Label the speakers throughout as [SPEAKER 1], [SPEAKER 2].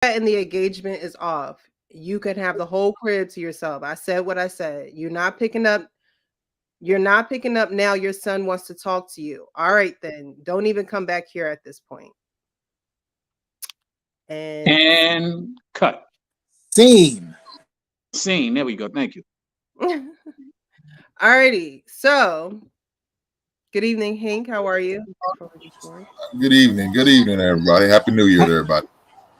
[SPEAKER 1] and the engagement is off, you can have the whole crib to yourself. I said what I said. You're not picking up. You're not picking up now. Your son wants to talk to you. All right, then. Don't even come back here at this point.
[SPEAKER 2] And cut.
[SPEAKER 3] Scene.
[SPEAKER 2] Scene. There we go. Thank you.
[SPEAKER 1] Alrighty. So, good evening, Hank. How are you?
[SPEAKER 4] Good evening. Good evening, everybody. Happy New Year to everybody.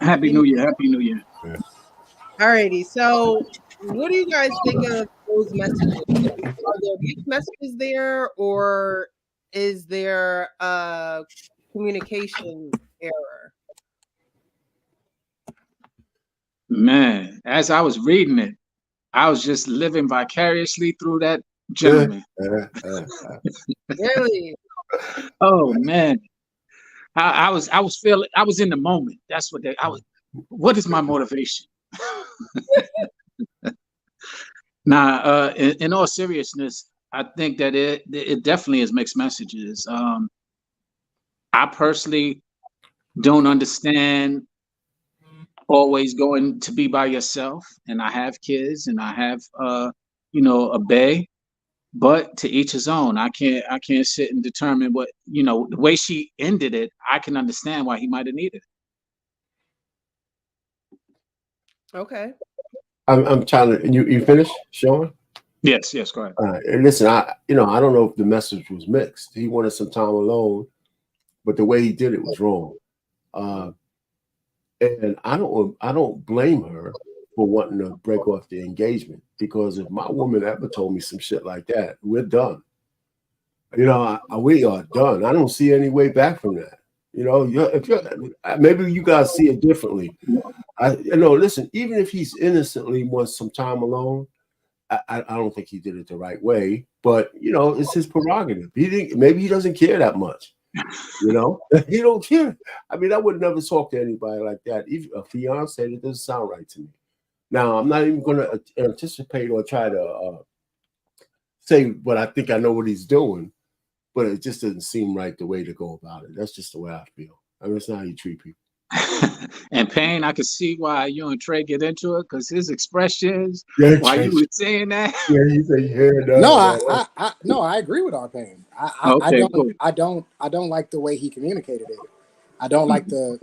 [SPEAKER 2] Happy New Year. Happy New Year.
[SPEAKER 4] Yeah.
[SPEAKER 1] Alrighty. So, what do you guys think of those messages? Are there mixed messages there, or is there a communication error?
[SPEAKER 2] Man, as I was reading it, I was just living vicariously through that gentleman.
[SPEAKER 1] Really?
[SPEAKER 2] Oh man, I was feeling. I was in the moment. That's what I was. What is my motivation? Now, in all seriousness, I think that it definitely is mixed messages. I personally don't understand always going to be by yourself, and I have kids, and I have a bae, but to each his own. I can't sit and determine what, the way she ended it. I can understand why he might have needed it.
[SPEAKER 1] Okay.
[SPEAKER 5] I'm trying to. You finished, Sean?
[SPEAKER 2] Yes, go ahead.
[SPEAKER 5] And listen, I don't know if the message was mixed. He wanted some time alone, but the way he did it was wrong. And I don't blame her for wanting to break off the engagement, because if my woman ever told me some shit like that, we're done. We are done. I don't see any way back from that. Maybe you guys see it differently. Listen, even if he's innocently wants some time alone, I don't think he did it the right way. But it's his prerogative. Maybe he doesn't care that much. He don't care. I mean, I would never talk to anybody like that. Even a fiance, it doesn't sound right to me. Now, I'm not even going to anticipate or try to say what I think I know what he's doing, but it just doesn't seem right the way to go about it. That's just the way I feel. I mean, it's not how you treat people.
[SPEAKER 2] And Payne, I could see why you and Trey get into it, because his expressions, why you were saying that.
[SPEAKER 5] Yeah, he said,
[SPEAKER 3] I agree with our Payne.
[SPEAKER 2] Cool.
[SPEAKER 3] I don't like the way he communicated it. I don't like the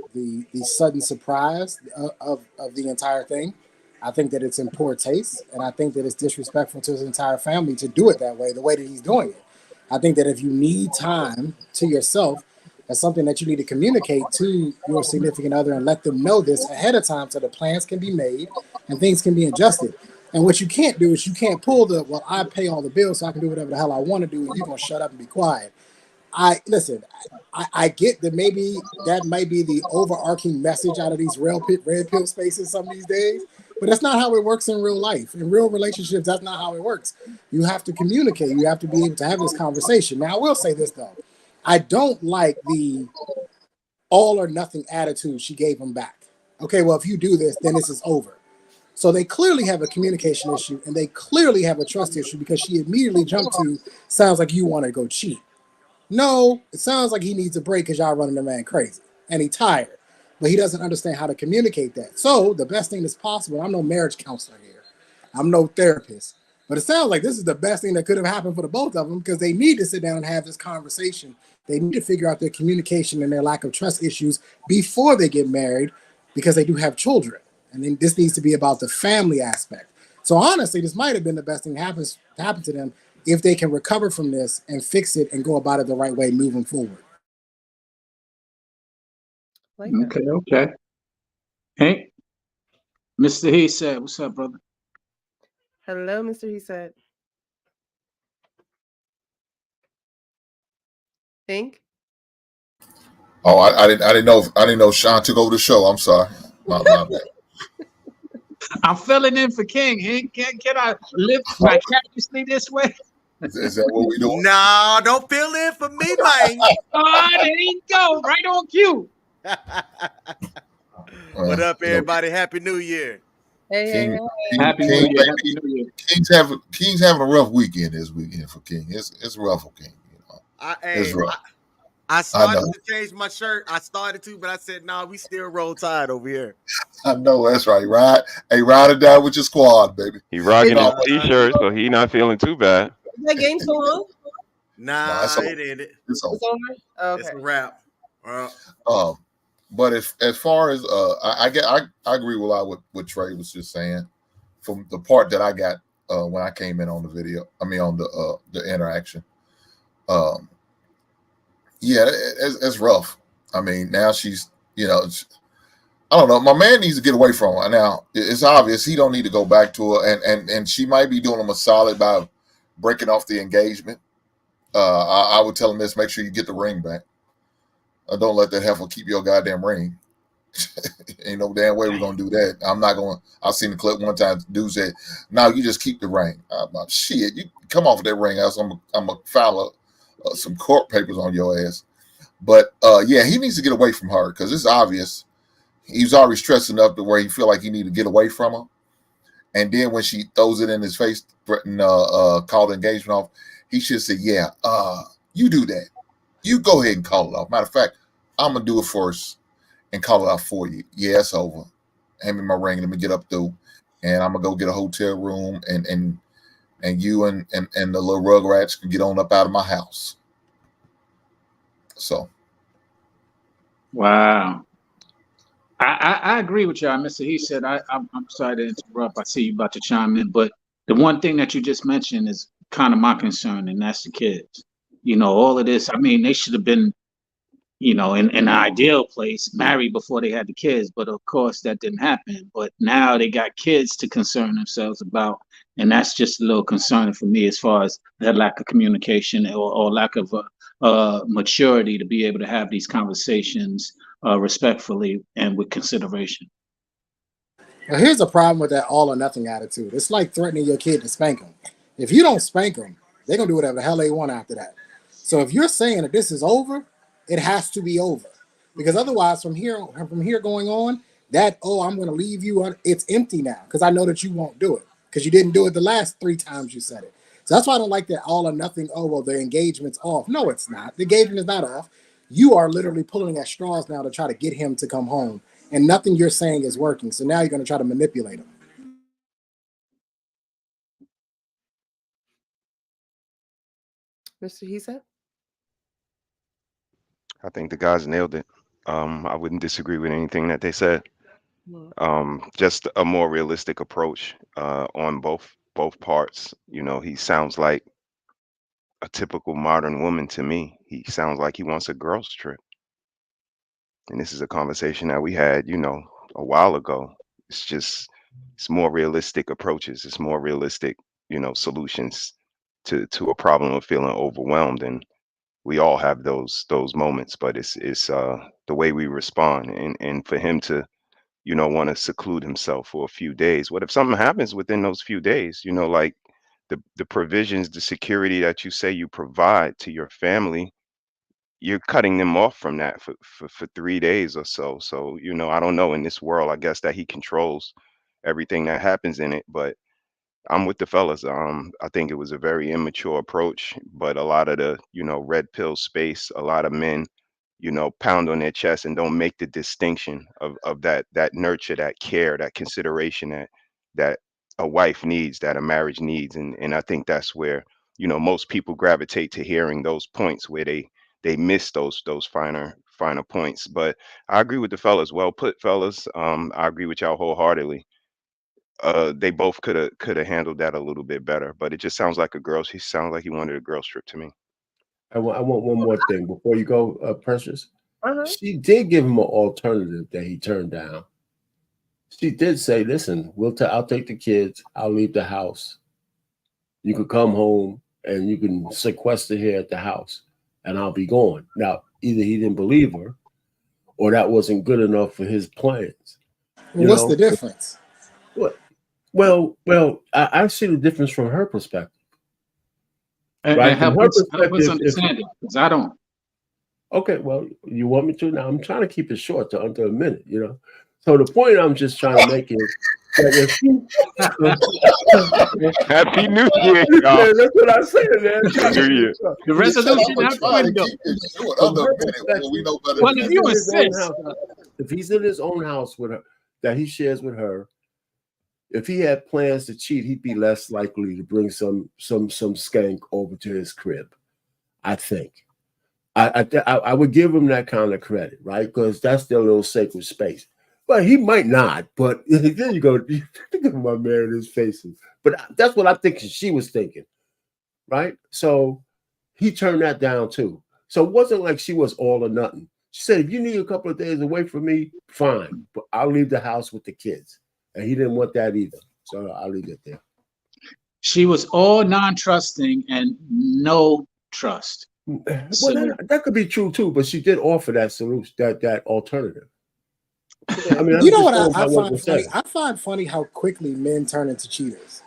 [SPEAKER 3] sudden surprise of the entire thing. I think that it's in poor taste, and I think that it's disrespectful to his entire family to do it that way, the way that he's doing it. I think that if you need time to yourself, that's something that you need to communicate to your significant other and let them know this ahead of time, so the plans can be made and things can be adjusted. And what you can't do is you can't pull I pay all the bills so I can do whatever the hell I want to do, and you're going to shut up and be quiet. I get that maybe that might be the overarching message out of these red pill spaces some of these days, but that's not how it works in real life. In real relationships, that's not how it works. You have to communicate. You have to be able to have this conversation. Now, I will say this, though. I don't like the all or nothing attitude she gave him back. Okay, well, if you do this, then this is over. So they clearly have a communication issue, and they clearly have a trust issue, because she immediately jumped to, sounds like you want to go cheat. No, it sounds like he needs a break because y'all running the man crazy, and he tired, but he doesn't understand how to communicate that. So the best thing that's possible, I'm no marriage counselor here, I'm no therapist, but it sounds like this is the best thing that could have happened for the both of them, because they need to sit down and have this conversation. They need to figure out their communication and their lack of trust issues before they get married, because they do have children. And then this needs to be about the family aspect. So honestly, this might have been the best thing to happen to them if they can recover from this and fix it and go about it the right way moving forward.
[SPEAKER 2] Okay. Hey, Mr. He said, what's up, brother?
[SPEAKER 1] Hello, Mr. He said. Think.
[SPEAKER 4] Oh, I didn't know Sean took over the show. I'm sorry. My bad.
[SPEAKER 2] I'm filling in for King. Can I live vicariously this way?
[SPEAKER 4] Is that what we doing?
[SPEAKER 6] No, don't fill in for me, man.
[SPEAKER 2] Oh, there you go. Right on cue.
[SPEAKER 6] What up, everybody? Happy New Year.
[SPEAKER 1] Hey.
[SPEAKER 2] Happy New Year.
[SPEAKER 4] King's having a rough weekend this weekend for King. It's rough for King. It's rough.
[SPEAKER 6] I
[SPEAKER 4] I
[SPEAKER 6] started
[SPEAKER 4] know.
[SPEAKER 6] to change my shirt. I started to, but I said, "Nah, we still roll tide over here."
[SPEAKER 4] I know that's right. Ride, hey, ride it down with your squad, baby.
[SPEAKER 7] He
[SPEAKER 1] Is
[SPEAKER 7] rocking his
[SPEAKER 4] No,
[SPEAKER 1] that,
[SPEAKER 4] but
[SPEAKER 7] t-shirt, so he not feeling too bad.
[SPEAKER 1] is that game still on?
[SPEAKER 4] no, it's
[SPEAKER 6] Nah,
[SPEAKER 4] over.
[SPEAKER 6] it ended.
[SPEAKER 4] It's over.
[SPEAKER 1] It's over?
[SPEAKER 6] It's
[SPEAKER 1] Okay.
[SPEAKER 6] a wrap.
[SPEAKER 4] Um, but as far as I agree with a lot with what Trey was just saying. From the part that I got when I came in on the video, I mean on the interaction. Um, yeah, it's rough. I mean, now she's I don't know. My man needs to get away from her. Now it's obvious he don't need to go back to her, and she might be doing him a solid by breaking off the engagement. I would tell him this: make sure you get the ring back. Don't let that heifer keep your goddamn ring. Ain't no damn way we're gonna do that. I'm not gonna. I seen the clip one time. Dude said, "No, you just keep the ring." I'm like, shit, you come off of that ring, else I'm a file some court papers on your ass. But yeah, he needs to get away from her because it's obvious he's already stressed enough to where he feel like he need to get away from her. And then when she throws it in his face, threaten call the engagement off, he should say, "Yeah, you do that. You go ahead and call it off. Matter of fact, I'm gonna do it first and call it off for you. Yeah, it's over. Hand me my ring. Let me get up through, and I'm gonna go get a hotel room, and you and the little rugrats can get on up out of my house." So
[SPEAKER 2] Wow. I agree with y'all, Mr. He said. I'm sorry to interrupt. I see you about to chime in, but the one thing that you just mentioned is kind of my concern, and that's the kids. All of this. I mean, they should have been, in an ideal place, married before they had the kids. But of course, that didn't happen. But now they got kids to concern themselves about, and that's just a little concerning for me as far as that lack of communication or lack of maturity to be able to have these conversations respectfully and with consideration.
[SPEAKER 3] Well, here's the problem with that all or nothing attitude. It's like threatening your kid to spank them. If you don't spank them, they're gonna do whatever the hell they want after that. So if you're saying that this is over, it has to be over. Because otherwise, from here going on, that I'm gonna leave you on, it's empty now. Because I know that you won't do it. Because you didn't do it the last 3 times you said it. So that's why I don't like that all or nothing. Oh, well, the engagement's off. No, it's not. The engagement is not off. You are literally pulling at straws now to try to get him to come home, and nothing you're saying is working. So now you're going to try to manipulate him.
[SPEAKER 1] Mr. Hisa?
[SPEAKER 7] I think the guys nailed it. I wouldn't disagree with anything that they said. Just a more realistic approach on both parts. He sounds like a typical modern woman to me. He sounds like he wants a girls trip. And this is a conversation that we had, a while ago. It's more realistic approaches. It's more realistic, solutions to a problem of feeling overwhelmed. And we all have those moments, but it's the way we respond. And for him to, want to seclude himself for a few days. What if something happens within those few days? Like the provisions, the security that you say you provide to your family, you're cutting them off from that for 3 days or so. So, I don't know, in this world, I guess that he controls everything that happens in it. But I'm with the fellas. I think it was a very immature approach, but a lot of the, red pill space, a lot of men, pound on their chest and don't make the distinction of that nurture, that care, that consideration that a wife needs, that a marriage needs. And I think that's where, most people gravitate to hearing those points where they miss those finer points. But I agree with the fellas. Well put, fellas. I agree with y'all wholeheartedly. They both could have handled that a little bit better, but it just sounds like he sounds like he wanted a girl trip to me.
[SPEAKER 5] I want one more thing before you go, Precious.
[SPEAKER 1] Uh-huh.
[SPEAKER 5] She did give him an alternative that he turned down. She did say, "Listen, I'll take the kids. I'll leave the house. You could come home and you can sequester here at the house, and I'll be gone." Now, either he didn't believe her, or that wasn't good enough for his plans.
[SPEAKER 3] Well, what's the difference?
[SPEAKER 5] Well, I see the difference from her perspective.
[SPEAKER 2] And,
[SPEAKER 5] Right?
[SPEAKER 2] and
[SPEAKER 5] From
[SPEAKER 2] help
[SPEAKER 5] her
[SPEAKER 2] us
[SPEAKER 5] perspective,
[SPEAKER 2] understand it, because I don't.
[SPEAKER 5] okay, well, you want me to? Now I'm trying to keep it short to under a minute, So the point I'm just trying to make is that
[SPEAKER 7] Happy New Year, y'all.
[SPEAKER 5] man, that's what I said, man.
[SPEAKER 7] Happy New Year.
[SPEAKER 2] The
[SPEAKER 4] He said, I'm
[SPEAKER 2] resolution
[SPEAKER 4] gonna
[SPEAKER 2] out the
[SPEAKER 4] try to
[SPEAKER 2] window.
[SPEAKER 4] keep it short.
[SPEAKER 5] From
[SPEAKER 4] Other
[SPEAKER 5] her
[SPEAKER 4] minute, well, we
[SPEAKER 5] perspective,
[SPEAKER 4] know better
[SPEAKER 2] Well,
[SPEAKER 4] than
[SPEAKER 2] if
[SPEAKER 4] that.
[SPEAKER 2] you
[SPEAKER 5] in his own
[SPEAKER 2] insist,
[SPEAKER 5] house, if he's in his own house with her, that he shares with her, if he had plans to cheat, he'd be less likely to bring some skank over to his crib. I think. I would give him that kind of credit, right? Because that's their little sacred space. But he might not. But then you go, look at my man in his faces. But that's what I think she was thinking, right? So he turned that down too. So it wasn't like she was all or nothing. She said, if you need a couple of days away from me, fine. But I'll leave the house with the kids. And he didn't want that either. So I'll leave it there.
[SPEAKER 2] she was all non-trusting and no trust.
[SPEAKER 5] Well,
[SPEAKER 2] So
[SPEAKER 5] that could be true too, but she did offer that solution, that alternative. I mean, I'm
[SPEAKER 3] You know
[SPEAKER 5] just
[SPEAKER 3] what
[SPEAKER 5] going by
[SPEAKER 3] I
[SPEAKER 5] what
[SPEAKER 3] find
[SPEAKER 5] was
[SPEAKER 3] funny?
[SPEAKER 5] said.
[SPEAKER 3] I find funny how quickly men turn into cheaters.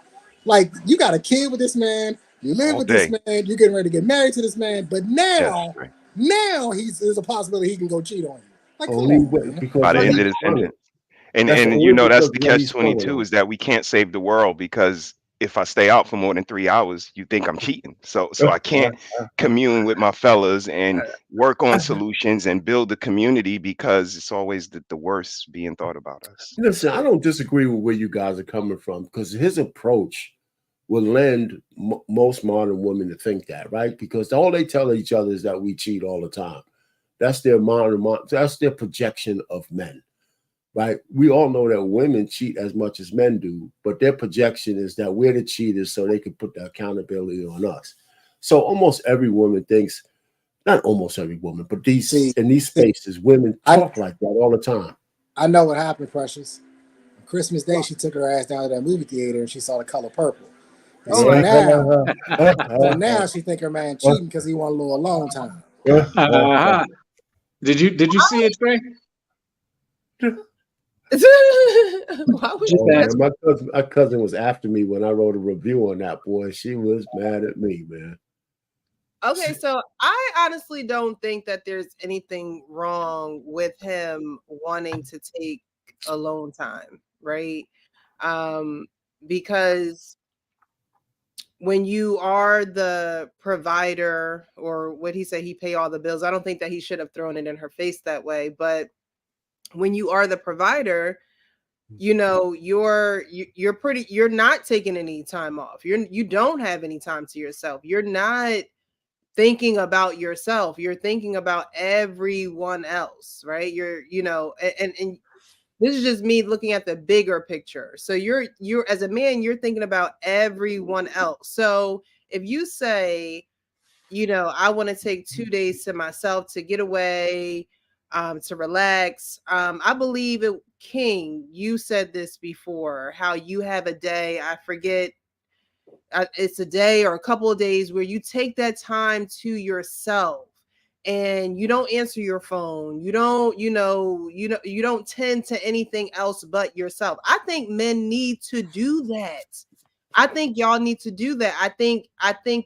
[SPEAKER 3] Like, you got a kid with this man, you live
[SPEAKER 7] All
[SPEAKER 3] with this
[SPEAKER 7] day.
[SPEAKER 3] man, you're getting ready to get married to this man, but
[SPEAKER 7] Yes,
[SPEAKER 3] now
[SPEAKER 7] right.
[SPEAKER 3] there's a possibility he can go cheat on you. Like, come
[SPEAKER 5] Only
[SPEAKER 3] on, man.
[SPEAKER 5] because
[SPEAKER 7] By the
[SPEAKER 5] what
[SPEAKER 7] end
[SPEAKER 5] he's
[SPEAKER 7] of the
[SPEAKER 5] running.
[SPEAKER 7] sentence. And
[SPEAKER 5] That's
[SPEAKER 7] you
[SPEAKER 5] only
[SPEAKER 7] know that's
[SPEAKER 5] because
[SPEAKER 7] the
[SPEAKER 5] what
[SPEAKER 7] catch
[SPEAKER 5] he's running
[SPEAKER 7] 22
[SPEAKER 5] on.
[SPEAKER 7] is that we can't save the world because if I stay out for more than 3 hours, you think I'm cheating. So I can't commune with my fellas and work on solutions and build a community because it's always the worst being thought about us.
[SPEAKER 5] Listen, I don't disagree with where you guys are coming from because his approach will lend most modern women to think that, right? Because all they tell each other is that we cheat all the time. That's their that's their projection of men. Right? We all know that women cheat as much as men do, but their projection is that we're the cheaters so they can put the accountability on us. So almost every woman thinks, not almost every woman, but in these spaces, women talk like that all the time.
[SPEAKER 3] I know what happened, Precious. On Christmas Day, she took her ass down to that movie theater and she saw The Color Purple. And so now she think her man cheating because he want a little alone time.
[SPEAKER 2] Did you see it, Trey?
[SPEAKER 1] Why would you ask?
[SPEAKER 5] Man, my cousin was after me when I wrote a review on that, boy. She was mad at me, man.
[SPEAKER 1] Okay, so I honestly don't think that there's anything wrong with him wanting to take alone time, right? Because when you are the provider, or what he said, he pay all the bills. I don't think that he should have thrown it in her face that way, but when you are the provider, you know, you're not taking any time off. You don't have any time to yourself. You're not thinking about yourself. You're thinking about everyone else, right? And this is just me looking at the bigger picture. So you're as a man, you're thinking about everyone else. So if you say, I want to take 2 days to myself to get away, to relax. I believe it, King, you said this before, how you have a day, I forget, it's a day or a couple of days where you take that time to yourself and you don't answer your phone. You don't, you don't tend to anything else but yourself. I think men need to do that. I think y'all need to do that. I think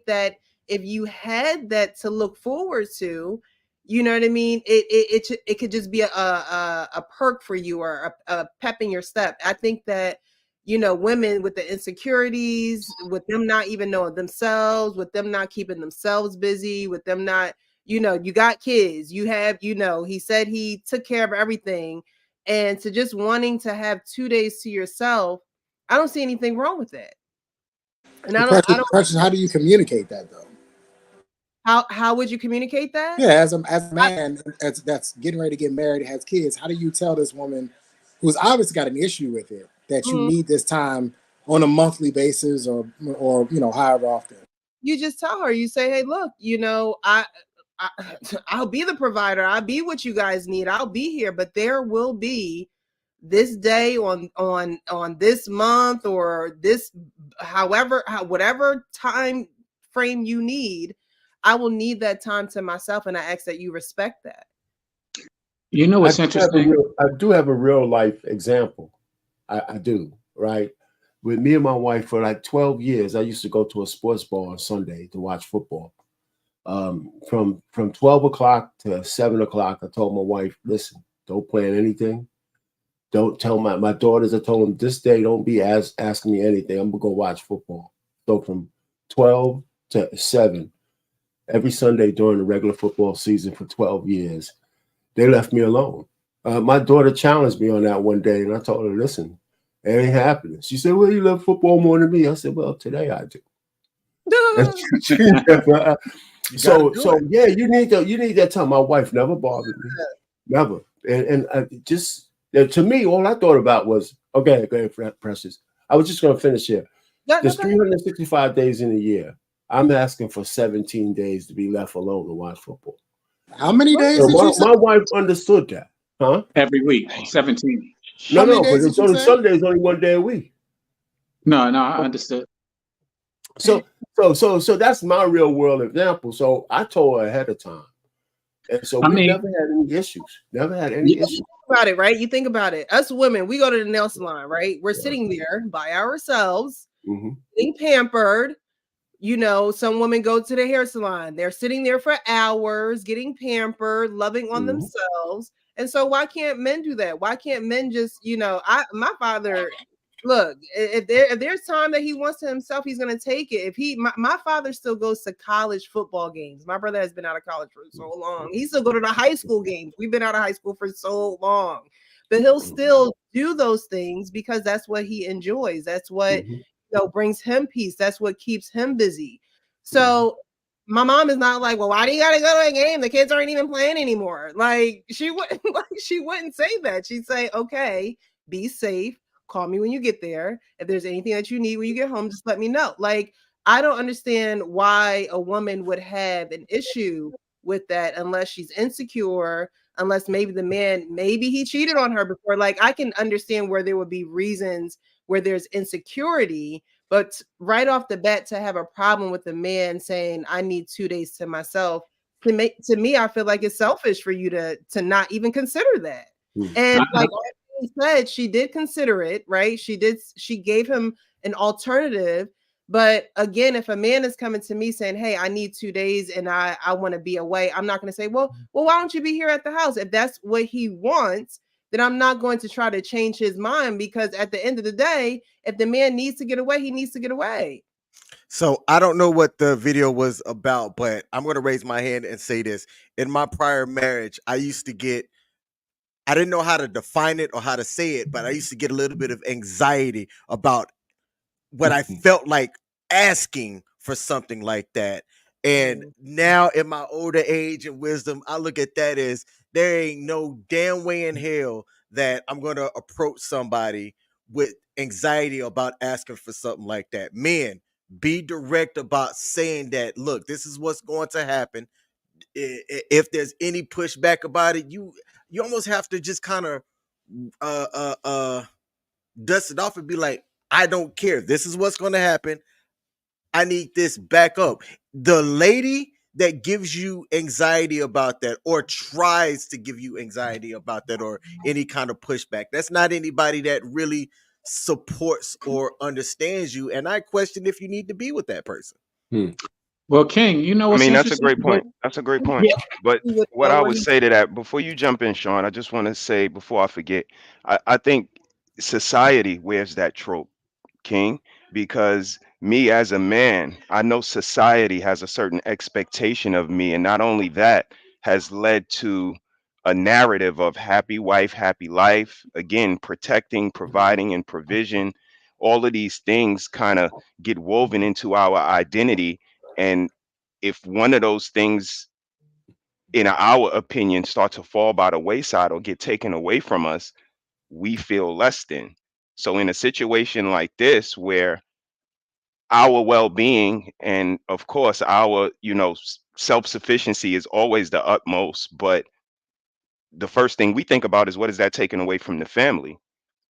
[SPEAKER 1] that if you had that to look forward to, you know what I mean? It could just be a perk for you, or a pep in your step. I think that, women with the insecurities, with them not even knowing themselves, with them not keeping themselves busy, with them not, you got kids, you have, he said he took care of everything. And to just wanting to have 2 days to yourself, I don't see anything wrong with that. And I don't,
[SPEAKER 3] Precious, how do you communicate that though?
[SPEAKER 1] How would you communicate that?
[SPEAKER 3] Yeah, as a man that's getting ready to get married, has kids, how do you tell this woman who's obviously got an issue with it that you need this time on a monthly basis, or however often?
[SPEAKER 1] You just tell her, you say, hey, look, I'll be the provider. I'll be what you guys need. I'll be here, but there will be this day on this month, or this, whatever time frame you need, I will need that time to myself, and I ask that you respect that.
[SPEAKER 2] You know what's interesting?
[SPEAKER 5] I do have a real life example. I do, right? With me and my wife for like 12 years, I used to go to a sports bar on Sunday to watch football. From 12 o'clock to 7 o'clock, I told my wife, listen, don't plan anything. Don't tell my daughters. I told them this day, don't be asking me anything. I'm gonna go watch football. So from 12 to 7 every Sunday during the regular football season for 12 years, they left me alone. My daughter challenged me on that one day, and I told her, "Listen, it ain't happening." She said, "Well, you love football more than me." I said, "Well, today I do." So yeah, you need that time. My wife never bothered me, never, and just to me, all I thought about was, okay, go ahead, Precious. I was just going to finish here. There's 365 days in a year. I'm asking for 17 days to be left alone to watch football.
[SPEAKER 3] How many days
[SPEAKER 5] So
[SPEAKER 3] did you say?
[SPEAKER 5] my wife understood that, huh?
[SPEAKER 2] Every week, 17.
[SPEAKER 3] How many
[SPEAKER 5] No, but
[SPEAKER 3] days
[SPEAKER 5] it's
[SPEAKER 3] did you
[SPEAKER 5] only
[SPEAKER 3] say?
[SPEAKER 5] Sunday is only one day a week.
[SPEAKER 2] No, I understood.
[SPEAKER 5] So that's my real world example. So I told her ahead of time. And so
[SPEAKER 2] I
[SPEAKER 5] we
[SPEAKER 2] mean,
[SPEAKER 5] never had any issues. Never had any
[SPEAKER 2] yeah,
[SPEAKER 5] issues.
[SPEAKER 1] About it, right? You think about it. Us women, we go to the nail salon, right? We're sitting there by ourselves, being pampered. You know, some women go to the hair salon. They're sitting there for hours, getting pampered, loving on themselves. And so why can't men do that? Why can't men just, my father, look, if there's time that he wants to himself, he's gonna take it. If my father still goes to college football games. My brother has been out of college for so long. He still go to the high school games. We've been out of high school for so long. But he'll still do those things because that's what he enjoys. That's what brings him peace. That's what keeps him busy. So my mom is not like, well, why do you gotta go to a game? The kids aren't even playing anymore. Like she wouldn't say that. She'd say, okay, be safe. Call me when you get there. If there's anything that you need when you get home, just let me know. Like, I don't understand why a woman would have an issue with that unless she's insecure, unless maybe the man, maybe he cheated on her before. Like, I can understand where there would be reasons where there's insecurity, but right off the bat to have a problem with a man saying, I need 2 days to myself, to me, I feel like it's selfish for you to not even consider that. And like said, she did consider it, right? She gave him an alternative. But again, if a man is coming to me saying, hey, I need 2 days and I want to be away, I'm not going to say, well, why don't you be here at the house? If that's what he wants, then I'm not going to try to change his mind, because at the end of the day, if the man needs to get away, he needs to get away.
[SPEAKER 6] So I don't know what the video was about, but I'm going to raise my hand and say this. In my prior marriage, I didn't know how to define it or how to say it, but I used to get a little bit of anxiety about what I felt like asking for something like that. And now in my older age and wisdom, I look at that as there ain't no damn way in hell that I'm going to approach somebody with anxiety about asking for something like that. Men, be direct about saying that, look, this is what's going to happen. If there's any pushback about it, you almost have to just kind of dust it off and be like, I don't care. This is what's going to happen. I need this back up. The lady that gives you anxiety about that, or tries to give you anxiety about that, or any kind of pushback, that's not anybody that really supports or understands you. And I question if you need to be with that person.
[SPEAKER 2] Well, King, you know
[SPEAKER 7] I
[SPEAKER 2] what's
[SPEAKER 7] mean, that's a
[SPEAKER 2] interesting?
[SPEAKER 7] great point. That's a great point. But what I would
[SPEAKER 1] He
[SPEAKER 7] say to that, before you jump in, Sean, I just want to say before I forget, I think society wears that trope, King, because me as a man, I know society has a certain expectation of me. And not only that, has led to a narrative of happy wife, happy life, again, protecting, providing, and provision. All of these things kind of get woven into our identity. And if one of those things, in our opinion, start to fall by the wayside or get taken away from us, we feel less than. So in a situation like this, where our well-being and of course our self-sufficiency is always the utmost, but the first thing we think about is, what is that taken away from the family?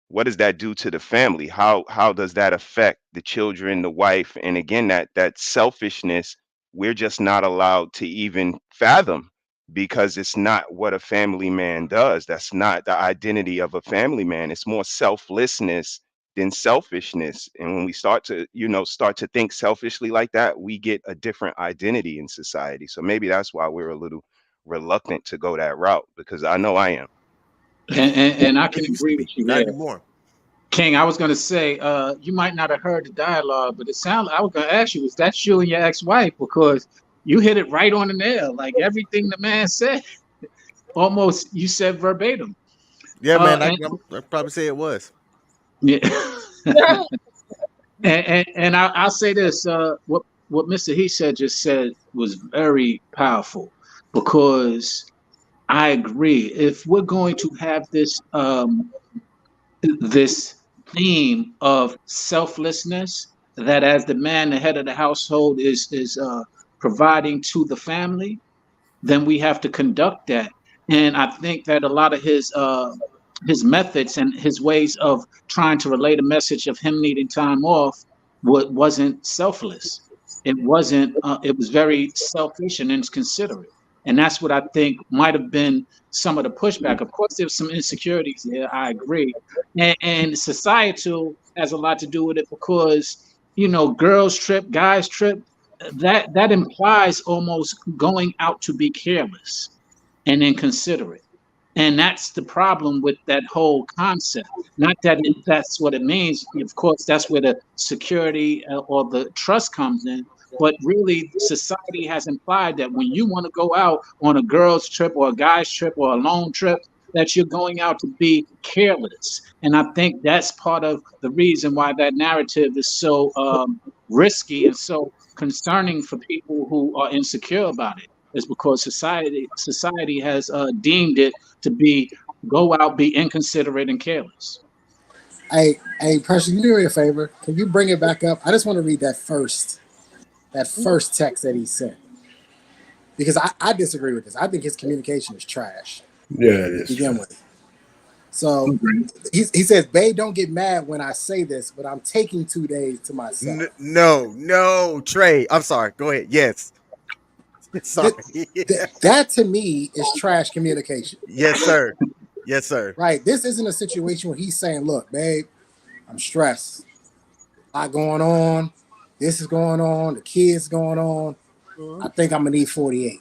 [SPEAKER 7] What does that do to the family? How does that affect the children, the wife? And again, that selfishness, we're just not allowed to even fathom, because it's not what a family man does. That's not the identity of a family man. It's more selflessness than selfishness. And when we start to think selfishly like that, we get a different identity in society. So maybe that's why we're a little reluctant to go that route, because I know I am.
[SPEAKER 2] And I can
[SPEAKER 6] Used to
[SPEAKER 2] agree
[SPEAKER 6] be,
[SPEAKER 2] with you
[SPEAKER 6] not
[SPEAKER 2] there.
[SPEAKER 6] anymore.
[SPEAKER 2] King, I was going to say, you might not have heard the dialogue, but it sounded, I was going to ask you, was that you and your ex-wife? Because you hit it right on the nail. Like everything the man said, almost you said verbatim.
[SPEAKER 6] Yeah, man.
[SPEAKER 2] And
[SPEAKER 6] I'd probably say it was.
[SPEAKER 2] yeah. And I'll say this, what Mr. He said just said was very powerful because I agree. If we're going to have this theme of selflessness, that as the man, the head of the household, is providing to the family, then we have to conduct that. And I think that a lot of his methods and his ways of trying to relay the message of him needing time off wasn't selfless. It wasn't. It was very selfish and inconsiderate. And that's what I think might have been some of the pushback. Of course, there's some insecurities there. I agree, and societal has a lot to do with it because girls trip, guys trip, that implies almost going out to be careless and inconsiderate. And that's the problem with that whole concept. Not that that's what it means. Of course, that's where the security or the trust comes in. But really, society has implied that when you want to go out on a girl's trip or a guy's trip or a lone trip, that you're going out to be careless. And I think that's part of the reason why that narrative is so risky and so concerning for people who are insecure about it. Is because society has deemed it to be go out, be inconsiderate and careless.
[SPEAKER 3] Hey, Precious, can you do me a favor? Can you bring it back up? I just want to read that first text that he sent because I disagree with this. I think his communication is trash.
[SPEAKER 5] Yeah, it
[SPEAKER 3] To
[SPEAKER 5] is.
[SPEAKER 3] begin with. So he says, "Babe, don't get mad when I say this, but I'm taking 2 days to myself."
[SPEAKER 6] No, Trey. I'm sorry. Go ahead. Yes. Sorry.
[SPEAKER 3] That to me is trash communication.
[SPEAKER 6] Yes, sir. Yes, sir.
[SPEAKER 3] Right. This isn't a situation where he's saying, "Look, babe, I'm stressed. A lot going on. This is going on. The kids going on. I think I'm gonna need 48.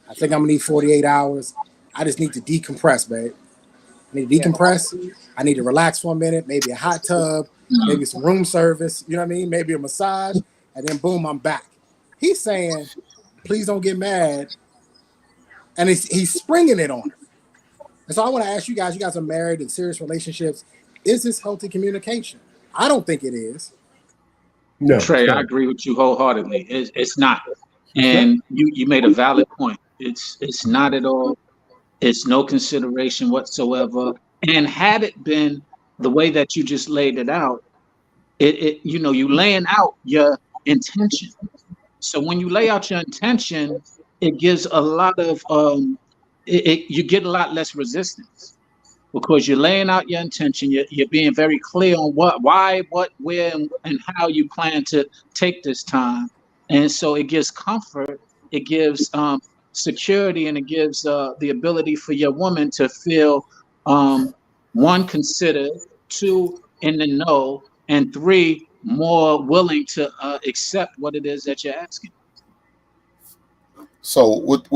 [SPEAKER 3] I think I'm gonna need 48 hours. I just need to decompress, babe. I need to decompress. I need to relax for a minute. Maybe a hot tub. Maybe some room service. You know what I mean? Maybe a massage. And then boom, I'm back." He's saying, "Please don't get mad," and he's springing it on her. And so I want to ask you guys. You guys are married in serious relationships. Is this healthy communication? I don't think it is.
[SPEAKER 5] No,
[SPEAKER 2] Trey, I
[SPEAKER 5] sorry.
[SPEAKER 2] agree with you wholeheartedly. It's not. And you made a valid point. It's not at all. It's no consideration whatsoever. And had it been the way that you just laid it out, you laying out your intention. So when you lay out your intention, it gives a lot of you get a lot less resistance because you're laying out your intention. You're being very clear on what, why, what, where, and how you plan to take this time. And so it gives comfort, it gives security, and it gives the ability for your woman to feel one, considered, two, in the know, and three, more willing to accept what it is that you're asking.
[SPEAKER 4] So with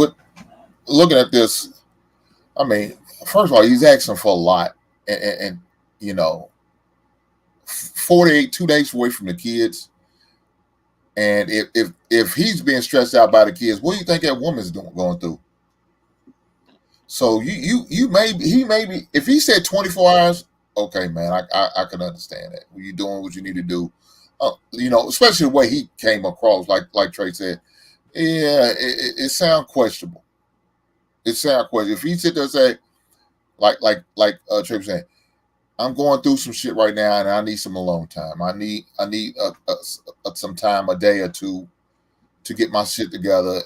[SPEAKER 4] looking at this, I mean, first of all, he's asking for a lot, and 48 2 days away from the kids. And if he's being stressed out by the kids, what do you think that woman's going through? So you maybe he maybe if he said 24 hours, okay, man, I can understand that. You doing what you need to do, especially the way he came across, like Trey said. Yeah, it sounds questionable. It sounds questionable. If he sit there and say, like Trey was saying, I'm going through some shit right now, and I need some alone time. I need some time, a day or two, to get my shit together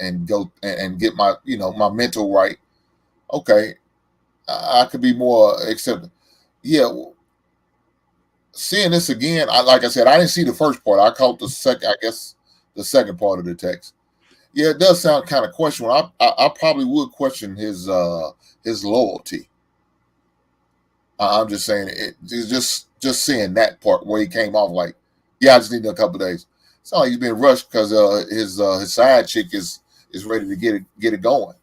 [SPEAKER 4] and go and get my my mental right. Okay, I could be more accepting. Yeah, seeing this again, like I said, I didn't see the first part. I caught the second. I guess the second part of the text. Yeah, it does sound kind of questionable. I probably would question his loyalty. I'm just saying just seeing that part where he came off like, yeah, I just need a couple of days. It's not like he's been rushed because his side chick is ready to get it going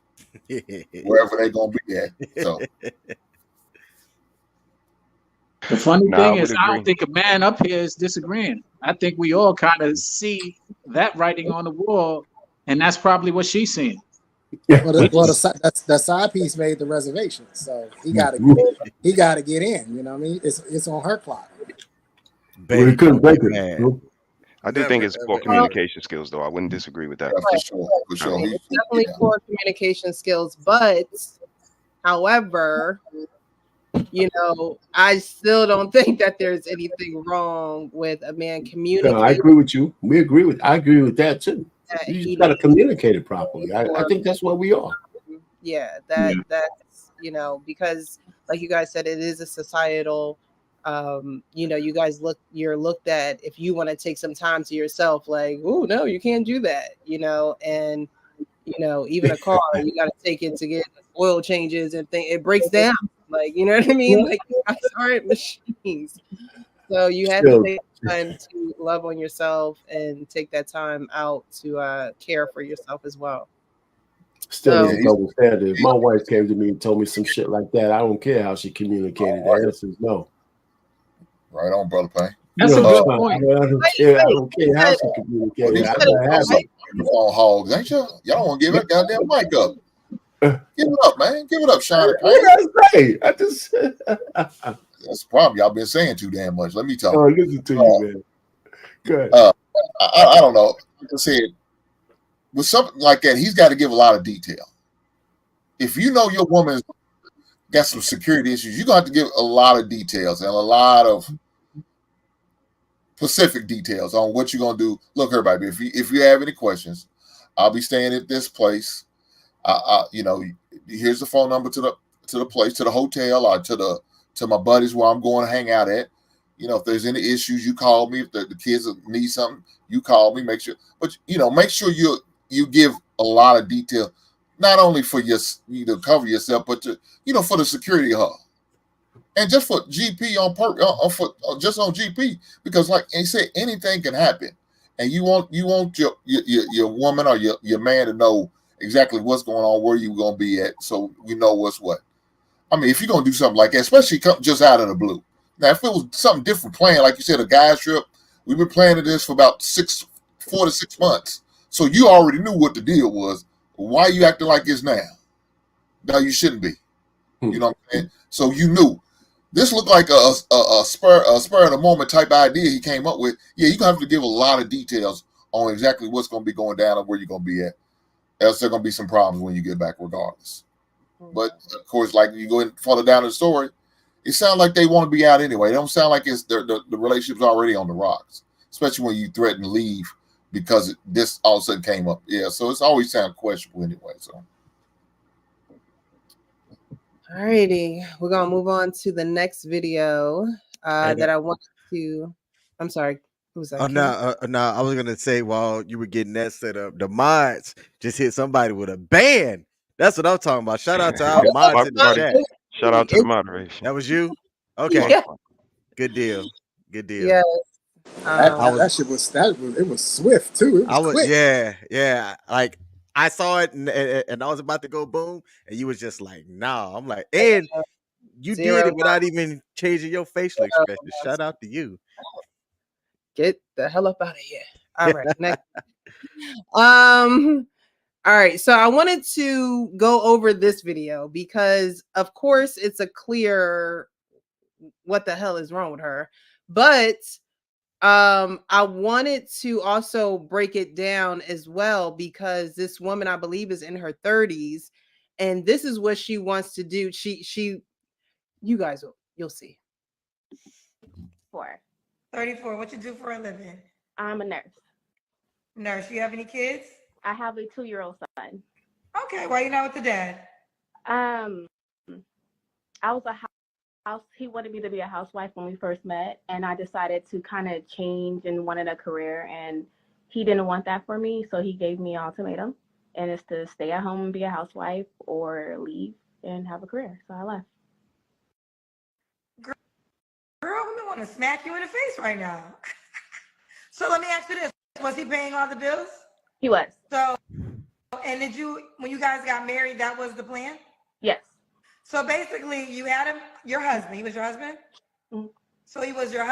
[SPEAKER 4] wherever they're gonna be at. So
[SPEAKER 2] The funny
[SPEAKER 7] No, I
[SPEAKER 2] thing
[SPEAKER 7] would
[SPEAKER 2] is, I don't
[SPEAKER 7] agree.
[SPEAKER 2] think a man up here is disagreeing. I think we all kind of see that writing on the wall, and that's probably what she's seeing.
[SPEAKER 3] Well,
[SPEAKER 2] We just,
[SPEAKER 3] the side piece made the reservation, so he got to get in. You know what I mean? It's on her clock.
[SPEAKER 5] Well, he
[SPEAKER 6] Betty,
[SPEAKER 5] couldn't
[SPEAKER 6] don't
[SPEAKER 5] break
[SPEAKER 6] get
[SPEAKER 5] it.
[SPEAKER 6] mad.
[SPEAKER 5] Nope.
[SPEAKER 7] I do think
[SPEAKER 6] Never
[SPEAKER 7] it's poor
[SPEAKER 6] ever.
[SPEAKER 1] Well,
[SPEAKER 7] communication skills, though. I wouldn't disagree with that.
[SPEAKER 4] Yeah, for
[SPEAKER 1] right,
[SPEAKER 4] sure, for
[SPEAKER 7] At
[SPEAKER 4] sure.
[SPEAKER 7] all.
[SPEAKER 1] it's definitely poor communication skills, but however, you know, I still don't think that there's anything wrong with a man
[SPEAKER 5] No, I
[SPEAKER 1] communicating
[SPEAKER 5] agree with you. I agree with that too.
[SPEAKER 1] that
[SPEAKER 5] You just
[SPEAKER 1] he
[SPEAKER 5] got to
[SPEAKER 1] needs
[SPEAKER 5] communicate it properly. I
[SPEAKER 1] for,
[SPEAKER 5] think that's where we are.
[SPEAKER 1] yeah,
[SPEAKER 5] Yeah.
[SPEAKER 1] that's, you know, because like you guys said, it is a societal, you know, you're looked at if you want to take some time to yourself, like, oh no, you can't do that, you know, and you know, even a car, you got to take it to get oil changes and it breaks down, like, you know what I mean? Like, you guys aren't machines. So you have to
[SPEAKER 5] Still,
[SPEAKER 1] take time to love on yourself and take that time out to care for yourself as well.
[SPEAKER 5] still is
[SPEAKER 1] So
[SPEAKER 5] a double standard. If my wife came to me and told me some shit like that, I don't care how she communicated. The answer is no.
[SPEAKER 4] Right on, brother Payne.
[SPEAKER 5] You
[SPEAKER 2] that's
[SPEAKER 5] know
[SPEAKER 2] a
[SPEAKER 5] what I'm
[SPEAKER 2] good
[SPEAKER 5] saying?
[SPEAKER 2] point.
[SPEAKER 5] I don't
[SPEAKER 1] wait,
[SPEAKER 5] care. I
[SPEAKER 1] wait,
[SPEAKER 5] don't
[SPEAKER 1] you
[SPEAKER 5] care how
[SPEAKER 1] said,
[SPEAKER 5] she
[SPEAKER 4] Well,
[SPEAKER 5] communicated.
[SPEAKER 4] these
[SPEAKER 5] I
[SPEAKER 1] said it
[SPEAKER 5] gotta
[SPEAKER 1] so
[SPEAKER 5] have
[SPEAKER 4] also
[SPEAKER 5] it.
[SPEAKER 1] right.
[SPEAKER 4] microphone hogs, ain't you? Y'all don't want to give that goddamn mic up.
[SPEAKER 5] Uh,
[SPEAKER 4] Give it up, man. Give it up, Shiny
[SPEAKER 5] What
[SPEAKER 4] Payne.
[SPEAKER 5] did I say? I just
[SPEAKER 4] That's the problem. Y'all been saying too damn much. Let me talk.
[SPEAKER 5] oh, listen to you, man. Good.
[SPEAKER 4] I don't know. Like I said, with something like that, he's got to give a lot of detail. If you know your woman's got some security issues, you're going to have to give a lot of details and a lot of specific details on what you're going to do. Look, everybody, if you have any questions, I'll be staying at this place. You know, here's the phone number to the place, to the hotel, or to my buddies where I'm going to hang out at. You know, if there's any issues, you call me. If the kids need something, you call me. Make sure, but you know, make sure you give a lot of detail, not only for you to cover yourself, but to for the security hub, and just for GP just on GP, because like he said, anything can happen, and you want your woman or your man to know exactly what's going on, where you're gonna be at, so we know what's what. I mean, if you're gonna do something like that, especially come just out of the blue. Now, if it was something different, playing like you said, a guy's trip, we've been planning this for about 4 to 6 months, so you already knew what the deal was. Why are you acting like it's now? No, you shouldn't be. You know what I'm saying? So you knew. This looked like a spur of the moment type idea he came up with. Yeah, you're gonna have to give a lot of details on exactly what's gonna be going down and where you're gonna be at. Else there's gonna be some problems when you get back, regardless. But of course, like you go further down the story, it sounds like they want to be out anyway. It don't sound like it's the relationship's already on the rocks, especially when you threaten to leave because this all of a sudden came up. Yeah, so it's always sound questionable anyway. So.
[SPEAKER 1] Alrighty, we're gonna move on to the next video
[SPEAKER 6] And
[SPEAKER 1] that I want to. I'm sorry, who was that?
[SPEAKER 6] oh
[SPEAKER 1] King?
[SPEAKER 6] no, I was gonna say while you were getting that set up, the mods just hit somebody with a ban. That's what I'm talking about. Shout out to our
[SPEAKER 1] Oh,
[SPEAKER 6] mods
[SPEAKER 7] My
[SPEAKER 6] in the
[SPEAKER 7] buddy.
[SPEAKER 6] chat.
[SPEAKER 7] Shout out to the moderation.
[SPEAKER 6] That was you?
[SPEAKER 7] My
[SPEAKER 6] Okay,
[SPEAKER 1] Yeah,
[SPEAKER 6] good deal. Good deal.
[SPEAKER 1] yeah.
[SPEAKER 6] I was
[SPEAKER 3] That shit was swift too. It was quick.
[SPEAKER 6] yeah. Like I saw it and I was about to go boom, and you was just like, nah. I'm like, and you did
[SPEAKER 1] Zero
[SPEAKER 6] it without even changing your facial expression. Shout out to you.
[SPEAKER 1] Get the hell up out of here. All right, next. Um. All right, so I wanted to go over this video because, of course, it's a clear what the hell is wrong with her, but I wanted to also break it down as well because this woman, I believe, is in her 30s, and this is what she wants to do. You guys you'll see.
[SPEAKER 8] 34.
[SPEAKER 9] 34. What you do for a living?
[SPEAKER 8] I'm a nurse.
[SPEAKER 9] Nurse. You have any kids?
[SPEAKER 8] I have a 2-year-old son.
[SPEAKER 9] Okay. Why you not with the dad?
[SPEAKER 8] I was a house. He wanted me to be a housewife when we first met, and I decided to kind of change and wanted a career, and he didn't want that for me, so he gave me an ultimatum, and it's to stay at home and be a housewife or leave and have a career. So I left.
[SPEAKER 9] Girl, we want to smack you in the face right now. So let me ask you this: was he paying all the bills?
[SPEAKER 8] He was.
[SPEAKER 9] So, and when you guys got married, that was the plan?
[SPEAKER 8] Yes.
[SPEAKER 9] So basically, you had him, your husband. He was your husband? So he was your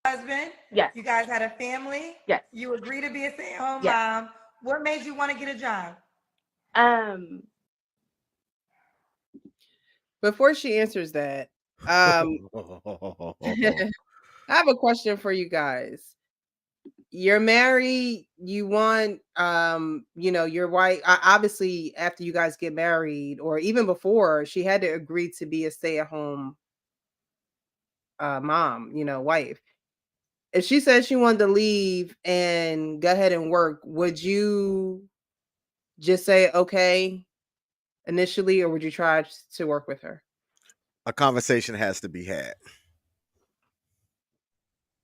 [SPEAKER 9] husband?
[SPEAKER 8] Yes.
[SPEAKER 9] You guys had a family?
[SPEAKER 8] Yes.
[SPEAKER 9] You agreed to be a stay-at-home
[SPEAKER 8] Yes.
[SPEAKER 9] mom. What made you want to get a job?
[SPEAKER 1] Before she answers that, I have a question for you guys. You're married, you want your wife, obviously after you guys get married or even before, she had to agree to be a stay-at-home mom, wife. If she said she wanted to leave and go ahead and work, would you just say okay initially, or would you try to work with her?
[SPEAKER 6] A conversation has to be had.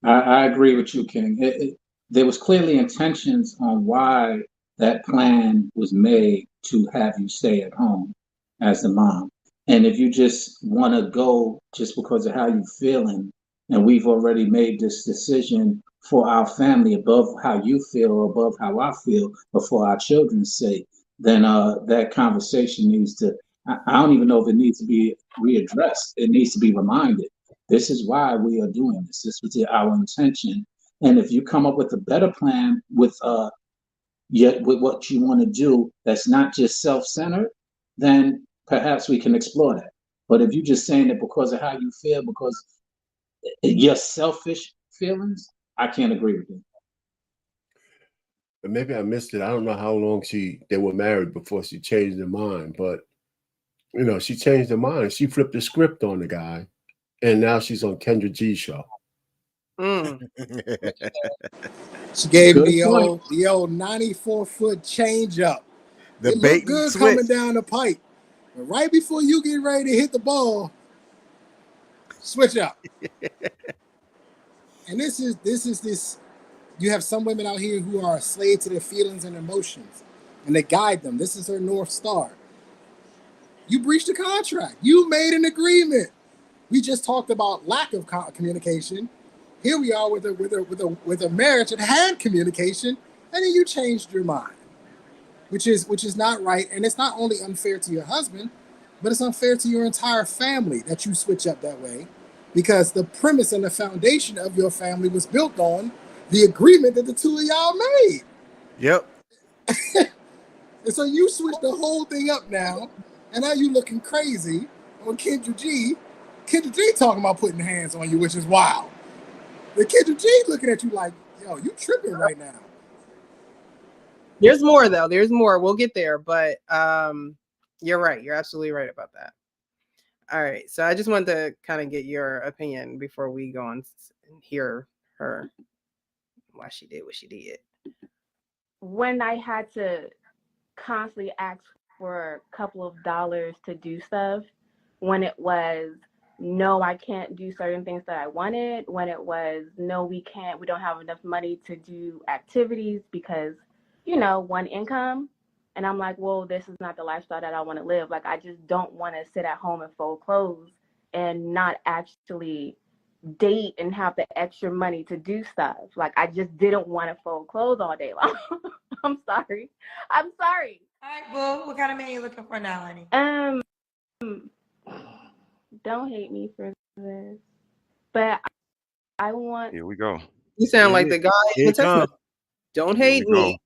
[SPEAKER 2] I agree with you, King. There was clearly intentions on why that plan was made to have you stay at home as the mom. And if you just want to go just because of how you're feeling, and we've already made this decision for our family above how you feel or above how I feel, but for our children's sake, then that conversation needs to, I don't even know if it needs to be readdressed. It needs to be reminded. This is why we are doing this. This was our intention. And if you come up with a better plan with with what you want to do, that's not just self-centered, then perhaps we can explore that. But if you're just saying it because of how you feel, because your selfish feelings, I can't agree with you.
[SPEAKER 5] But maybe I missed it. I don't know how long they were married before she changed her mind, but she changed her mind. She flipped the script on the guy, and now she's on Kendra G's show.
[SPEAKER 3] She gave him the old 94-foot change up. It looked good coming down the pipe, but right before you get ready to hit the ball, switch up. And this is you have some women out here who are a slave to their feelings and emotions, and they guide them. This is her North Star. You breached a contract. You made an agreement. We just talked about lack of communication. Here we are with a marriage that had communication, and then you changed your mind, which is not right. And it's not only unfair to your husband, but it's unfair to your entire family that you switch up that way, because the premise and the foundation of your family was built on the agreement that the two of y'all made.
[SPEAKER 6] Yep.
[SPEAKER 3] And so you switched the whole thing up now, and now you looking crazy on Kendra G. Kendra G talking about putting hands on you, which is wild. The Kendra G looking at you like, yo, you tripping right now.
[SPEAKER 1] There's more though. There's more. We'll get there, but you're right. You're absolutely right about that. All right. So I just wanted to kind of get your opinion before we go on and hear her why she did what she did.
[SPEAKER 8] When I had to constantly ask for a couple of dollars to do stuff, when it was no, I can't do certain things that I wanted, when it was no, we don't have enough money to do activities because, one income. And I'm like, well, this is not the lifestyle that I want to live. Like, I just don't want to sit at home and fold clothes and not actually date and have the extra money to do stuff. Like, I just didn't want to fold clothes all day long. I'm sorry.
[SPEAKER 9] All right, boo. What kind of man you looking for now, honey?
[SPEAKER 8] Don't hate me for this, but I want.
[SPEAKER 7] Here we go.
[SPEAKER 1] You sound like the guy in the text. Don't hate me,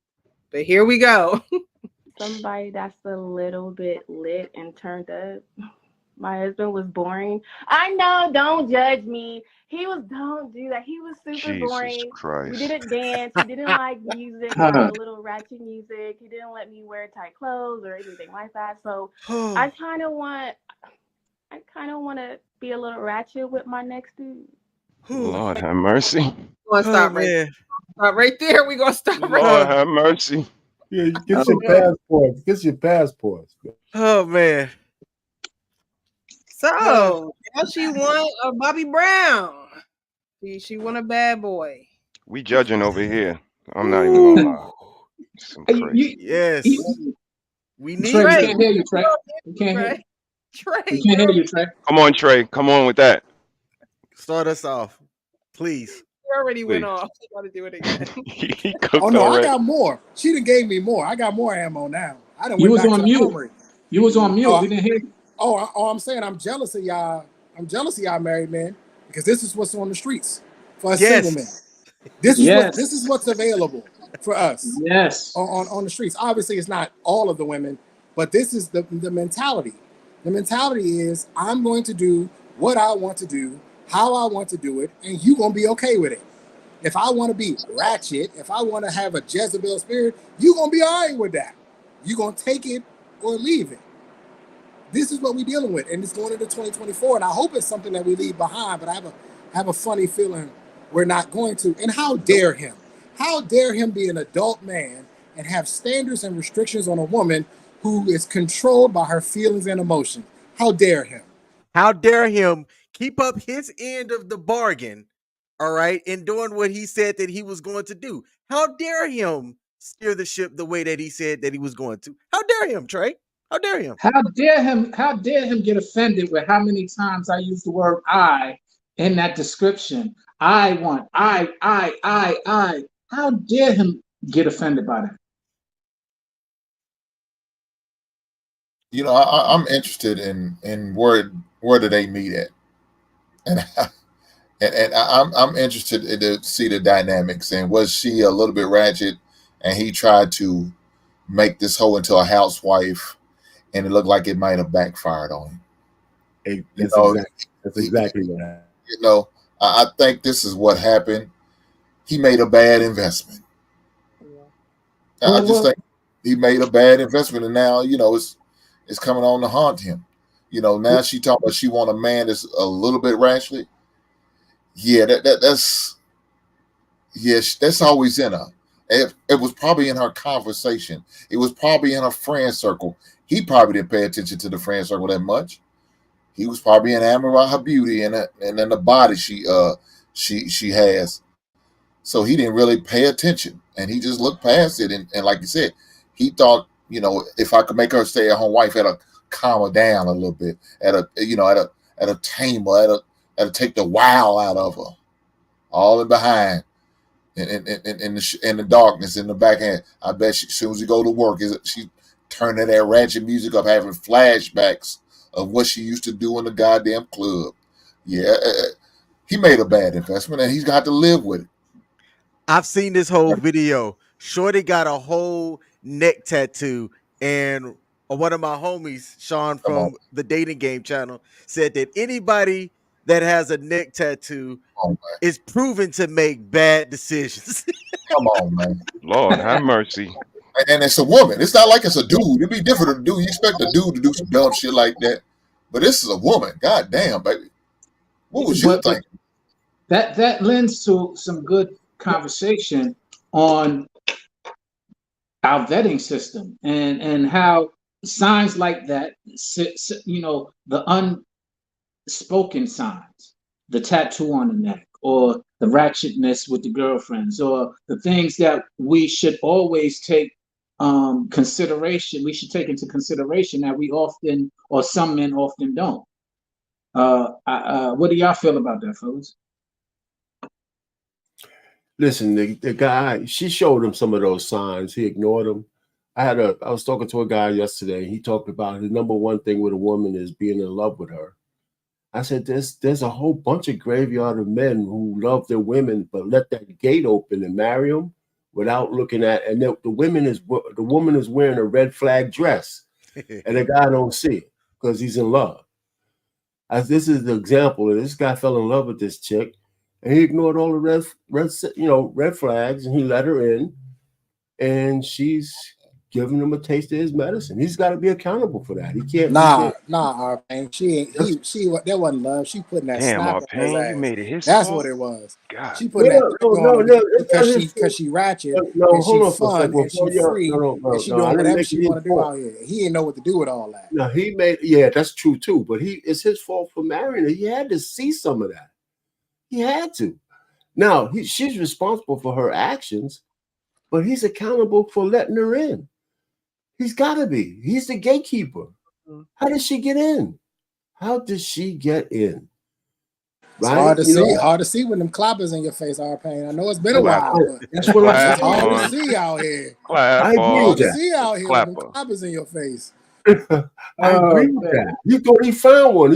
[SPEAKER 1] but here we go.
[SPEAKER 8] Somebody that's a little bit lit and turned up. My husband was boring. I know, don't judge me. Don't do that. He was super boring.
[SPEAKER 7] Christ.
[SPEAKER 8] We didn't dance. He didn't like music, like a little ratchet music. He didn't let me wear tight clothes or anything like that. So I kind of want to be a little ratchet with my next dude.
[SPEAKER 7] Lord have mercy.
[SPEAKER 1] We're gonna stop right there. We're gonna stop right
[SPEAKER 7] Lord have mercy.
[SPEAKER 5] Yeah, get your passports. Get your passports.
[SPEAKER 6] Oh man.
[SPEAKER 1] So now she want a Bobby Brown. She want a bad boy.
[SPEAKER 7] We judging over here. I'm not even gonna lie. Some crazy.
[SPEAKER 6] Yes. We need
[SPEAKER 2] Trey, we can't hear you, Trey. We can't hear you.
[SPEAKER 1] Trey.
[SPEAKER 2] We can't hear you, Trey.
[SPEAKER 7] Come on, Trey. Come on with that.
[SPEAKER 6] Start us off, please.
[SPEAKER 1] You already went off. You gotta do it again.
[SPEAKER 3] Oh no, I got more. She done gave me more. I got more ammo now. I done
[SPEAKER 2] You
[SPEAKER 3] went
[SPEAKER 2] was
[SPEAKER 3] back
[SPEAKER 2] on
[SPEAKER 3] to the
[SPEAKER 2] mute.
[SPEAKER 3] armory.
[SPEAKER 2] You was on mute. We didn't hear you.
[SPEAKER 3] Oh, I'm saying I'm jealous of y'all. I'm jealous of y'all married men. because this is what's on the streets for a single man.
[SPEAKER 6] Yes.
[SPEAKER 3] This
[SPEAKER 2] Yes.
[SPEAKER 3] is what's available for us
[SPEAKER 2] Yes.
[SPEAKER 3] on the streets. Obviously, it's not all of the women, but this is the mentality. The mentality is I'm going to do what I want to do, how I want to do it, and you gonna be okay with it. If I want to be ratchet, if I want to have a Jezebel spirit, you gonna be all right with that. You gonna take it or leave it. This is what we're dealing with, and it's going into 2024. And I hope it's something that we leave behind. But I have a funny feeling we're not going to. And how dare him? How dare him be an adult man and have standards and restrictions on a woman who is controlled by her feelings and emotions? How dare him?
[SPEAKER 6] How dare him keep up his end of the bargain, all right, in doing what he said that he was going to do? How dare him steer the ship the way that he said that he was going to? How dare him, Trey? How dare him?
[SPEAKER 2] How dare him? How dare him get offended with how many times I use the word "I" in that description? I want. I. How dare him get offended by that?
[SPEAKER 4] You know, I'm interested in where do they meet at, and I'm interested to see the dynamics. And was she a little bit ratchet, and he tried to make this hoe into a housewife, and it looked like it might have backfired on him.
[SPEAKER 5] That's exactly what happened.
[SPEAKER 4] You know, I think this is what happened. He made a bad investment. I just think he made a bad investment, and now it's coming on to haunt him. You know, now she talking about she want a man that's a little bit rashly. Yeah, that's always in her. It was probably in her conversation. It was probably in her friend circle. He probably didn't pay attention to the friend circle that much. He was probably enamored by her beauty and then the body she has. So he didn't really pay attention, and he just looked past it. And like you said, he thought, if I could make her stay at home wife, at a calm her down a little bit, at a tame her, at a take the wow out of her, all in behind, in the darkness, in the backhand. I bet as soon as you go to work, she turning that ratchet music up, having flashbacks of what she used to do in the goddamn club. Yeah, he made a bad investment, and he's got to live with it.
[SPEAKER 6] I've seen this whole video. Shorty got a whole neck tattoo, and one of my homies, Sean from the Dating Game channel, said that anybody that has a neck tattoo is proven to make bad decisions.
[SPEAKER 4] Come on, man.
[SPEAKER 7] Lord have mercy.
[SPEAKER 4] And it's a woman. It's not like it's a dude. It'd be different to do. You expect a dude to do some dumb shit like that, but this is a woman. God damn, baby. What was you thinking?
[SPEAKER 2] That lends to some good conversation on our vetting system and how signs like that, the unspoken signs, the tattoo on the neck, or the ratchetness with the girlfriends, or the things that we should always take consideration. We should take into consideration that we often, or some men often don't. What do y'all feel about that, fellas?
[SPEAKER 5] Listen, the guy, she showed him some of those signs. He ignored them. I was talking to a guy yesterday. He talked about his number one thing with a woman is being in love with her. I said, there's a whole bunch of graveyard of men who love their women, but let that gate open and marry them without looking at. And the woman is wearing a red flag dress, and the guy don't see it because he's in love. This is the example. This guy fell in love with this chick, and he ignored all the red flags, and he let her in, and she's giving him a taste of his medicine. He's got to be accountable for that. He can't.
[SPEAKER 3] Arpain. She that wasn't love. She putting that snap on his ass.
[SPEAKER 7] You made it his
[SPEAKER 3] That's
[SPEAKER 7] fault?
[SPEAKER 3] what it was.
[SPEAKER 7] God.
[SPEAKER 3] She putting because she ratchet.
[SPEAKER 5] No,
[SPEAKER 3] and
[SPEAKER 5] hold
[SPEAKER 3] she
[SPEAKER 5] on for a
[SPEAKER 3] fun
[SPEAKER 5] second.
[SPEAKER 3] and she free and she doing whatever she want to do out here. He didn't know what to do with all that.
[SPEAKER 5] No, that's true too. But it's his fault for marrying her. He had to see some of that. He had to. Now she's responsible for her actions, but he's accountable for letting her in. He's got to be. He's the gatekeeper. How did she get in? How did she get in? Right?
[SPEAKER 3] It's hard to see when them clappers in your face, Arpain. I know it's been a while, but
[SPEAKER 5] that's what I'm
[SPEAKER 3] it's hard to see out here.
[SPEAKER 5] I agree with that.
[SPEAKER 3] See out here with them clappers in your face.
[SPEAKER 5] I agree with that. He thought he found one.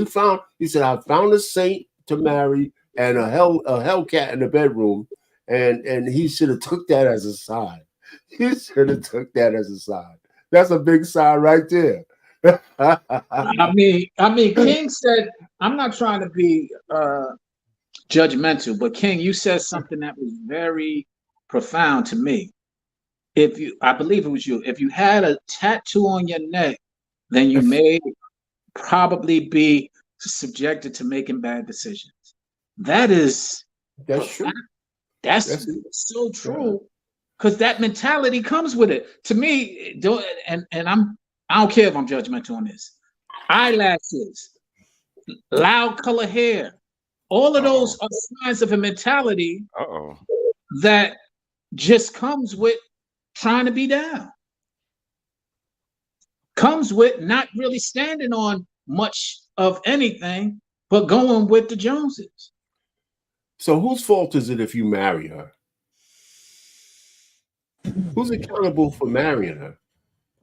[SPEAKER 5] He said, I found a saint to marry. and a Hellcat in the bedroom, and he should have took that as a sign. He should have took that as a sign. That's a big sign right there.
[SPEAKER 2] King said, I'm not trying to be judgmental, but King, you said something that was very profound to me. I believe it was you, if you had a tattoo on your neck, then you may probably be subjected to making bad decisions.
[SPEAKER 5] That's true.
[SPEAKER 2] That's so true, because that mentality comes with it. To me, I don't care if I'm judgmental on this. Eyelashes, loud color hair, all of those are signs of a mentality that just comes with trying to be down. Comes with not really standing on much of anything, but going with the Joneses.
[SPEAKER 5] So whose fault is it if you marry her? Who's accountable for marrying her?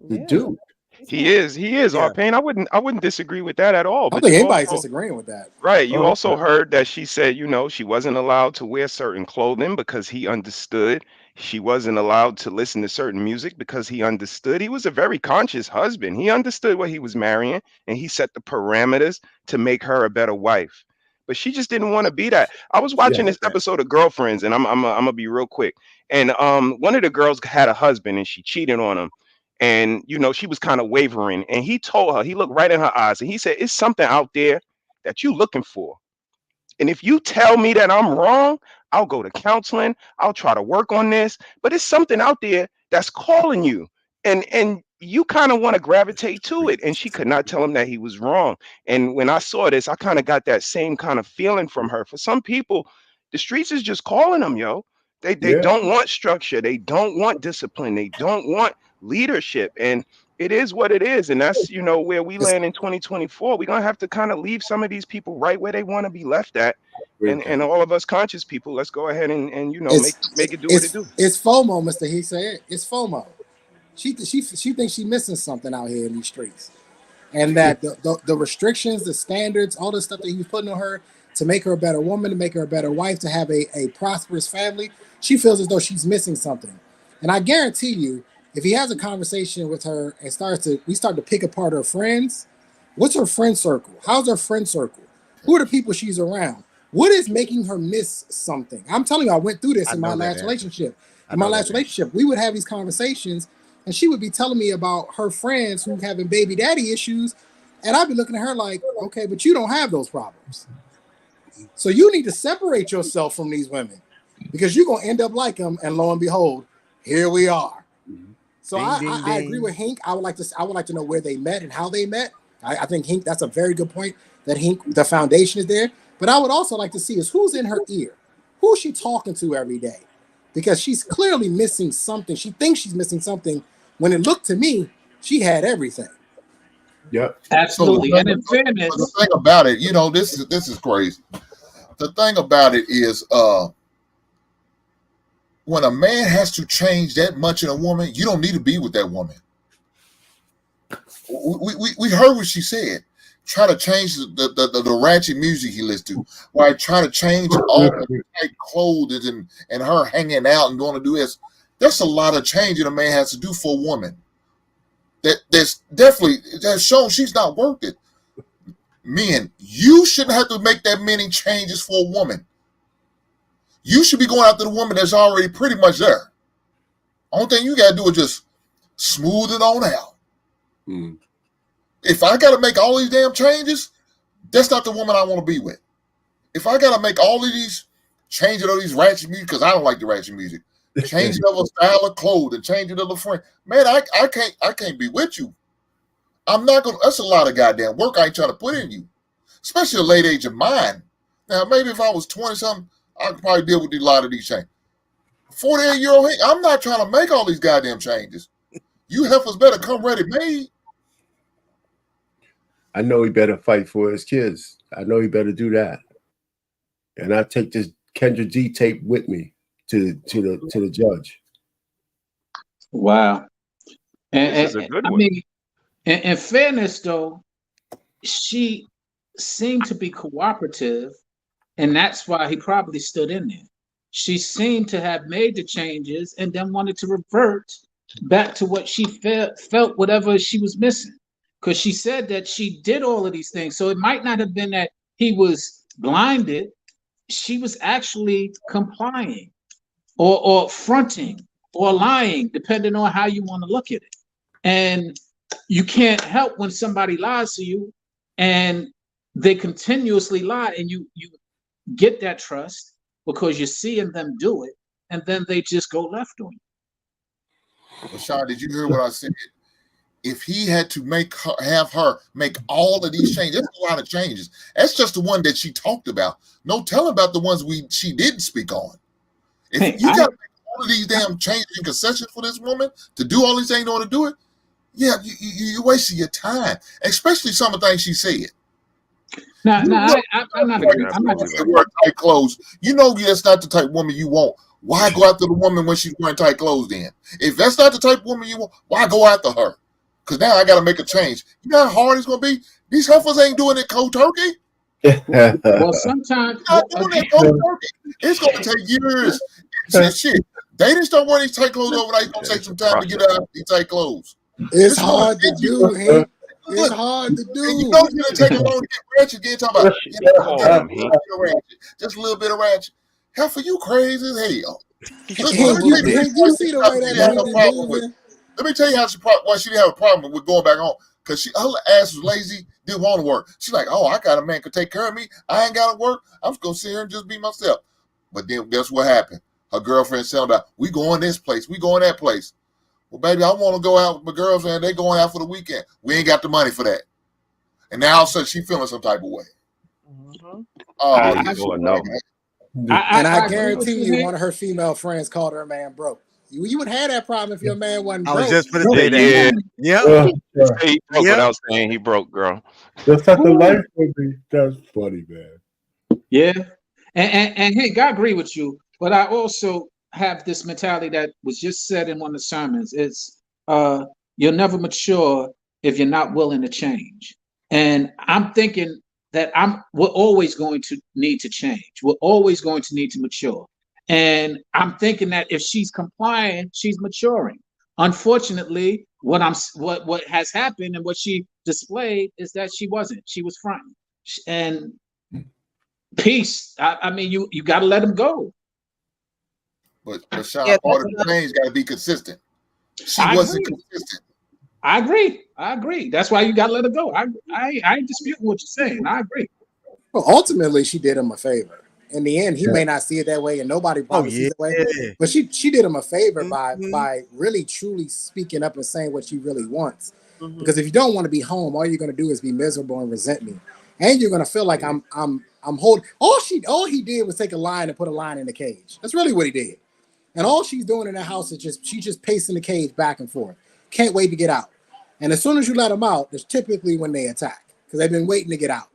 [SPEAKER 5] The dude.
[SPEAKER 7] He is R-Pain. I wouldn't disagree with that at all.
[SPEAKER 3] I
[SPEAKER 7] But
[SPEAKER 3] don't think
[SPEAKER 7] you
[SPEAKER 3] anybody's
[SPEAKER 7] also,
[SPEAKER 3] disagreeing with that.
[SPEAKER 7] right, you also
[SPEAKER 5] Okay.
[SPEAKER 7] heard that she said, she wasn't allowed to wear certain clothing because he understood. She wasn't allowed to listen to certain music because he understood. He was a very conscious husband. He understood what he was marrying, and he set the parameters to make her a better wife. But she just didn't want to be that. I was watching this episode of Girlfriends, and I'm gonna be real quick. And one of the girls had a husband, and she cheated on him. And she was kind of wavering, and he told her, he looked right in her eyes, and he said, it's something out there that you looking for, and if you tell me that I'm wrong, I'll go to counseling, I'll try to work on this, but it's something out there that's calling you, and you kind of want to gravitate to it. And she could not tell him that he was wrong. And when I saw this, I kind of got that same kind of feeling from her. For some people, the streets is just calling them, yo. They don't want structure, they don't want discipline, they don't want leadership. And it is what it is. And that's, where we land in 2024. We're going to have to kind of leave some of these people right where they want to be left at. And all of us conscious people, let's go ahead and make it do what it do.
[SPEAKER 3] It's FOMO, Mr. He said. It's FOMO. She thinks she's missing something out here in these streets. And that the restrictions, the standards, all the stuff that he was putting on her to make her a better woman, to make her a better wife, to have a prosperous family, she feels as though she's missing something. And I guarantee you, if he has a conversation with her and we start to pick apart her friends, what's her friend circle? How's her friend circle? Who are the people she's around? What is making her miss something? I'm telling you, I went through this in my last relationship. In my last relationship, we would have these conversations, and she would be telling me about her friends who having baby daddy issues, and I'd be looking at her like, okay, but you don't have those problems. So you need to separate yourself from these women because you're going to end up like them, and lo and behold, here we are. So I agree with Hink. I would like to know where they met and how they met. I think Hink, that's a very good point, that Hink, the foundation is there. But I would also like to see is who's in her ear. Who's she talking to every day? Because she's clearly missing something. She thinks she's missing something when it looked to me, she had everything.
[SPEAKER 5] Yep.
[SPEAKER 2] Absolutely.
[SPEAKER 4] So
[SPEAKER 2] and in fairness,
[SPEAKER 4] the thing about it, this is crazy. The thing about it is when a man has to change that much in a woman, you don't need to be with that woman. We heard what she said. Try to change the ratchet music he listens to. Why try to change all the tight clothes and her hanging out and going to do this. That's a lot of change that a man has to do for a woman. That's shown she's not worth it. Men, you shouldn't have to make that many changes for a woman. You should be going after the woman that's already pretty much there. Only thing you got to do is just smooth it on out.
[SPEAKER 5] Mm.
[SPEAKER 4] If I got to make all these damn changes, that's not the woman I want to be with. If I got to make all of these changes of these ratchet music, because I don't like the ratchet music, change it of a style of clothing, change it of a friend, man, I can't be with you. I'm not gonna. That's a lot of goddamn work I ain't trying to put in you, especially a late age of mine. Now maybe if I was 20 something, I could probably deal with a lot of these changes. 48-year-old, I'm not trying to make all these goddamn changes. You heifers better come ready made.
[SPEAKER 5] I know he better fight for his kids. I know he better do that. And I take this Kendra G tape with me to the judge.
[SPEAKER 2] Wow.
[SPEAKER 7] This is a good one.
[SPEAKER 2] In fairness, though, she seemed to be cooperative And that's why he probably stood in there. She seemed to have made the changes and then wanted to revert back to what she felt whatever she was missing. Because she said that she did all of these things. So it might not have been that he was blinded. She was actually complying or fronting or lying, depending on how you want to look at it. And you can't help when somebody lies to you and they continuously lie, and you get that trust because you're seeing them do it, and then they just go left on you.
[SPEAKER 4] Rashad, did you hear what I said? If he had to have her make all of these changes, that's a lot of changes. That's just the one that she talked about. No telling about the ones she didn't speak on. If
[SPEAKER 2] Hey,
[SPEAKER 4] you got to make all of these damn changes and concessions for this woman to do all these things in order to do it, yeah, you're wasting your time, especially some of the things she said.
[SPEAKER 2] I'm not agreeing.
[SPEAKER 7] You're
[SPEAKER 2] I'm not.
[SPEAKER 7] absolutely right.
[SPEAKER 4] Wear tight clothes. You know that's not the type of woman you want. Why go after the woman when she's wearing tight clothes then? If that's not the type of woman you want, why go after her? Because now I got to make a change. You know how hard it's going to be? These heifers ain't doing it cold turkey.
[SPEAKER 2] Well, sometimes
[SPEAKER 4] Not doing it cold turkey. It's going to take years. Shit. They didn't start wearing these tight clothes overnight. It's going to take some time to get out of these tight clothes.
[SPEAKER 3] It's hard to do, Hank. It's hard to do.
[SPEAKER 4] And you know you're going to take a long to get ratchet. Again, talking about just a little bit of ratchet. Heifer, you crazy as hell.
[SPEAKER 3] Hank, you see the way that lady be moving?
[SPEAKER 4] Let me tell you why she didn't have a problem with going back home. Because her ass was lazy, didn't want to work. She's like, oh, I got a man could take care of me. I ain't got to work. I'm just going to sit here and just be myself. But then guess what happened? Her girlfriend said about, we going this place, we going that place. Well, baby, I want to go out with my girlfriend. They going out for the weekend. We ain't got the money for that. And now all of a sudden she feeling some type of way.
[SPEAKER 1] Mhm.
[SPEAKER 3] I guarantee you, one of her female friends called her man broke. You would have that problem if your man wasn't broke.
[SPEAKER 6] I was just going to say that.
[SPEAKER 7] Yeah. He broke without saying he broke, girl.
[SPEAKER 5] That's not the life movie. That's funny, man.
[SPEAKER 2] Yeah. And Hank, I agree with you, but I also have this mentality that was just said in one of the sermons. It's you'll never mature if you're not willing to change. And I'm thinking that we're always going to need to change. We're always going to need to mature. And I'm thinking that if she's complying, she's maturing. Unfortunately, what has happened and what she displayed is that she wasn't. She was fronting. And peace. I mean, you got to let him go.
[SPEAKER 4] But Sean, part of the change got to be consistent. She wasn't consistent.
[SPEAKER 2] I agree. That's why you got to let her go. I ain't disputing what you're saying. I agree.
[SPEAKER 3] Well, ultimately, she did him a favor. In the end, he may not see it that way, and nobody probably sees it that way. But she did him a favor by really truly speaking up and saying what she really wants. Because if you don't want to be home, all you're going to do is be miserable and resent me, and you're going to feel like I'm holding. All he did was take a line and put a line in the cage. That's really what he did. And all she's doing in the house is she's just pacing the cage back and forth. Can't wait to get out. And as soon as you let them out, that's typically when they attack because they've been waiting to get out.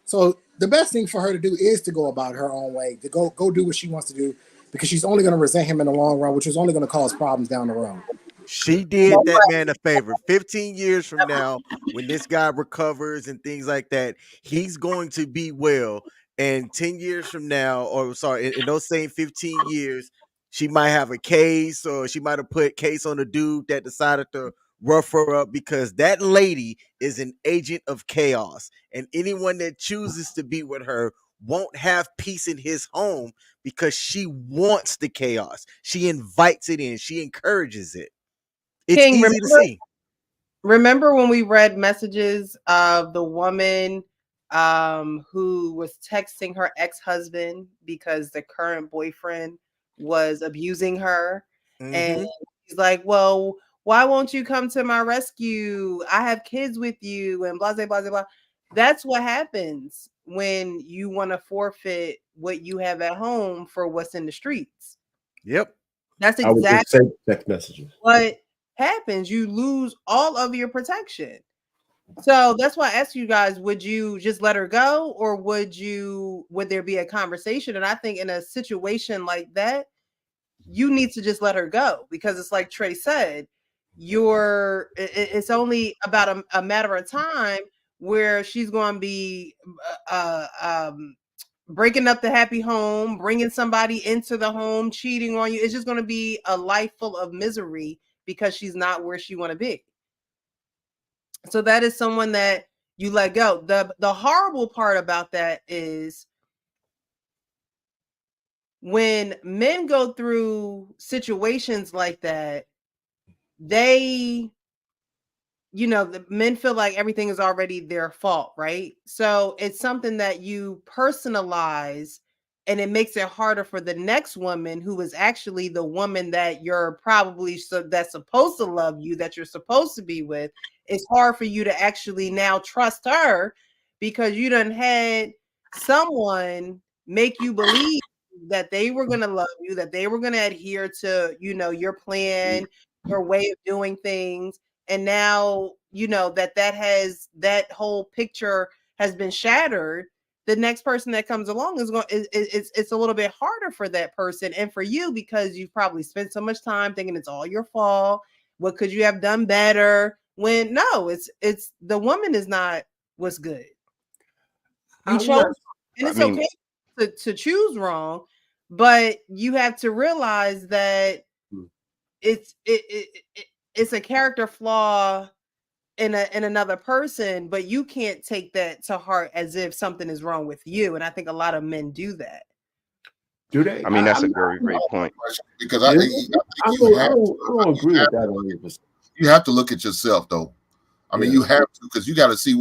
[SPEAKER 3] So the best thing for her to do is to go about her own way, to go do what she wants to do, because she's only going to resent him in the long run, which is only going to cause problems down the road.
[SPEAKER 6] She did that man a favor. 15 years from now, when this guy recovers and things like that, he's going to be well. And 10 years from now, or sorry, in those same 15 years, she might have a case, or she might have put case on a dude that decided to rough her up, because that lady is an agent of chaos. And anyone that chooses to be with her won't have peace in his home because she wants the chaos. She invites it in. She encourages it. It's
[SPEAKER 1] King,
[SPEAKER 6] easy to see.
[SPEAKER 1] Remember when we read messages of the woman who was texting her ex-husband because the current boyfriend was abusing her? And he's like, well, why won't you come to my rescue? I have kids with you, and blah, blah, blah, blah. That's what happens when you want to forfeit what you have at home for what's in the streets.
[SPEAKER 6] Yep.
[SPEAKER 1] That's
[SPEAKER 5] I would just
[SPEAKER 1] exactly
[SPEAKER 5] send text messages.
[SPEAKER 1] what happens. You lose all of your protection. So that's why I asked you guys, would you just let her go, or would there be a conversation? And I think in a situation like that, you need to just let her go, because it's like Trey said, it's only about a matter of time where she's going to be breaking up the happy home, bringing somebody into the home, cheating on you. It's just going to be a life full of misery because she's not where she want to be. So that is someone that you let go. The horrible part about that is when men go through situations like that, they, the men feel like everything is already their fault, right? So it's something that you personalize, and it makes it harder for the next woman, who is actually the woman that you're probably that's supposed to love you, that you're supposed to be with. It's hard for you to actually now trust her because you done had someone make you believe that they were going to love you, that they were going to adhere to, your plan, your way of doing things. And now, that whole picture has been shattered. The next person that comes along is going, it's a little bit harder for that person and for you, because you've probably spent so much time thinking it's all your fault. What could you have done better? When no, it's the woman is not what's good. You
[SPEAKER 5] I'm
[SPEAKER 1] chose,
[SPEAKER 5] not.
[SPEAKER 1] and
[SPEAKER 7] I
[SPEAKER 1] it's
[SPEAKER 7] mean,
[SPEAKER 1] okay to choose wrong, but you have to realize that it's it's a character flaw in another person, but you can't take that to heart as if something is wrong with you. And I think a lot of men do that.
[SPEAKER 5] Do they?
[SPEAKER 7] I mean that's a
[SPEAKER 5] I'm not.
[SPEAKER 7] very great point.
[SPEAKER 4] Because I
[SPEAKER 5] Is
[SPEAKER 4] think
[SPEAKER 5] it? I
[SPEAKER 4] you
[SPEAKER 5] don't. I
[SPEAKER 4] have
[SPEAKER 5] don't. I don't agree with
[SPEAKER 4] have
[SPEAKER 5] that 100%.
[SPEAKER 4] you have to look at yourself though. I mean,
[SPEAKER 5] Yeah.
[SPEAKER 4] you have to, because you got to see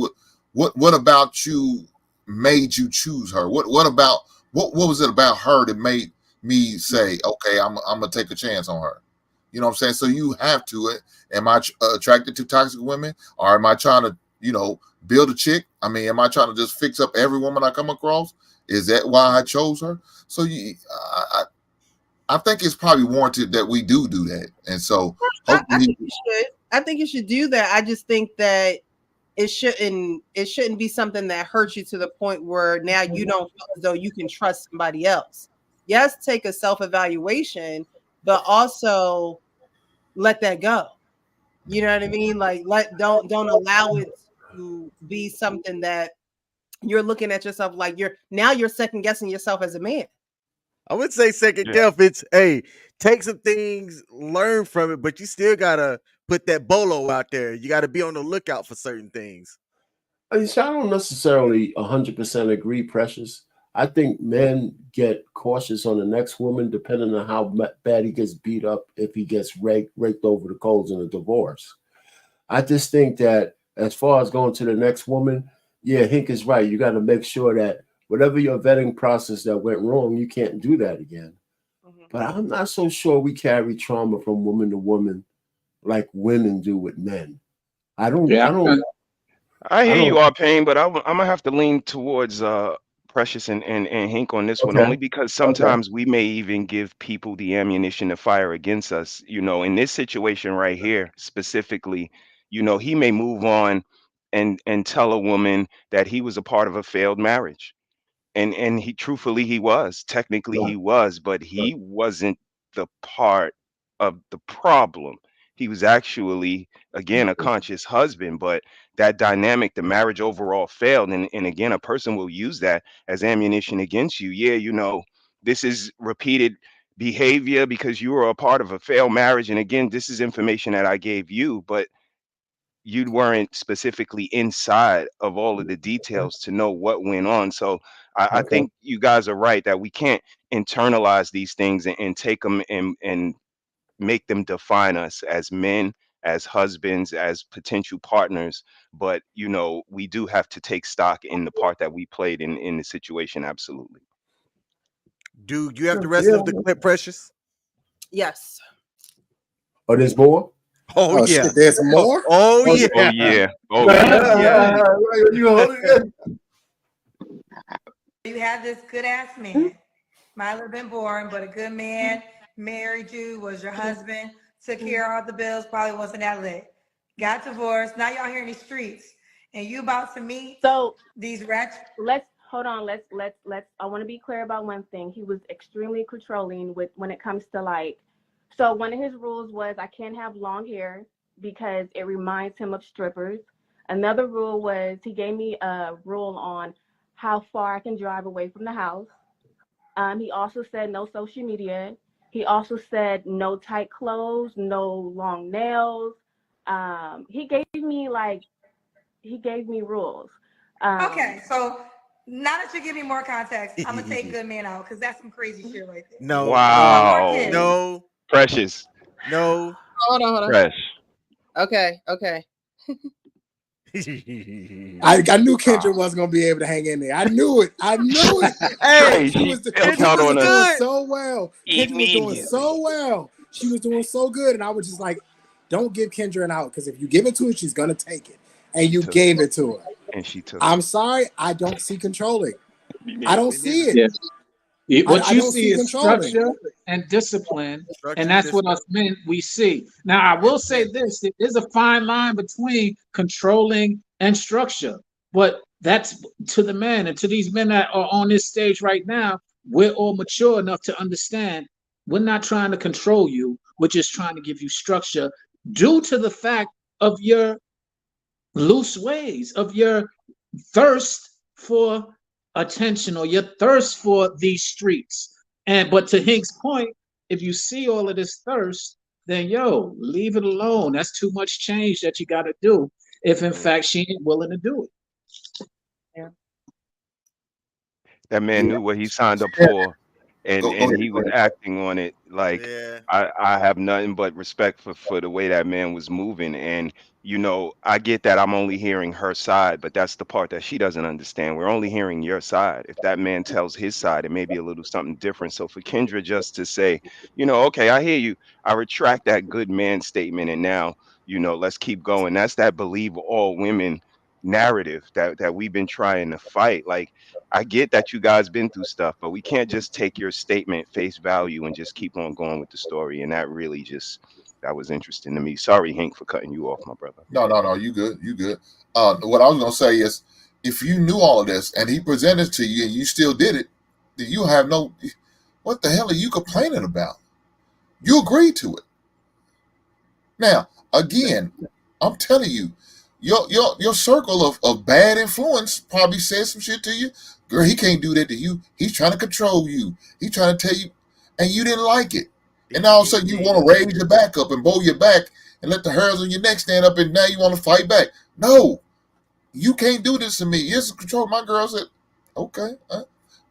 [SPEAKER 4] what about you made you choose her. What was it about her that made me say, okay, I'm gonna take a chance on her. You know what I'm saying? So you have to. Am I attracted to toxic women, or am I trying to, build a chick? I mean, am I trying to just fix up every woman I come across? Is that why I chose her? So I think it's probably warranted that we do that, and so
[SPEAKER 1] I
[SPEAKER 4] hopefully,
[SPEAKER 1] think you should. I think you should do that. I just think that it shouldn't be something that hurts you to the point where now you don't feel as though you can trust somebody else. Yes, take a self-evaluation, but also let that go. You know what I mean? Like don't allow it to be something that you're looking at yourself like you're second guessing yourself as a man.
[SPEAKER 6] I would say second
[SPEAKER 7] Yeah.
[SPEAKER 6] guess. It's hey, take some things, learn from it, but you still gotta put that bolo out there. You gotta be on the lookout for certain things.
[SPEAKER 5] I mean, so I don't necessarily 100% agree, Precious. I think men get cautious on the next woman depending on how bad he gets beat up if he gets raked over the coals in a divorce. I just think that as far as going to the next woman, yeah, Hink is right. You got to make sure that whatever your vetting process that went wrong, you can't do that again.
[SPEAKER 1] Mhm.
[SPEAKER 5] But I'm not so sure we carry trauma from woman to woman like women do with men. I don't.
[SPEAKER 2] Yeah,
[SPEAKER 5] I don't.
[SPEAKER 7] I
[SPEAKER 5] I
[SPEAKER 7] hear you,
[SPEAKER 5] don't.
[SPEAKER 7] are pain, but I'm gonna have to lean towards Precious and Hink on this one,
[SPEAKER 5] Okay.
[SPEAKER 7] only because
[SPEAKER 5] Okay.
[SPEAKER 7] sometimes we may even give people the ammunition to fire against us. In this situation right here specifically, he may move on and tell a woman that he was a part of a failed marriage, and he truthfully he was, technically
[SPEAKER 5] Right.
[SPEAKER 7] he was, but
[SPEAKER 5] Right.
[SPEAKER 7] he wasn't the part of the problem. He was actually, again, a conscious husband, but that dynamic, the marriage overall failed. And again, a person will use that as ammunition against you. Yeah, this is repeated behavior because you were a part of a failed marriage, and again, this is information that I gave you, but you weren't specifically inside of all of the details to know what went on. So I
[SPEAKER 5] Okay.
[SPEAKER 7] think you guys are right that we can't internalize these things and take them and make them define us as men, as husbands, as potential partners. But we do have to take stock in the part that we played in the situation. Absolutely.
[SPEAKER 6] Do you have the rest
[SPEAKER 5] Yeah.
[SPEAKER 6] of the clip, Precious?
[SPEAKER 1] Yes.
[SPEAKER 5] Oh, there's more.
[SPEAKER 6] Oh
[SPEAKER 3] Oh
[SPEAKER 6] yeah.
[SPEAKER 3] shit, there's
[SPEAKER 6] Oh,
[SPEAKER 3] more.
[SPEAKER 6] oh
[SPEAKER 7] Oh
[SPEAKER 6] yeah.
[SPEAKER 7] yeah. Oh yeah.
[SPEAKER 6] Yeah.
[SPEAKER 5] You hold it.
[SPEAKER 9] You have this good ass man, might have been born, but a good man, married you, was your husband, took care of all the bills, probably wasn't that lit. Got divorced. Now y'all here in the streets, and you about to meet
[SPEAKER 8] So
[SPEAKER 9] these rats.
[SPEAKER 8] let's hold on. Let's. I want to be clear about one thing. He was extremely controlling with when it comes to like. So one of his rules was I can't have long hair because it reminds him of strippers. Another rule was he gave me a rule on how far I can drive away from the house. He also said no social media. He also said no tight clothes, no long nails. He gave me rules.
[SPEAKER 9] Okay, so now that you give me more context, I'm gonna take good man out because that's some crazy shit right there.
[SPEAKER 6] No,
[SPEAKER 9] No
[SPEAKER 6] no,
[SPEAKER 9] more kids.
[SPEAKER 7] Wow.
[SPEAKER 6] no,
[SPEAKER 7] Precious.
[SPEAKER 6] no.
[SPEAKER 1] Hold on.
[SPEAKER 7] Fresh.
[SPEAKER 1] Okay.
[SPEAKER 3] I knew Kendra
[SPEAKER 7] Wow.
[SPEAKER 3] wasn't gonna be able to hang in there. I knew it. I knew it.
[SPEAKER 6] Hey,
[SPEAKER 7] Trey,
[SPEAKER 3] She
[SPEAKER 7] she
[SPEAKER 3] was
[SPEAKER 7] bailed
[SPEAKER 6] Kendra
[SPEAKER 3] Kendra
[SPEAKER 7] out
[SPEAKER 6] was
[SPEAKER 3] was
[SPEAKER 7] on us
[SPEAKER 3] doing
[SPEAKER 6] good.
[SPEAKER 3] so well. Kendra was doing
[SPEAKER 7] immediately.
[SPEAKER 3] so well. She was doing so good, and I was just like, "Don't give Kendra an out, because if you give it to her, she's gonna take it." And
[SPEAKER 7] She
[SPEAKER 3] you
[SPEAKER 7] took it.
[SPEAKER 3] gave it to her.
[SPEAKER 7] And she took
[SPEAKER 3] I'm
[SPEAKER 7] it
[SPEAKER 3] sorry, I don't see controlling. I don't
[SPEAKER 7] immediately.
[SPEAKER 3] see it.
[SPEAKER 2] Yeah. What
[SPEAKER 3] I
[SPEAKER 2] you
[SPEAKER 3] don't
[SPEAKER 2] see
[SPEAKER 3] see
[SPEAKER 2] is
[SPEAKER 3] controlling.
[SPEAKER 2] structure and discipline, and
[SPEAKER 6] Structure and
[SPEAKER 2] that's what
[SPEAKER 6] discipline.
[SPEAKER 2] us men we see. Now, I will say this: there's a fine line between controlling and structure, but that's to the men and to these men that are on this stage right now. We're all mature enough to understand we're not trying to control you. We're just trying to give you structure due to the fact of your loose ways, of your thirst for attention or your thirst for these streets. And but to Hink's point, if you see all of this thirst, then yo, leave it alone. That's too much change that you got to do. If in
[SPEAKER 7] Yeah.
[SPEAKER 2] fact she ain't willing to do it.
[SPEAKER 1] Yeah.
[SPEAKER 7] That man
[SPEAKER 4] Yeah.
[SPEAKER 7] knew what he signed up
[SPEAKER 4] Yeah.
[SPEAKER 7] for, and
[SPEAKER 4] Go
[SPEAKER 7] he was
[SPEAKER 4] ahead.
[SPEAKER 7] acting on it. Like,
[SPEAKER 6] Yeah.
[SPEAKER 7] I have nothing but respect for the way that man was moving. And I get that I'm only hearing her side, but that's the part that she doesn't understand. We're only hearing your side. If that man tells his side, it may be a little something different. So for Kendra just to say, okay, I hear you, I retract that good man statement, and now, let's keep going. That's that believe all women narrative that we've been trying to fight. Like, I get that you guys been through stuff, but we can't just take your statement face value and just keep on going with the story. And that really just that was interesting to me. Sorry, Hank, for cutting you off, my brother.
[SPEAKER 4] No. You good. You good. What I was gonna say is, if you knew all of this and he presented it to you and you still did it, then you have no. What the hell are you complaining about? You agreed to it. Now, again, I'm telling you, your circle of bad influence probably said some shit to you. Girl, he can't do that to you. He's trying to control you. He's trying to tell you, and you didn't like it. And now all of a sudden you want to raise your back up and bow your back and let the hairs on your neck stand up, and now you want to fight back. No, you can't do this to me. Here's the control. My girl said, okay,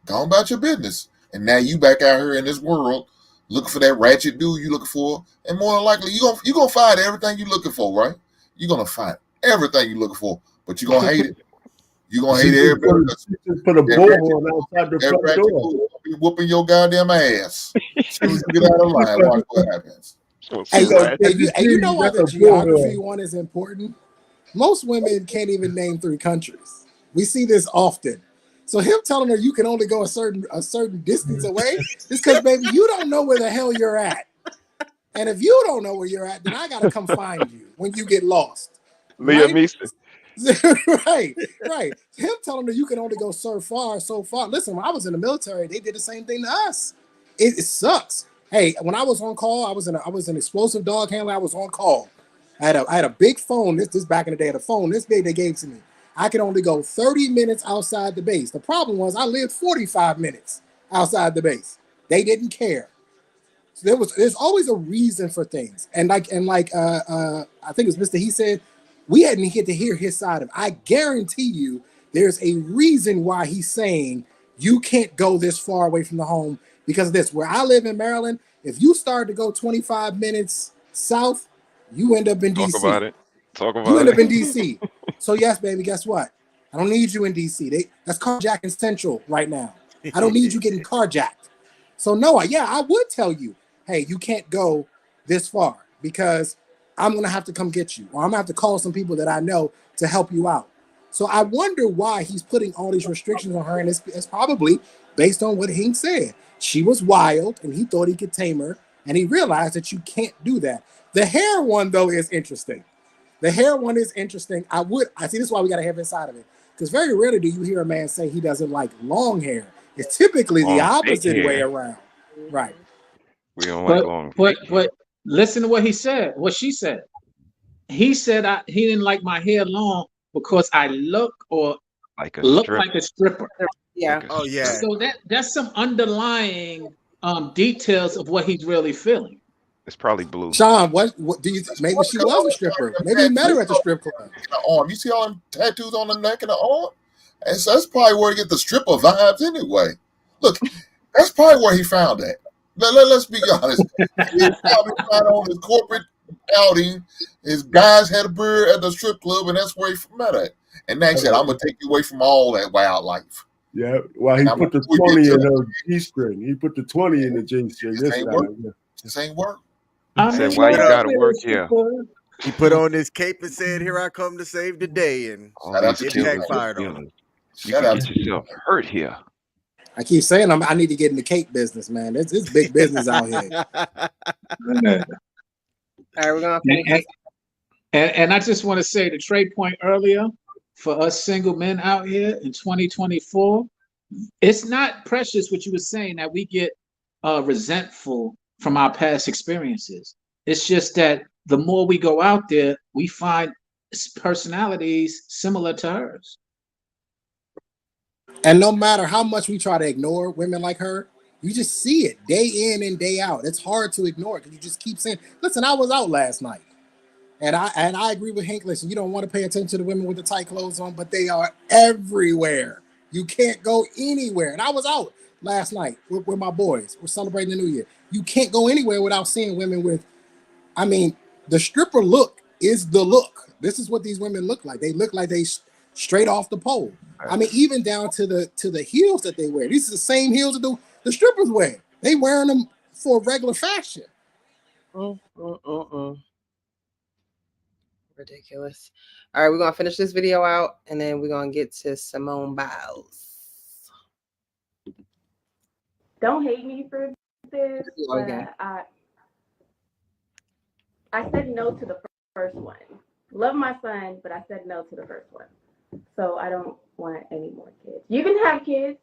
[SPEAKER 4] go on about your business. And now you back out here in this world looking for that ratchet dude you looking for, and more than likely you're gonna find everything you're looking for, right? You're gonna find everything you're looking for, but you're gonna hate it. You're gonna
[SPEAKER 5] She
[SPEAKER 4] hate
[SPEAKER 5] just
[SPEAKER 4] everybody.
[SPEAKER 5] put a
[SPEAKER 4] That ratchet,
[SPEAKER 5] bullhorn outside the
[SPEAKER 4] that
[SPEAKER 5] front
[SPEAKER 4] ratchet
[SPEAKER 5] door.
[SPEAKER 4] dude will be whooping your goddamn ass. As soon as you get out of line, watch what happens.
[SPEAKER 7] What's
[SPEAKER 3] Hey,
[SPEAKER 7] the rat?
[SPEAKER 3] and you know why
[SPEAKER 5] That's
[SPEAKER 3] the
[SPEAKER 5] a
[SPEAKER 3] geography
[SPEAKER 5] bullhorn.
[SPEAKER 3] one is important? Most women can't even name 3 countries. We see this often. So him telling her you can only go a certain distance away is because, baby, you don't know where the hell you're at. And if you don't know where you're at, then I gotta come find you when you get lost.
[SPEAKER 7] Leah
[SPEAKER 3] Right?
[SPEAKER 7] Meester.
[SPEAKER 3] right. Him telling her you can only go so far, so far. Listen, when I was in the military, they did the same thing to us. It sucks. Hey, when I was on call, I was an explosive dog handler. I was on call. I had a big phone. This back in the day, the phone this big they gave to me. I could only go 30 minutes outside the base. The problem was I lived 45 minutes outside the base. They didn't care. So there's always a reason for things. And I think it was Mr. He said, we hadn't get to hear his side of it. I guarantee you there's a reason why he's saying you can't go this far away from the home because of this. Where I live in Maryland, if you start to go 25 minutes south, you end up in
[SPEAKER 7] Talk about
[SPEAKER 3] DC.
[SPEAKER 7] it. Talk
[SPEAKER 3] You
[SPEAKER 7] about
[SPEAKER 3] end up
[SPEAKER 7] it.
[SPEAKER 3] in DC. So yes, baby, guess what? I don't need you in DC. That's carjacking central right now. I don't need you getting carjacked. So no, I would tell you, hey, you can't go this far because I'm gonna have to come get you, or I'm gonna have to call some people that I know to help you out. So I wonder why he's putting all these restrictions on her, and it's probably based on what Hink said. She was wild, and he thought he could tame her, and he realized that you can't do that. The hair one though is interesting. The hair one is interesting. I see this is why we got to have inside of it. Because very rarely do you hear a man say he doesn't like long hair. It's typically the
[SPEAKER 7] Long thick
[SPEAKER 3] opposite way
[SPEAKER 7] hair.
[SPEAKER 3] around. Right.
[SPEAKER 7] We don't like
[SPEAKER 2] But
[SPEAKER 7] long
[SPEAKER 2] but
[SPEAKER 7] thick hair.
[SPEAKER 2] but listen to what he said, what she said. He said he didn't like my hair long because I look or
[SPEAKER 7] Like a
[SPEAKER 2] look
[SPEAKER 7] strip.
[SPEAKER 2] like a stripper.
[SPEAKER 1] Yeah.
[SPEAKER 7] Like a
[SPEAKER 6] Oh yeah.
[SPEAKER 7] strip.
[SPEAKER 2] So that's some underlying details of what he's really feeling.
[SPEAKER 7] It's probably blue.
[SPEAKER 3] Sean, what do you?
[SPEAKER 4] That's
[SPEAKER 3] Maybe
[SPEAKER 4] part
[SPEAKER 3] she
[SPEAKER 4] because
[SPEAKER 3] was a
[SPEAKER 4] all
[SPEAKER 3] stripper.
[SPEAKER 4] them
[SPEAKER 3] Maybe he met her
[SPEAKER 4] tattoos
[SPEAKER 3] at the strip club.
[SPEAKER 4] in the arm. You see all them tattoos on the neck and the arm? And so that's probably where he get the stripper vibes anyway. Look, that's probably where he found that. Let's be honest. He probably found on his corporate outing. His guys had a beer at the strip club, and that's where he met at. And now he said, "I'm gonna take you away from all that wildlife."
[SPEAKER 5] Yeah. Well, he
[SPEAKER 4] And I'm
[SPEAKER 5] put the
[SPEAKER 4] gonna pull
[SPEAKER 5] 20
[SPEAKER 4] you
[SPEAKER 5] in
[SPEAKER 4] to
[SPEAKER 5] the G string. He put the 20 in the G string.
[SPEAKER 4] this
[SPEAKER 5] This
[SPEAKER 4] ain't
[SPEAKER 5] guy.
[SPEAKER 4] work.
[SPEAKER 5] Yeah.
[SPEAKER 4] This ain't work.
[SPEAKER 2] I
[SPEAKER 7] Said,
[SPEAKER 2] ain't
[SPEAKER 7] why you
[SPEAKER 2] no
[SPEAKER 7] gotta
[SPEAKER 2] real
[SPEAKER 7] work here?
[SPEAKER 2] stripper.
[SPEAKER 6] He put on his cape and said, "Here I come to save the day," and
[SPEAKER 7] All
[SPEAKER 4] Shout out
[SPEAKER 7] these
[SPEAKER 4] to
[SPEAKER 6] it
[SPEAKER 4] Q.
[SPEAKER 7] killers and
[SPEAKER 6] backfired on him.
[SPEAKER 7] stealers. You
[SPEAKER 4] Shout
[SPEAKER 7] could
[SPEAKER 4] out
[SPEAKER 7] get
[SPEAKER 4] to
[SPEAKER 7] yourself hurt here.
[SPEAKER 3] I keep saying I need to get in the cake business, man. It's big business out here.
[SPEAKER 2] Yeah.
[SPEAKER 1] All right, we're gonna
[SPEAKER 2] And,
[SPEAKER 1] finish
[SPEAKER 2] and,
[SPEAKER 1] this.
[SPEAKER 2] and I just want to say the trade point earlier for us single men out here in 2024, it's not precious what you were saying that we get resentful from our past experiences. It's just that the more we go out there, we find personalities similar to hers.
[SPEAKER 3] And no matter how much we try to ignore women like her, you just see it day in and day out. It's hard to ignore it because you just keep saying, "Listen, I was out last night." And I agree with Hank. Listen, you don't want to pay attention to the women with the tight clothes on, but they are everywhere. You can't go anywhere. And I was out last night with my boys. We're celebrating the new year. You can't go anywhere without seeing women with, I mean, the stripper look is the look. This is what these women look like. They look like they straight off the pole. I mean, even down to the heels that they wear. These are the same heels that the strippers wear. They wearing them for regular fashion.
[SPEAKER 1] Mm, mm, mm, mm. Ridiculous. All right, we're gonna finish this video out, and then we're gonna get to Simone Biles.
[SPEAKER 8] Don't hate me for this,
[SPEAKER 1] Okay.
[SPEAKER 8] but I said no to the first one. Love my son, but I said no to the first one. So I don't want any more kids. You can have kids.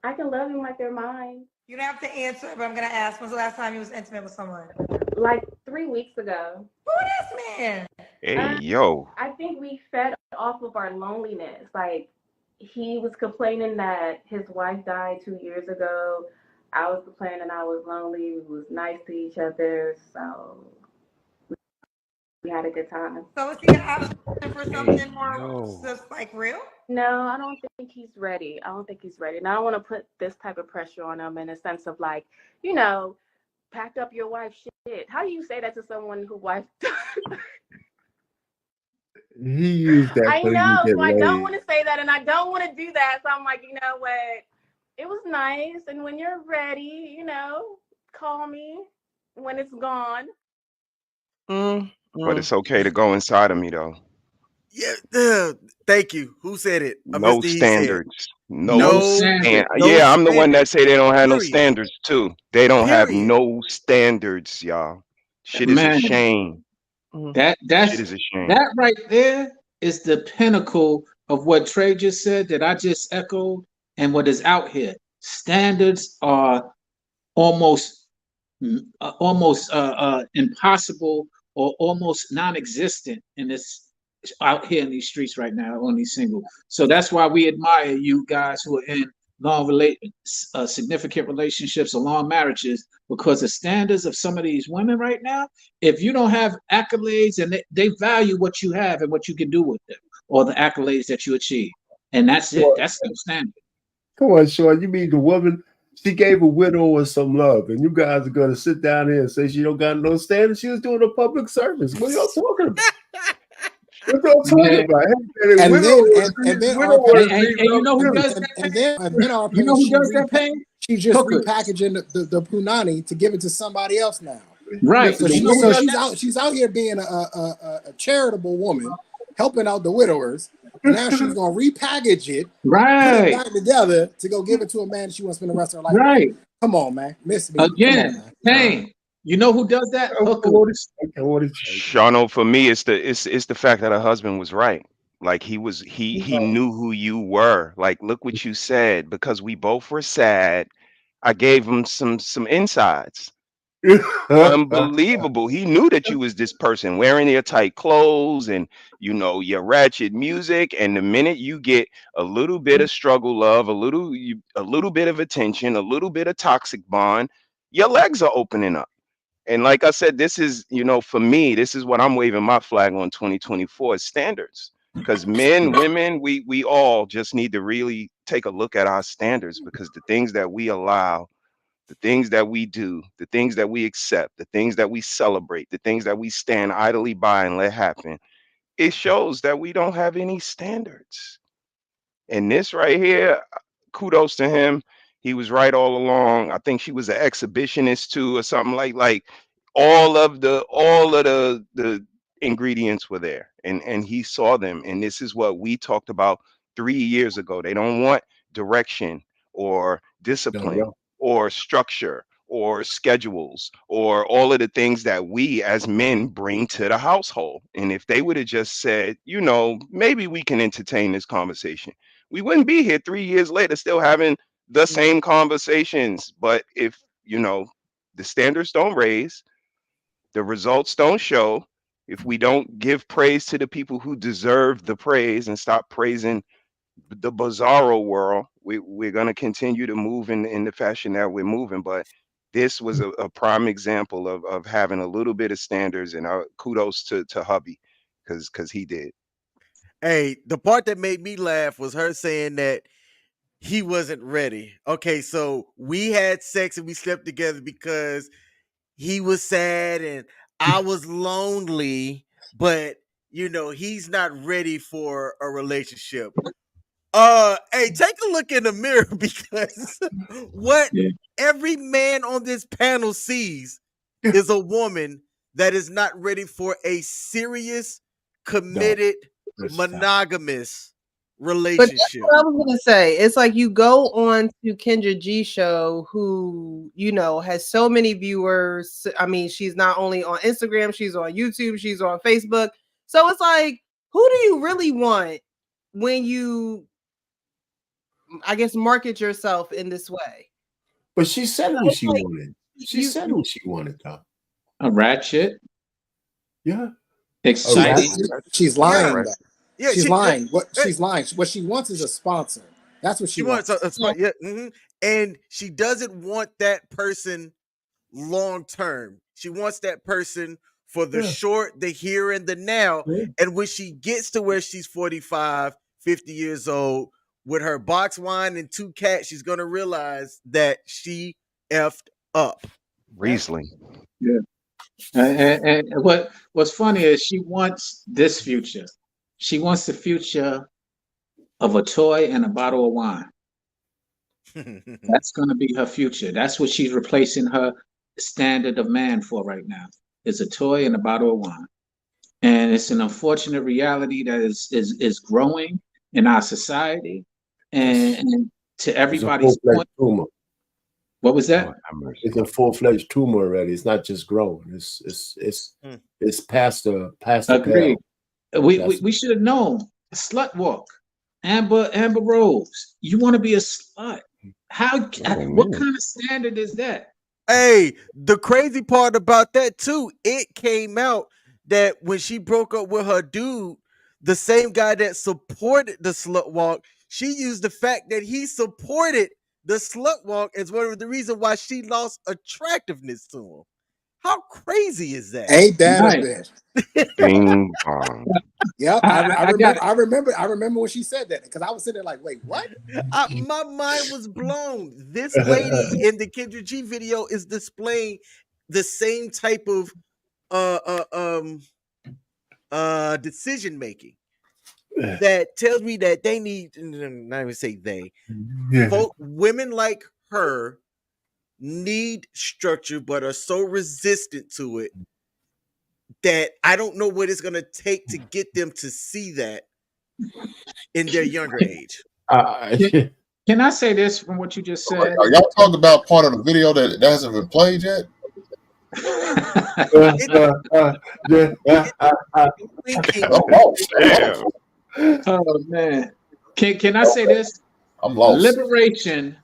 [SPEAKER 8] I can love them like they're mine.
[SPEAKER 9] You don't have to answer, but I'm gonna ask. When's the last time you was intimate with someone?
[SPEAKER 8] Like 3 weeks ago.
[SPEAKER 9] Who this man?
[SPEAKER 7] Hey, yo.
[SPEAKER 8] I think we fed off of our loneliness. Like he was complaining that his wife died 2 years ago. I was complaining I was lonely. We was nice to each other, so we had a good time.
[SPEAKER 9] So is he an option for something
[SPEAKER 7] Hey,
[SPEAKER 9] more
[SPEAKER 7] yo.
[SPEAKER 9] just like real?
[SPEAKER 8] No, I don't think he's ready. I don't think he's ready. And I don't want to put this type of pressure on him in a sense of like, you know, packed up your wife's shit. How do you say that to someone who wife?
[SPEAKER 5] He used that
[SPEAKER 8] I
[SPEAKER 5] so he
[SPEAKER 8] know,
[SPEAKER 5] could get
[SPEAKER 8] so I don't
[SPEAKER 5] laid.
[SPEAKER 8] want to say that, and I don't want to do that. So I'm like, you know what? It was nice, and when you're ready, you know, call me when it's gone.
[SPEAKER 7] But it's okay to go inside of me though.
[SPEAKER 6] Yeah, thank you. Who said it?
[SPEAKER 7] No
[SPEAKER 6] Mr. He said,
[SPEAKER 7] standards.
[SPEAKER 2] No
[SPEAKER 7] No
[SPEAKER 2] standard.
[SPEAKER 6] no
[SPEAKER 7] Yeah, I'm the one that
[SPEAKER 6] standards.
[SPEAKER 7] say they don't have no
[SPEAKER 6] Period.
[SPEAKER 7] standards too. They don't have
[SPEAKER 6] Period.
[SPEAKER 7] no standards, y'all. Shit is a
[SPEAKER 2] Man,
[SPEAKER 7] shame.
[SPEAKER 2] that
[SPEAKER 7] Shit
[SPEAKER 2] that's
[SPEAKER 7] is a shame.
[SPEAKER 2] that right there is the pinnacle of what Trey just said that I just echoed and what is out here. Standards are almost impossible or almost non-existent in this out here in these streets right now on these single. So that's why we admire you guys who are in significant relationships or long marriages, because the standards of some of these women right now, if you don't have accolades and they value what you have and what you can do with them or the accolades that you achieve, and that's it. That's the standard.
[SPEAKER 5] Come on, Sean. You mean the woman? She gave a widower some love, and you guys are gonna sit down here and say she don't got no standards. She was doing a public service. What are y'all talking about? What y'all talking about? Hey,
[SPEAKER 3] And then our
[SPEAKER 5] widowers
[SPEAKER 3] opinion,
[SPEAKER 2] And
[SPEAKER 5] need
[SPEAKER 2] you
[SPEAKER 5] love
[SPEAKER 2] know who
[SPEAKER 5] too.
[SPEAKER 2] does that?
[SPEAKER 3] and then our
[SPEAKER 2] You know
[SPEAKER 3] opinion,
[SPEAKER 2] who does that thing?
[SPEAKER 3] she's just
[SPEAKER 2] Hookers.
[SPEAKER 3] repackaging the punani to give it to somebody else now.
[SPEAKER 2] Right.
[SPEAKER 3] So
[SPEAKER 2] You know who does that?
[SPEAKER 3] she's out here being a charitable woman, helping out the widowers. And now she's gonna repackage it, put it
[SPEAKER 2] Right.
[SPEAKER 3] back together to go give it to a man she wants to spend the rest of her life with.
[SPEAKER 2] Right.
[SPEAKER 3] Come on, man. Miss me. Come on,
[SPEAKER 2] Again,
[SPEAKER 3] man.
[SPEAKER 2] pain. You know who does that? Hookers.
[SPEAKER 7] Shano, for me, it's the fact that her husband was right. Like he knew who you were. Like, look what you said. Because we both were sad, I gave him some insides. Unbelievable. He knew that you was this person wearing your tight clothes and your ratchet music. And the minute you get a little bit of struggle love, a little bit of attention, a little bit of toxic bond, your legs are opening up. And like I said, this is, for me, this is what I'm waving my flag on 2024 is standards. Because men, women, we all just need to really take a look at our standards, because the things that we allow, the things that we do, the things that we accept, the things that we celebrate, the things that we stand idly by and let happen, it shows that we don't have any standards. And this right here, kudos to him. He was right all along. I think she was an exhibitionist too, or something like all of the ingredients were there, and he saw them. And this is what we talked about 3 years ago. They don't want direction or discipline
[SPEAKER 5] No.
[SPEAKER 7] or structure or schedules or all of the things that we as men bring to the household. And if they would have just said, maybe we can entertain this conversation, we wouldn't be here 3 years later still having the same conversations. But if the standards don't raise, the results don't show, if we don't give praise to the people who deserve the praise and stop praising the bizarro world, we're going to continue to move in the fashion that we're moving. But this was a prime example of having a little bit of standards, and kudos to hubby, because he did.
[SPEAKER 6] Hey, the part that made me laugh was her saying that he wasn't ready. Okay, so we had sex and we slept together because he was sad and I was lonely, but he's not ready for a relationship. Hey, take a look in the mirror, because what every man on this panel sees is a woman that is not ready for a serious, committed, monogamous
[SPEAKER 1] But that's
[SPEAKER 6] relationship.
[SPEAKER 1] what I was gonna say. It's like you go on to Kendra G show, who has so many viewers. I mean, she's not only on Instagram, she's on YouTube, she's on Facebook. So it's like, who do you really want when you, I guess, market yourself in this way?
[SPEAKER 5] But she said who she
[SPEAKER 1] Like,
[SPEAKER 5] wanted. She said who she wanted, though.
[SPEAKER 2] A ratchet,
[SPEAKER 5] Yeah.
[SPEAKER 2] exciting.
[SPEAKER 3] She's
[SPEAKER 6] Yeah.
[SPEAKER 3] lying though.
[SPEAKER 6] Yeah,
[SPEAKER 3] She's lying. She's lying. What she wants is a sponsor. That's what she wants.
[SPEAKER 6] a spot. Yeah, and she doesn't want that person long term. She wants that person for the short, the here and the now.
[SPEAKER 5] Yeah.
[SPEAKER 6] And when she gets to where she's 45, 50 years old, with her box wine and 2 cats, she's gonna realize that she effed up.
[SPEAKER 7] Riesling.
[SPEAKER 2] Yeah. And what's funny is she wants this future. She wants the future of a toy and a bottle of wine. That's going to be her future. That's what she's replacing her standard of man for right now, is a toy and a bottle of wine. And it's an unfortunate reality that is growing in our society. And to everybody's point,
[SPEAKER 5] tumor.
[SPEAKER 2] what was that?
[SPEAKER 5] It's a full-fledged tumor already. It's not just growing. It's past the
[SPEAKER 2] Agreed.
[SPEAKER 5] veil.
[SPEAKER 2] We should have known. Slut walk. Amber Rose. You want to be a slut? What kind of standard is that?
[SPEAKER 6] Hey, the crazy part about that too, it came out that when she broke up with her dude, the same guy that supported the slut walk, she used the fact that he supported the slut walk as one of the reasons why she lost attractiveness to him. How crazy is that?
[SPEAKER 3] Ain't that a bitch?
[SPEAKER 7] Bing bong.
[SPEAKER 3] Yep, I remember when she said that, because I was sitting there like, wait, what?
[SPEAKER 6] My mind was blown. This lady in the Kendra G video is displaying the same type of decision making that tells me that they need, not even say they, women like her need structure but are so resistant to it that I don't know what it's going to take to get them to see that in their younger age.
[SPEAKER 2] Can I say this from what you just said?
[SPEAKER 4] Are y'all talking about part of the video that hasn't been played yet?
[SPEAKER 2] Oh man. Can I say this?
[SPEAKER 4] I'm lost.
[SPEAKER 2] Liberation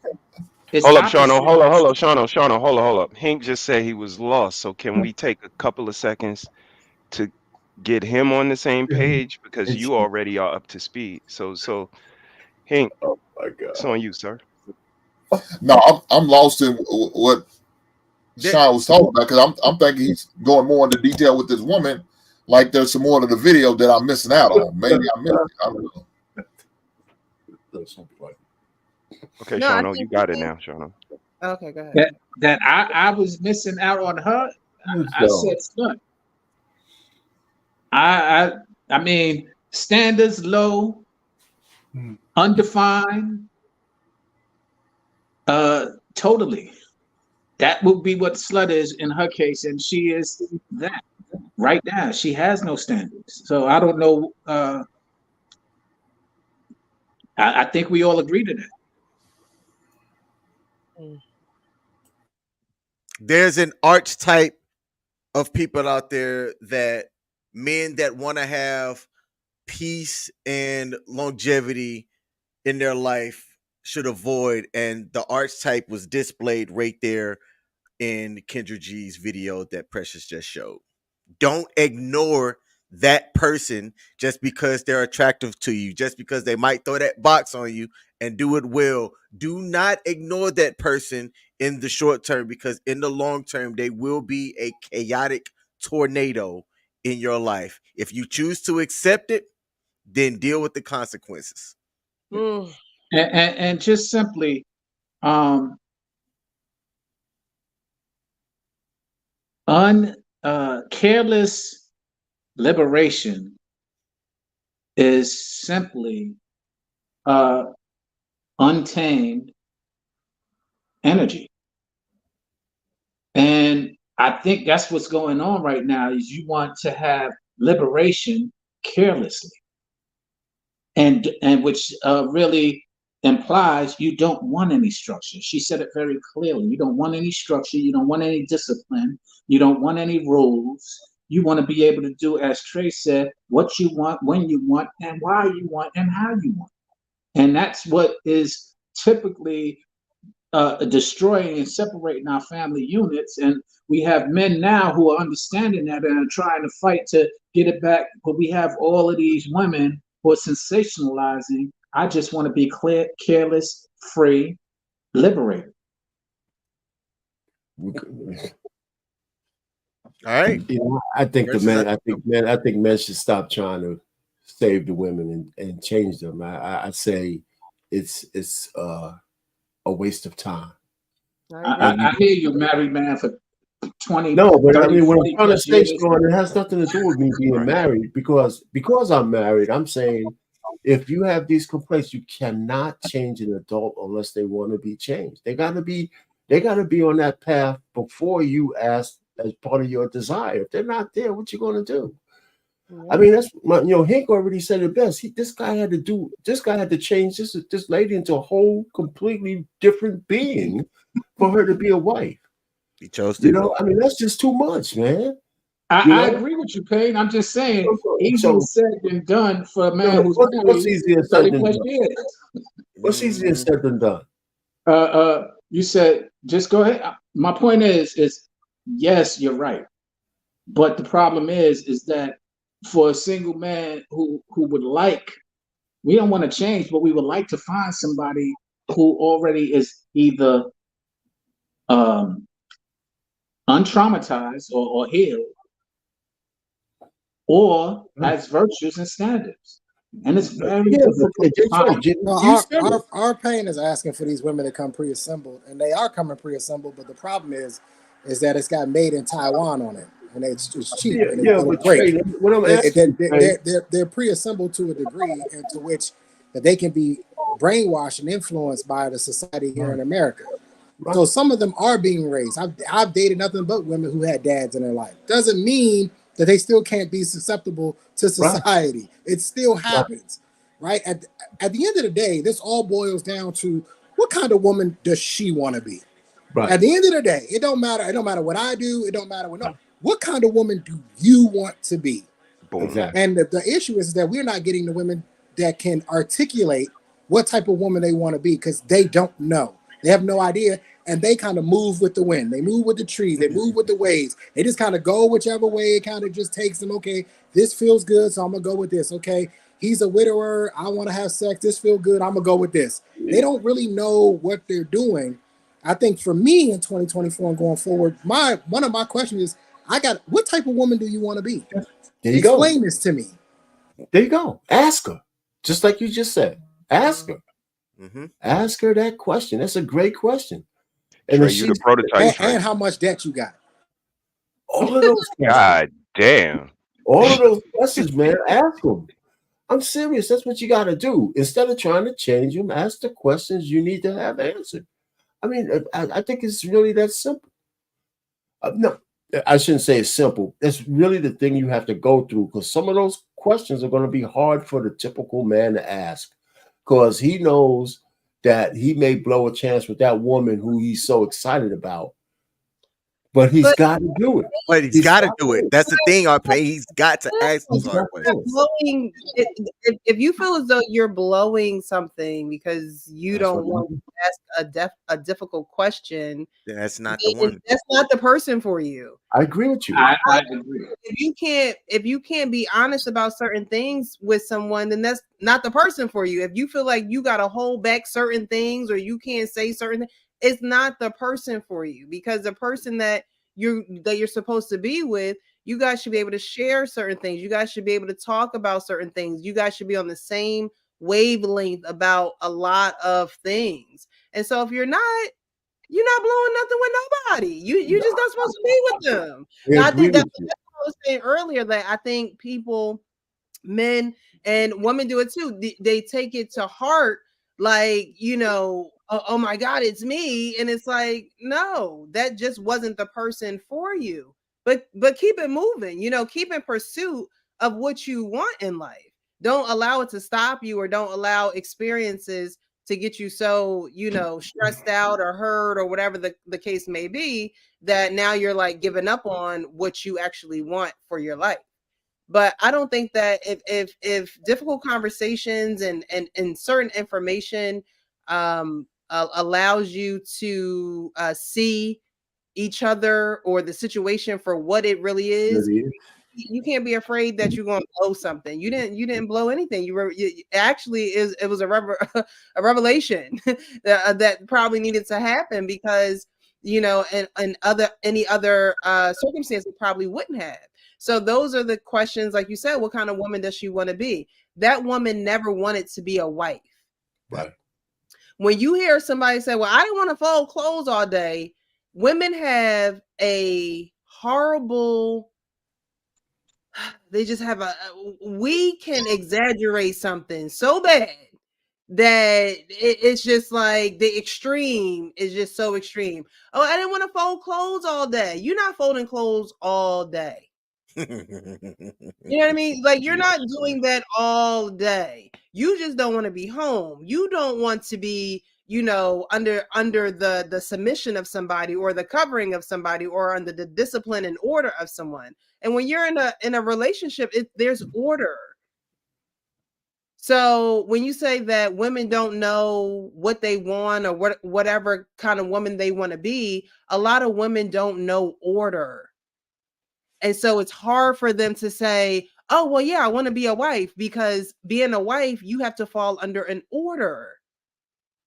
[SPEAKER 2] It's
[SPEAKER 7] Hold up, Shawno.
[SPEAKER 2] opposite.
[SPEAKER 7] Hold up, hold up, Shawno. Hold up. Hank just said he was lost. So can we take a couple of seconds to get him on the same page because
[SPEAKER 5] It's,
[SPEAKER 7] you already are up to speed. So Hank,
[SPEAKER 5] oh my
[SPEAKER 7] it's
[SPEAKER 5] God.
[SPEAKER 7] on you, sir.
[SPEAKER 4] No, I'm lost in what
[SPEAKER 6] There,
[SPEAKER 4] Sean was talking about because I'm thinking he's going more into detail with this woman. Like there's some more to the video that I'm missing out on. Maybe I missed it. I don't know.
[SPEAKER 7] Okay,
[SPEAKER 1] No, I
[SPEAKER 7] Shawno, you
[SPEAKER 1] think
[SPEAKER 7] got it now, Shawno.
[SPEAKER 1] okay, go ahead.
[SPEAKER 2] That I was missing out on her. I said, look, I I mean, standards low, undefined, totally. That would be what slut is in her case, and she is that right now. She has no standards. So I don't know. I think we all agree to that.
[SPEAKER 6] there's an archetype of people out there that men that want to have peace and longevity in their life should avoid, and the archetype was displayed right there in Kendra G's video that Precious just showed. Don't ignore that person just because they're attractive to you, just because they might throw that box on you and do it well. Do not ignore that person in the short term, because in the long term, they will be a chaotic tornado in your life. If you choose to accept it, then deal with the consequences.
[SPEAKER 1] Mm.
[SPEAKER 2] And just simply, um, careless liberation is simply untamed energy. And I think that's what's going on right now is you want to have liberation carelessly. And which really implies you don't want any structure. She said it very clearly. You don't want any structure. You don't want any discipline. You don't want any rules. You want to be able to do, as Trey said, what you want, when you want, and why you want, and how you want. And that's what is typically destroying and separating our family units. And we have men now who are understanding that and are trying to fight to get it back. But we have all of these women who are sensationalizing. I just want to be clear, careless, free, liberated.
[SPEAKER 6] All right.
[SPEAKER 5] You know, I think men should stop trying to save the women and change them. I say it's a waste of time.
[SPEAKER 2] I hear you, married man for 20,
[SPEAKER 5] No, but
[SPEAKER 2] 30,
[SPEAKER 5] I mean, when
[SPEAKER 2] 40
[SPEAKER 5] I'm trying to
[SPEAKER 2] plus
[SPEAKER 5] stay
[SPEAKER 2] years.
[SPEAKER 5] strong, it has nothing to do with me being married because I'm married. I'm saying if you have these complaints, you cannot change an adult unless they want to be changed. They gotta be on that path before you ask as part of your desire. If they're not there, what you gonna do? I mean, that's Hank already said it best. This guy had to change this lady into a whole completely different being for her to be a wife.
[SPEAKER 6] He chose to.
[SPEAKER 5] I mean, that's just too much, man.
[SPEAKER 2] I agree with you, Payne. I'm just saying, easier said than done for a man who's married
[SPEAKER 5] what's easier said
[SPEAKER 2] 30
[SPEAKER 5] than
[SPEAKER 2] plus
[SPEAKER 5] done?
[SPEAKER 2] years.
[SPEAKER 5] What's easier said than done?
[SPEAKER 2] You said, just go ahead. My point is yes, you're right. But the problem is that for a single man who would like, we don't want to change, but we would like to find somebody who already is either untraumatized or healed, or has virtues and standards. And it's very difficult to find.
[SPEAKER 3] Our pain is asking for these women to come pre-assembled, and they are coming pre-assembled. But the problem is that it's got made in Taiwan on it, and it's cheap and it's great.
[SPEAKER 5] What I'm asking,
[SPEAKER 3] they're pre-assembled to a degree into which that they can be brainwashed and influenced by the society here in America. Right. So some of them are being raised. I've dated nothing but women who had dads in their life. Doesn't mean that they still can't be susceptible to society. Right. It still happens, right? At the end of the day, this all boils down to what kind of woman does she want to be? Right. At the end of the day, it don't matter. It don't matter what I do. It don't matter what kind of woman do you want to be?
[SPEAKER 7] Boom.
[SPEAKER 3] Exactly. And the issue is that we're not getting the women that can articulate what type of woman they want to be because they don't know. They have no idea, and they kind of move with the wind. They move with the trees. They move with the waves. They just kind of go whichever way it kind of just takes them. Okay, this feels good, so I'm gonna go with this. Okay, he's a widower. I want to have sex. This feels good. I'm gonna go with this. They don't really know what they're doing. I think for me in 2024 and going forward, one of my questions is, what type of woman do you want to be?
[SPEAKER 5] There you
[SPEAKER 3] Explain
[SPEAKER 5] go.
[SPEAKER 3] this to me.
[SPEAKER 5] There you go. Ask her, just like you just said. Ask her.
[SPEAKER 6] Mm-hmm.
[SPEAKER 5] Ask her that question. That's a great question. And
[SPEAKER 7] Trey,
[SPEAKER 5] then
[SPEAKER 7] you the
[SPEAKER 5] she's
[SPEAKER 7] prototype, Trey.
[SPEAKER 3] And how much debt you got?
[SPEAKER 5] all of those questions.
[SPEAKER 7] God damn.
[SPEAKER 5] All of those questions, man. Ask them. I'm serious. That's what you got to do. Instead of trying to change them, ask the questions you need to have answered. I mean, I think it's really that simple. No, I shouldn't say it's simple. It's really the thing you have to go through, because some of those questions are going to be hard for the typical man to ask, because he knows that he may blow a chance with that woman who he's so excited about, but he's
[SPEAKER 1] But
[SPEAKER 5] got to do it.
[SPEAKER 6] But he's got to do it. That's the thing, RP. He's got to ask those
[SPEAKER 5] He's
[SPEAKER 6] hard
[SPEAKER 5] got to
[SPEAKER 6] questions.
[SPEAKER 5] do it.
[SPEAKER 1] blowing, if you feel as though you're blowing something because you
[SPEAKER 5] That's
[SPEAKER 1] don't
[SPEAKER 5] what
[SPEAKER 1] want
[SPEAKER 5] we do.
[SPEAKER 1] to ask a difficult question,
[SPEAKER 6] That's not the
[SPEAKER 1] then
[SPEAKER 6] one.
[SPEAKER 1] that's not the person for you.
[SPEAKER 5] I agree with you.
[SPEAKER 2] I agree.
[SPEAKER 1] If you can't be honest about certain things with someone, then that's not the person for you. If you feel like you got to hold back certain things or you can't say certain things, it's not the person for you, because the person that you're supposed to be with, you guys should be able to share certain things. You guys should be able to talk about certain things. You guys should be on the same wavelength about a lot of things. And so if you're not blowing nothing with nobody. You just not supposed to be with them.
[SPEAKER 5] I
[SPEAKER 1] Now, I
[SPEAKER 5] agree
[SPEAKER 1] think
[SPEAKER 5] with
[SPEAKER 1] that's
[SPEAKER 5] you.
[SPEAKER 1] what I was saying earlier, that I think people, men and women do it too. They take it to heart, like, oh my God, it's me. And it's like, no, that just wasn't the person for you. But keep it moving, keep in pursuit of what you want in life. Don't allow it to stop you, or don't allow experiences to get you so, stressed out or hurt or whatever the case may be, that now you're like giving up on what you actually want for your life. But I don't think that if difficult conversations and certain information allows you to see each other or the situation for what it really is,
[SPEAKER 5] Really is.
[SPEAKER 1] you can't be afraid that you're going to blow something. You didn't blow anything. Actually it was a revelation that probably needed to happen, because and any other circumstance it probably wouldn't have. So those are the questions, like you said, what kind of woman does she want to be? That woman never wanted to be a wife.
[SPEAKER 5] Right.
[SPEAKER 1] When you hear somebody say, well, I didn't want to fold clothes all day, women have a horrible, they just have we can exaggerate something so bad that it's just like the extreme is just so extreme. Oh, I didn't want to fold clothes all day. You're not folding clothes all day. You know what I mean? Like, you're not doing that all day. You just don't want to be home. You don't want to be, under the submission of somebody, or the covering of somebody, or under the discipline and order of someone. And when you're in a relationship, there's order. So when you say that women don't know what they want, or whatever kind of woman they want to be, a lot of women don't know order. And so it's hard for them to say, oh, well, yeah, I want to be a wife, because being a wife, you have to fall under an order.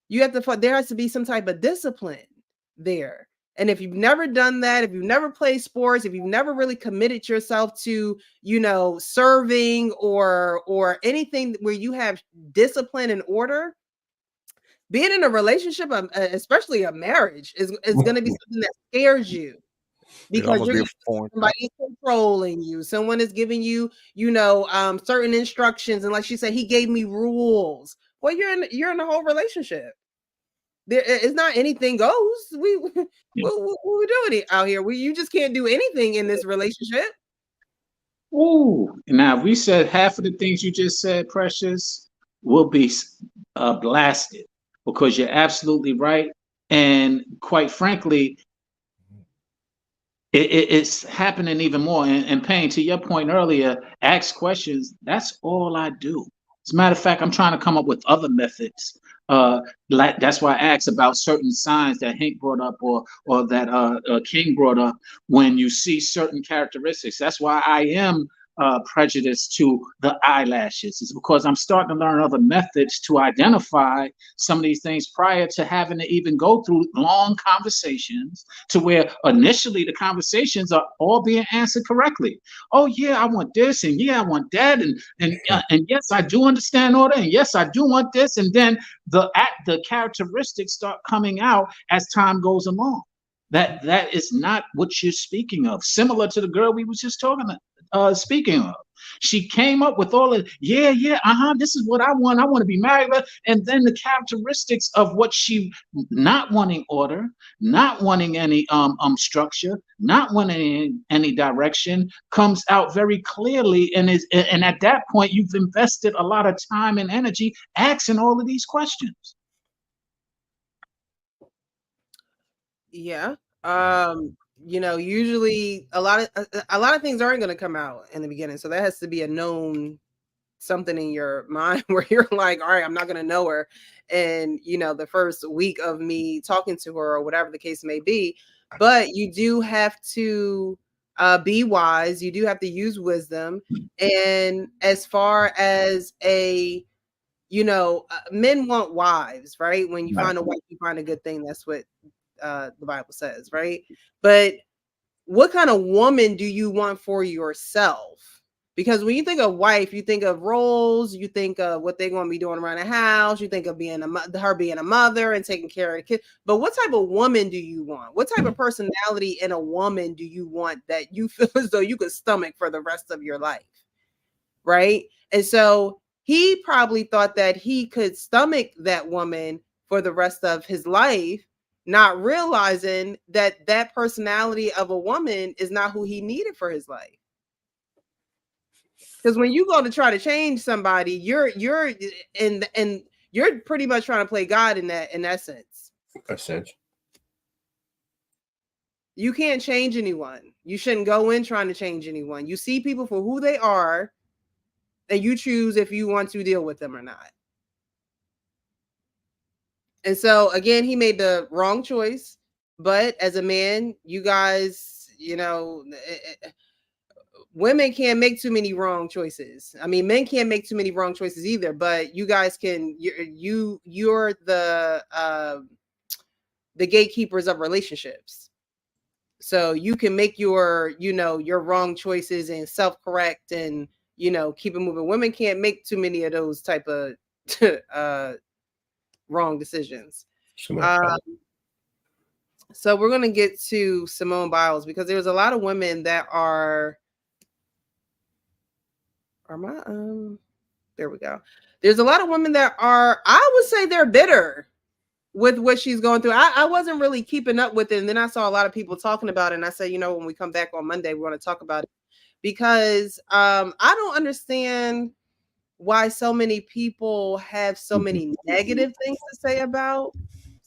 [SPEAKER 1] There has to be some type of discipline there. And if you've never done that, if you've never played sports, if you've never really committed yourself to, serving or anything where you have discipline and order, being in a relationship, especially a marriage, is going to be something that scares you. Because you're somebody is controlling you. Someone is giving you, certain instructions. And like she said, he gave me rules. Well, you're in a whole relationship. There is not anything goes. What we doing out here? You just can't do anything in this relationship.
[SPEAKER 2] Ooh, now we said half of the things you just said, Precious, will be blasted, because you're absolutely right. And quite frankly, it's happening even more. And Payne, to your point earlier, ask questions. That's all I do. As a matter of fact, I'm trying to come up with other methods. Like that's why I asked about certain signs that Hank brought up, or that King brought up. When you see certain characteristics, that's why I am prejudiced to the eyelashes. It's because I'm starting to learn other methods to identify some of these things prior to having to even go through long conversations, to where initially the conversations are all being answered correctly. Oh yeah, I want this, and yeah, I want that, and yes, I do understand all that, and yes, I do want this, and then the characteristics start coming out as time goes along. That is not what you're speaking of. Similar to the girl we was just speaking of. She came up with all of, this is what I want. I want to be married. And then the characteristics of what she not wanting order, not wanting any structure, not wanting any direction comes out very clearly. And at that point, you've invested a lot of time and energy asking all of these questions.
[SPEAKER 1] Yeah. Usually a lot of things aren't going to come out in the beginning. So that has to be a known something in your mind where you're like, all right, I'm not going to know her. And, the first week of me talking to her or whatever the case may be, but you do have to be wise. You do have to use wisdom. And as far as men want wives, right? When you find a wife, you find a good thing. That's what the Bible says, right? But what kind of woman do you want for yourself? Because when you think of wife, you think of roles, you think of what they're going to be doing around the house, you think of her being a mother and taking care of the kids. But what type of woman do you want? What type of personality in a woman do you want that you feel as though you could stomach for the rest of your life? Right? And so he probably thought that he could stomach that woman for the rest of his life, not realizing that personality of a woman is not who he needed for his life. Because when you go to try to change somebody, you're pretty much trying to play God in that sense.
[SPEAKER 5] Essential.
[SPEAKER 1] You can't change anyone. You shouldn't go in trying to change anyone. You see people for who they are, and you choose if you want to deal with them or not. And so again, he made the wrong choice. But as a man, you guys, women can't make too many wrong choices. I mean, men can't make too many wrong choices either. But you guys can. You're the gatekeepers of relationships. So you can make your wrong choices and self-correct and keep it moving. Women can't make too many of those type of wrong decisions. So we're going to get to Simone Biles, because there's a lot of women that there we go. There's a lot of women that I would say they're bitter with what she's going through. I wasn't really keeping up with it. And then I saw a lot of people talking about it. And I said, when we come back on Monday, we're going to talk about it, because I don't understand why so many people have so many negative things to say about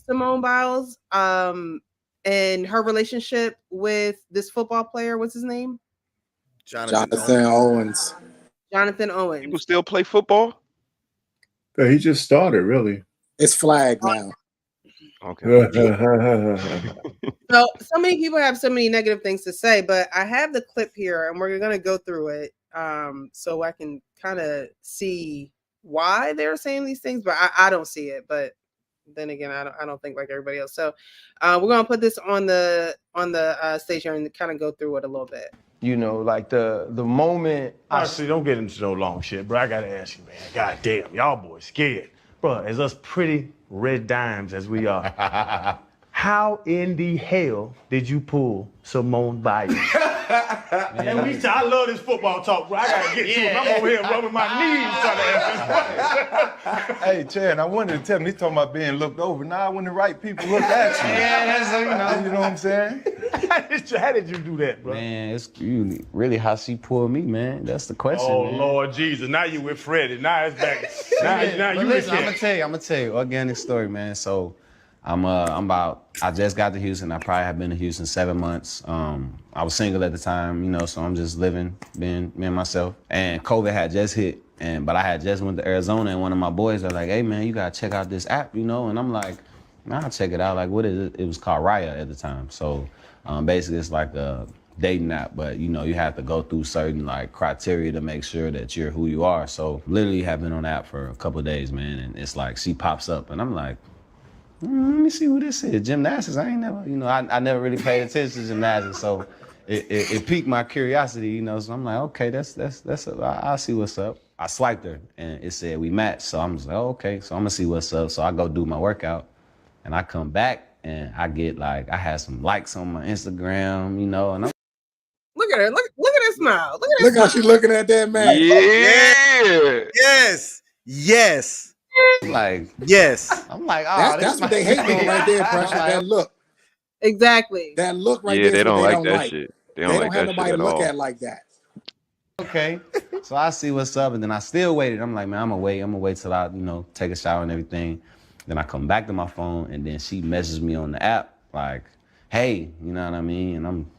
[SPEAKER 1] Simone Biles and her relationship with this football player. What's his name?
[SPEAKER 3] Jonathan Owens.
[SPEAKER 1] Jonathan Owens.
[SPEAKER 7] People still play football?
[SPEAKER 5] Yeah, he just started, really.
[SPEAKER 3] It's flagged now.
[SPEAKER 7] Okay.
[SPEAKER 1] So many people have so many negative things to say, but I have the clip here and we're going to go through it so I can kind of see why they're saying these things, but I don't see it. But then again, I don't think like everybody else. So we're going to put this on the stage here and kind of go through it a little bit.
[SPEAKER 10] Like the moment.
[SPEAKER 11] Honestly, don't get into no long shit, bro. I gotta ask you, man. God damn, y'all boys scared. Bro, as us pretty red dimes as we are, how in the hell did you pull Simone Biles? And I love this football talk, bro. I gotta get to him. I'm over here rubbing my knees trying to answer this.
[SPEAKER 12] Hey, Chad, I wanted to tell him, he's talking about being looked over. Now, when the right people look at you.
[SPEAKER 10] Yeah,
[SPEAKER 12] you know what I'm saying?
[SPEAKER 11] How did you do that, bro?
[SPEAKER 10] Man, it's really how she pulled me, man. That's the question.
[SPEAKER 11] Oh,
[SPEAKER 10] man.
[SPEAKER 11] Lord Jesus. Now you with Freddie. Now it's back. now you
[SPEAKER 10] listen,
[SPEAKER 11] with
[SPEAKER 10] I'm gonna tell you organic story, man. So I just got to Houston. I probably have been to Houston 7 months. I was single at the time, you know, so I'm just living, being me and myself. And COVID had just hit, but I had just went to Arizona, and one of my boys was like, "Hey man, you gotta check out this app, you know?" And I'm like, "Man, I'll check it out." Like, what is it? It was called Raya at the time. So basically it's like a dating app, but you know, you have to go through certain like criteria to make sure that you're who you are. So literally have been on the app for a couple of days, man, and it's like she pops up and I'm like, let me see who this is. Gymnastics. I ain't never, you know, I never really paid attention to gymnastics, so it piqued my curiosity, you know. So I'm like, okay, I'll see what's up. I swiped her and it said we matched, so I'm just like, oh, okay, so I'm gonna see what's up. So I go do my workout, and I come back and I get like I had some likes on my Instagram, you know, and I'm
[SPEAKER 1] Look at her. Look at her smile.
[SPEAKER 3] Look how she's looking at that man.
[SPEAKER 7] Yeah.
[SPEAKER 6] Yes.
[SPEAKER 10] like,
[SPEAKER 6] Yes.
[SPEAKER 10] I'm like, oh,
[SPEAKER 3] That's what they hating on right there, Precious. That look.
[SPEAKER 1] Exactly.
[SPEAKER 3] That look right
[SPEAKER 7] Yeah,
[SPEAKER 3] there
[SPEAKER 7] they
[SPEAKER 3] is what
[SPEAKER 7] don't
[SPEAKER 3] they
[SPEAKER 7] like
[SPEAKER 3] don't
[SPEAKER 7] that
[SPEAKER 3] like.
[SPEAKER 7] shit. They
[SPEAKER 3] They
[SPEAKER 7] don't
[SPEAKER 3] don't
[SPEAKER 7] like
[SPEAKER 3] have
[SPEAKER 7] that shit
[SPEAKER 3] nobody
[SPEAKER 7] at
[SPEAKER 3] look
[SPEAKER 7] all.
[SPEAKER 3] at like that.
[SPEAKER 10] okay. So I see what's up, and then I still waited. I'm like, man, I'm gonna wait till I, you know, take a shower and everything. Then I come back to my phone, and then she messages me on the app, like, hey, you know what I mean? And I'm,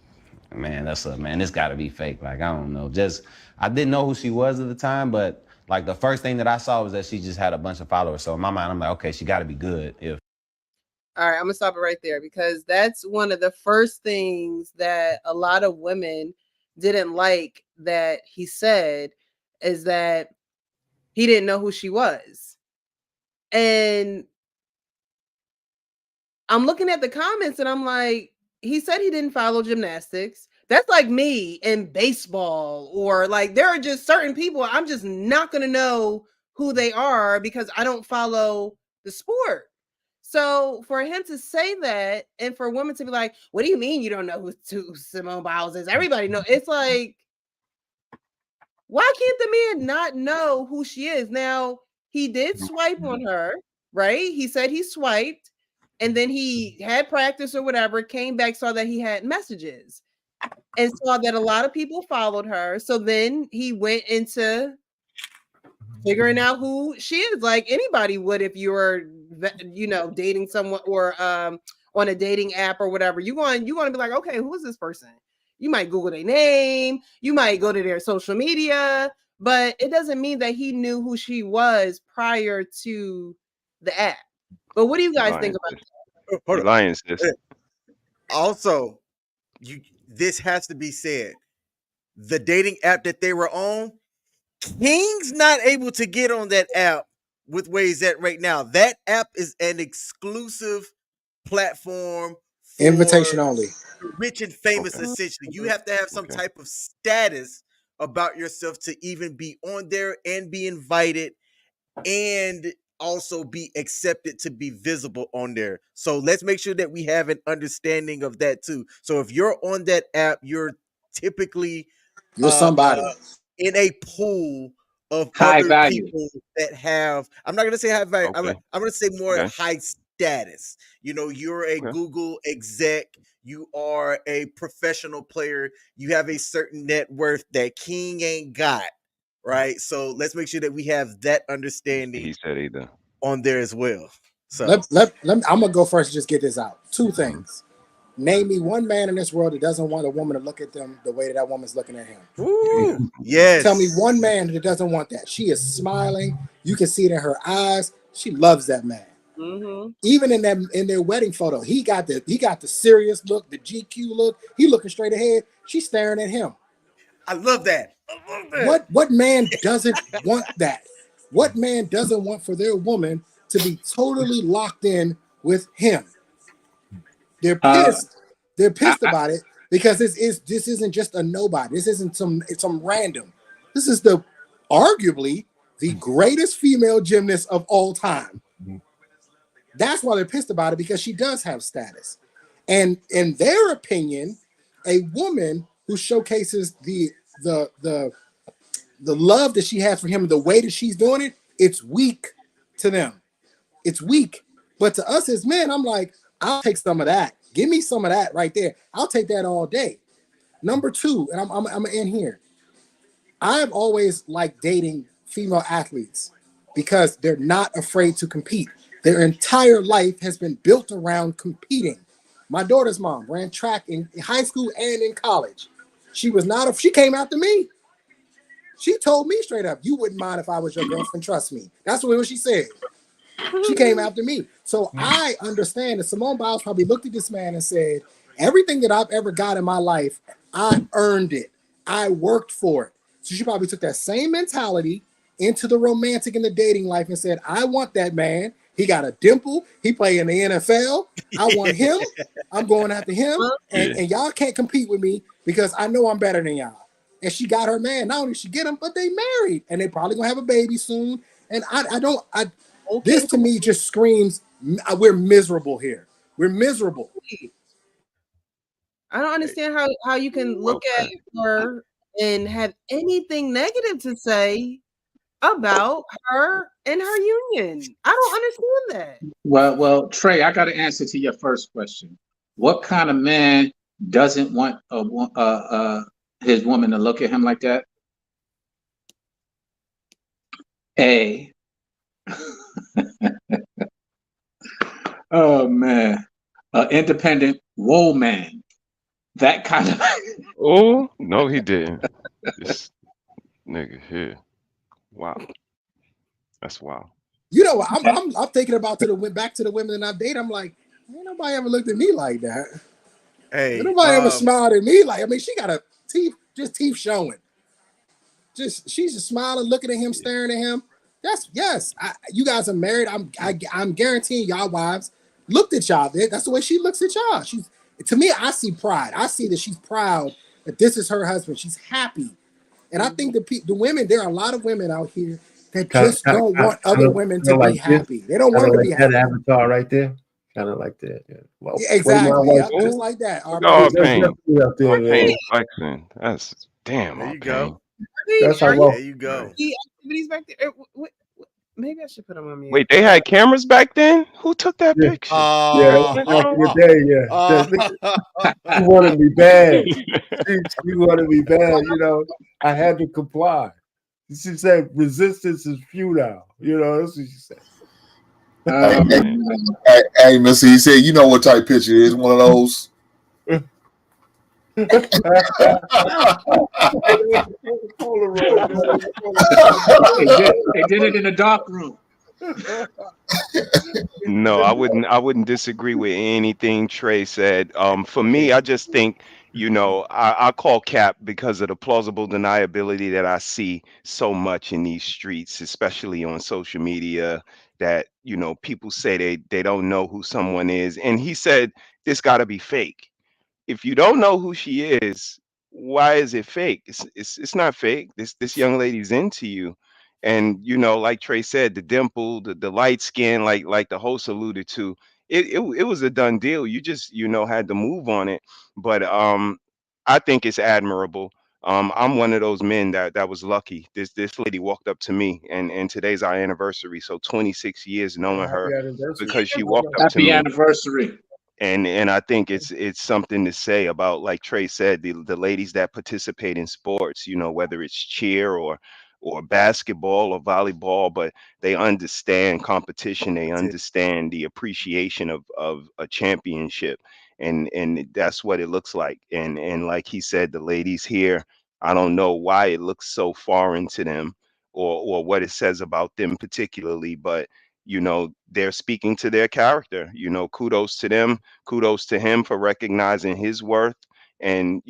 [SPEAKER 10] man, that's up, man. This gotta be fake. Like, I don't know. I didn't know who she was at the time, but like the first thing that I saw was that she just had a bunch of followers. So in my mind, I'm like, okay, she gotta be good.
[SPEAKER 1] All right, I'm gonna stop it right there because that's one of the first things that a lot of women didn't like that he said is that he didn't know who she was. And I'm looking at the comments and I'm like, he said he didn't follow gymnastics. That's like me in baseball, or like there are just certain people I'm just not going to know who they are because I don't follow the sport. So for him to say that and for women to be like, what do you mean you don't know who Simone Biles is? Everybody know. It's like, why can't the man not know who she is? Now, he did swipe on her, right? He said he swiped and then he had practice or whatever, came back, saw that he had messages and saw that a lot of people followed her. So then he went into figuring out who she is, like anybody would if you were, you know, dating someone or on a dating app or whatever. You want to be like, okay, who is this person? You might Google their name, you might go to their social media, but it doesn't mean that he knew who she was prior to the app. But what do you guys think about that?
[SPEAKER 7] You lying, sis.
[SPEAKER 6] Also, this has to be said. The dating app that they were on, King's not able to get on that app with where he's at right now. That app is an exclusive platform for
[SPEAKER 3] Invitation only.
[SPEAKER 6] rich and famous, essentially. You have to have some type of status about yourself to even be on there and be invited and also be accepted to be visible on there. So let's make sure that we have an understanding of that too. So if you're on that app, you're typically
[SPEAKER 3] You're somebody.
[SPEAKER 6] In a pool of
[SPEAKER 2] High
[SPEAKER 6] other
[SPEAKER 2] value.
[SPEAKER 6] people that have, I'm not going to say high value,
[SPEAKER 7] Okay.
[SPEAKER 6] I'm going to say more
[SPEAKER 7] Okay.
[SPEAKER 6] high status. You know, you're a
[SPEAKER 7] Okay.
[SPEAKER 6] Google exec, you are a professional player, you have a certain net worth that King ain't got, right? So let's make sure that we have that understanding
[SPEAKER 7] He said either.
[SPEAKER 6] on there as well. So
[SPEAKER 3] I'm gonna go first and just get this out. Two things. Name me one man in this world that doesn't want a woman to look at them the way that woman's looking at him.
[SPEAKER 6] Ooh, yes.
[SPEAKER 3] Tell me one man that doesn't want that. She is smiling. You can see it in her eyes. She loves that man.
[SPEAKER 1] Mm-hmm.
[SPEAKER 3] Even in their wedding photo, he got the serious look, the GQ look. He looking straight ahead. She's staring at him.
[SPEAKER 6] I love that.
[SPEAKER 3] What man doesn't want that? What man doesn't want for their woman to be totally locked in with him? They're pissed. They're pissed about it because this isn't just a nobody. This isn't some random. This is arguably the greatest female gymnast of all time. That's why they're pissed about it, because she does have status. And in their opinion, a woman who showcases the love that she has for him, the way that she's doing it, it's weak to them. It's weak. But to us as men, I'm like, I'll take some of that. Give me some of that right there. I'll take that all day. Number two, and I'm in here. I've always liked dating female athletes because they're not afraid to compete. Their entire life has been built around competing. My daughter's mom ran track in high school and in college. She was not she came after me. She told me straight up, you wouldn't mind if I was your girlfriend, trust me. That's what she said. She came after me. So I understand that Simone Biles probably looked at this man and said, everything that I've ever got in my life, I earned it. I worked for it. So she probably took that same mentality into the romantic and the dating life and said, I want that man. He got a dimple. He play in the NFL. I want him. I'm going after him. And y'all can't compete with me because I know I'm better than y'all. And she got her man. Not only did she get him, but they married. And they probably gonna have a baby soon. And this to me just screams, we're miserable here. We're miserable.
[SPEAKER 1] I don't understand how you can look at her and have anything negative to say about her and her union. I don't understand that.
[SPEAKER 2] Well, Trey, I got to answer to your first question. What kind of man doesn't want his woman to look at him like that? A. Oh man, an independent woman. That kind of.
[SPEAKER 7] Oh no, he didn't. This nigga here. Wow, that's wild.
[SPEAKER 3] You know what? I'm thinking about back to the women that I've dated. I'm like, ain't nobody ever looked at me like that.
[SPEAKER 6] Hey,
[SPEAKER 3] Ain't nobody ever smiled at me like. I mean, she got a teeth showing. She's just smiling, looking at him, staring at him. Yes. You guys are married. I'm guaranteeing y'all wives looked at y'all. That's the way she looks at y'all. To me, I see pride. I see that she's proud that this is her husband. She's happy. And I think the women, there are a lot of women out here that just don't want other women to be happy. They don't want them to be happy.
[SPEAKER 5] That avatar right there, kind of like that. Yeah. Well,
[SPEAKER 3] yeah, exactly. Yep, just like that.
[SPEAKER 7] Oh, Pain. Pain flexing. That's damn.
[SPEAKER 6] There
[SPEAKER 7] All
[SPEAKER 6] you
[SPEAKER 7] Pain.
[SPEAKER 6] go.
[SPEAKER 5] That's how
[SPEAKER 6] There you go.
[SPEAKER 1] The activities back there. Maybe I should put them on mute.
[SPEAKER 7] Wait, they had cameras back then? Who took that picture?
[SPEAKER 5] Yeah, that was back in the day. Yeah, she wanted me bad. She wanted me bad. You know, I had to comply. She said, "Resistance is futile." You know, that's what she said.
[SPEAKER 4] Hey, Missy, he said, you know what type picture it is? One of those.
[SPEAKER 2] They did it in a dark room.
[SPEAKER 7] No, I wouldn't disagree with anything Trey said. For me, I just think, I call cap because of the plausible deniability that I see so much in these streets, especially on social media, that, people say they don't know who someone is. And he said, this gotta be fake. If you don't know who she is, why is it fake? It's not fake. This young lady's into you. And like Trey said, the dimple, the light skin, like the host alluded to, it was a done deal. You just, had to move on it. But I think it's admirable. I'm one of those men that was lucky. This lady walked up to me, and today's our anniversary. So 26 years knowing her because she walked up to
[SPEAKER 2] Happy
[SPEAKER 7] me.
[SPEAKER 2] anniversary.
[SPEAKER 7] And I think it's something to say about, like Trey said, the ladies that participate in sports, whether it's cheer or basketball or volleyball, but they understand competition, they understand the appreciation of a championship, and that's what it looks like. And like he said, the ladies here, I don't know why it looks so foreign to them, or what it says about them particularly, but they're speaking to their character. Kudos to them, kudos to him for recognizing his worth and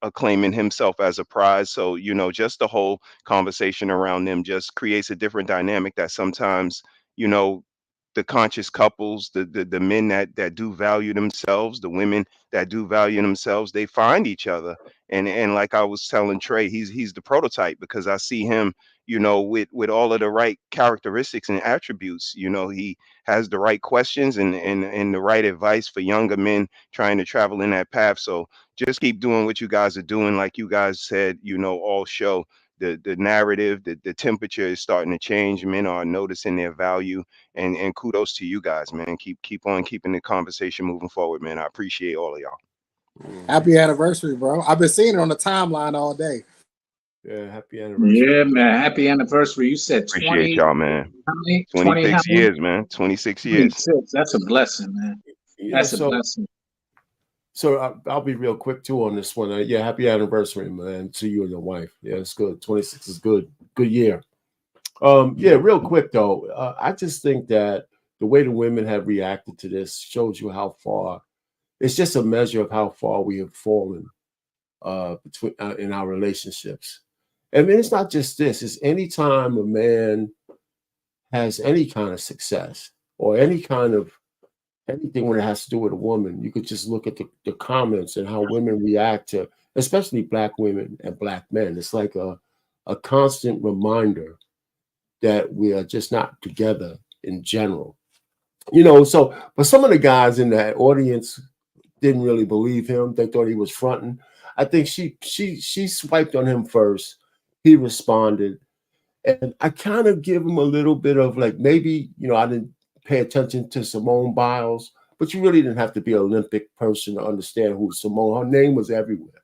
[SPEAKER 7] acclaiming himself as a prize. So just the whole conversation around them just creates a different dynamic that sometimes the conscious couples, the men that do value themselves, the women that do value themselves, they find each other. And like I was telling Trey, he's the prototype, because I see him with all of the right characteristics and attributes. He has the right questions and the right advice for younger men trying to travel in that path. So just keep doing what you guys are doing. Like you guys said, all show the narrative, the temperature is starting to change. Men are noticing their value, and kudos to you guys, man. Keep on keeping the conversation moving forward, man. I appreciate all of y'all.
[SPEAKER 3] Happy anniversary, bro. I've been seeing it on the timeline all day.
[SPEAKER 5] Yeah, happy anniversary.
[SPEAKER 2] Yeah, man. Happy anniversary. You said
[SPEAKER 7] Appreciate
[SPEAKER 2] 20,
[SPEAKER 7] y'all, man.
[SPEAKER 2] how many? 20, how
[SPEAKER 7] 26
[SPEAKER 2] many?
[SPEAKER 7] years, man. 26 years.
[SPEAKER 2] 26. That's a blessing, man.
[SPEAKER 5] Yeah,
[SPEAKER 2] That's a blessing.
[SPEAKER 5] so I'll be real quick too on this one. Yeah, happy anniversary, man, to you and your wife. Yeah, it's good. 26 is good. Good year. Yeah, real quick though, I just think that the way the women have reacted to this shows you how far. It's just a measure of how far we have fallen between in our relationships. I mean, it's not just this. It's any time a man has any kind of success or any kind of anything when it has to do with a woman, you could just look at the comments and how women react to, especially black women and black men. It's like a constant reminder that we are just not together in general. So but some of the guys in that audience didn't really believe him. They thought he was fronting. I think she swiped on him first. He responded. And I kind of give him a little bit of like maybe, I didn't pay attention to Simone Biles, but you really didn't have to be an Olympic person to understand who Simone, her name was everywhere.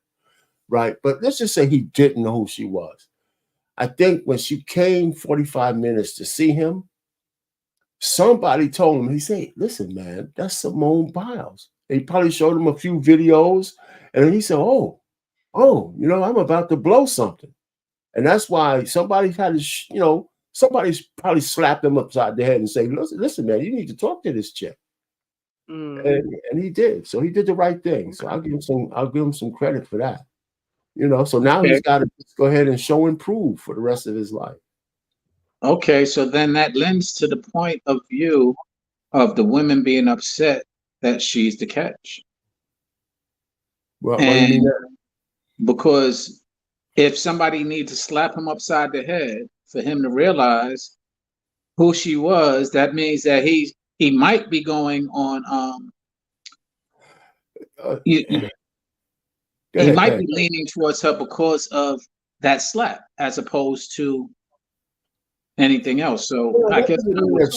[SPEAKER 5] Right. But let's just say he didn't know who she was. I think when she came 45 minutes to see him, somebody told him, he said, listen, man, that's Simone Biles. He probably showed him a few videos. And then he said, oh, I'm about to blow something. And that's why somebody had to, somebody's probably slapped him upside the head and say, listen, man, you need to talk to this chick. And he did. So he did the right thing. So I'll give him some credit for that. So now he's got to go ahead and show and prove for the rest of his life.
[SPEAKER 2] Okay, so then that lends to the point of view of the women being upset that she's the catch.
[SPEAKER 5] Well, what do you mean that?
[SPEAKER 2] Because if somebody needs to slap him upside the head for him to realize who she was, that means that he might be going on he might be leaning towards her because of that slap as opposed to anything else. So I guess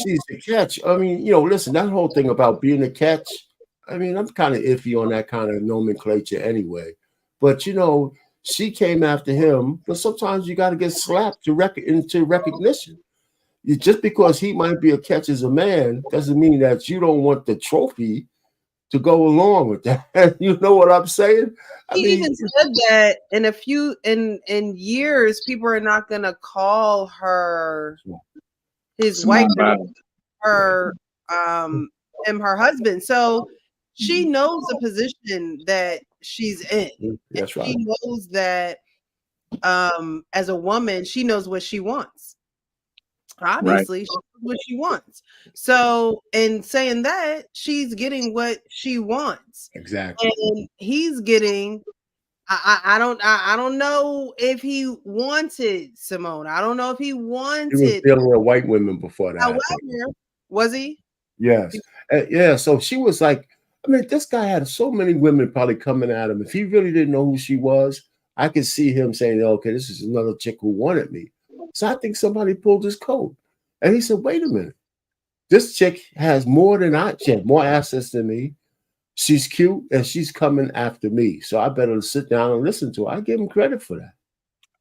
[SPEAKER 5] she's the catch. I mean, listen, that whole thing about being a catch, I mean, I'm kind of iffy on that kind of nomenclature anyway. But she came after him, but sometimes you got to get slapped into recognition. Just because he might be a catch as a man doesn't mean that you don't want the trophy to go along with that. You know what I'm saying?
[SPEAKER 1] He even said that in years, people are not gonna call her his wife, her him her husband. So she knows the position that she's in.
[SPEAKER 5] That's right.
[SPEAKER 1] She knows that as a woman, she knows what she wants. Obviously, she knows what she wants. So, in saying that, she's getting what she wants.
[SPEAKER 5] Exactly.
[SPEAKER 1] And he's getting. I don't know if he wanted Simone. I don't know if he wanted.
[SPEAKER 5] He was dealing with white women before that.
[SPEAKER 1] However, was he?
[SPEAKER 5] Yes. Yeah. So she was like, I mean, this guy had so many women probably coming at him. If he really didn't know who she was, I could see him saying, okay, this is another chick who wanted me. So I think somebody pulled his coat. And he said, wait a minute. This chick has more than more assets than me. She's cute and she's coming after me. So I better sit down and listen to her. I give him credit for that.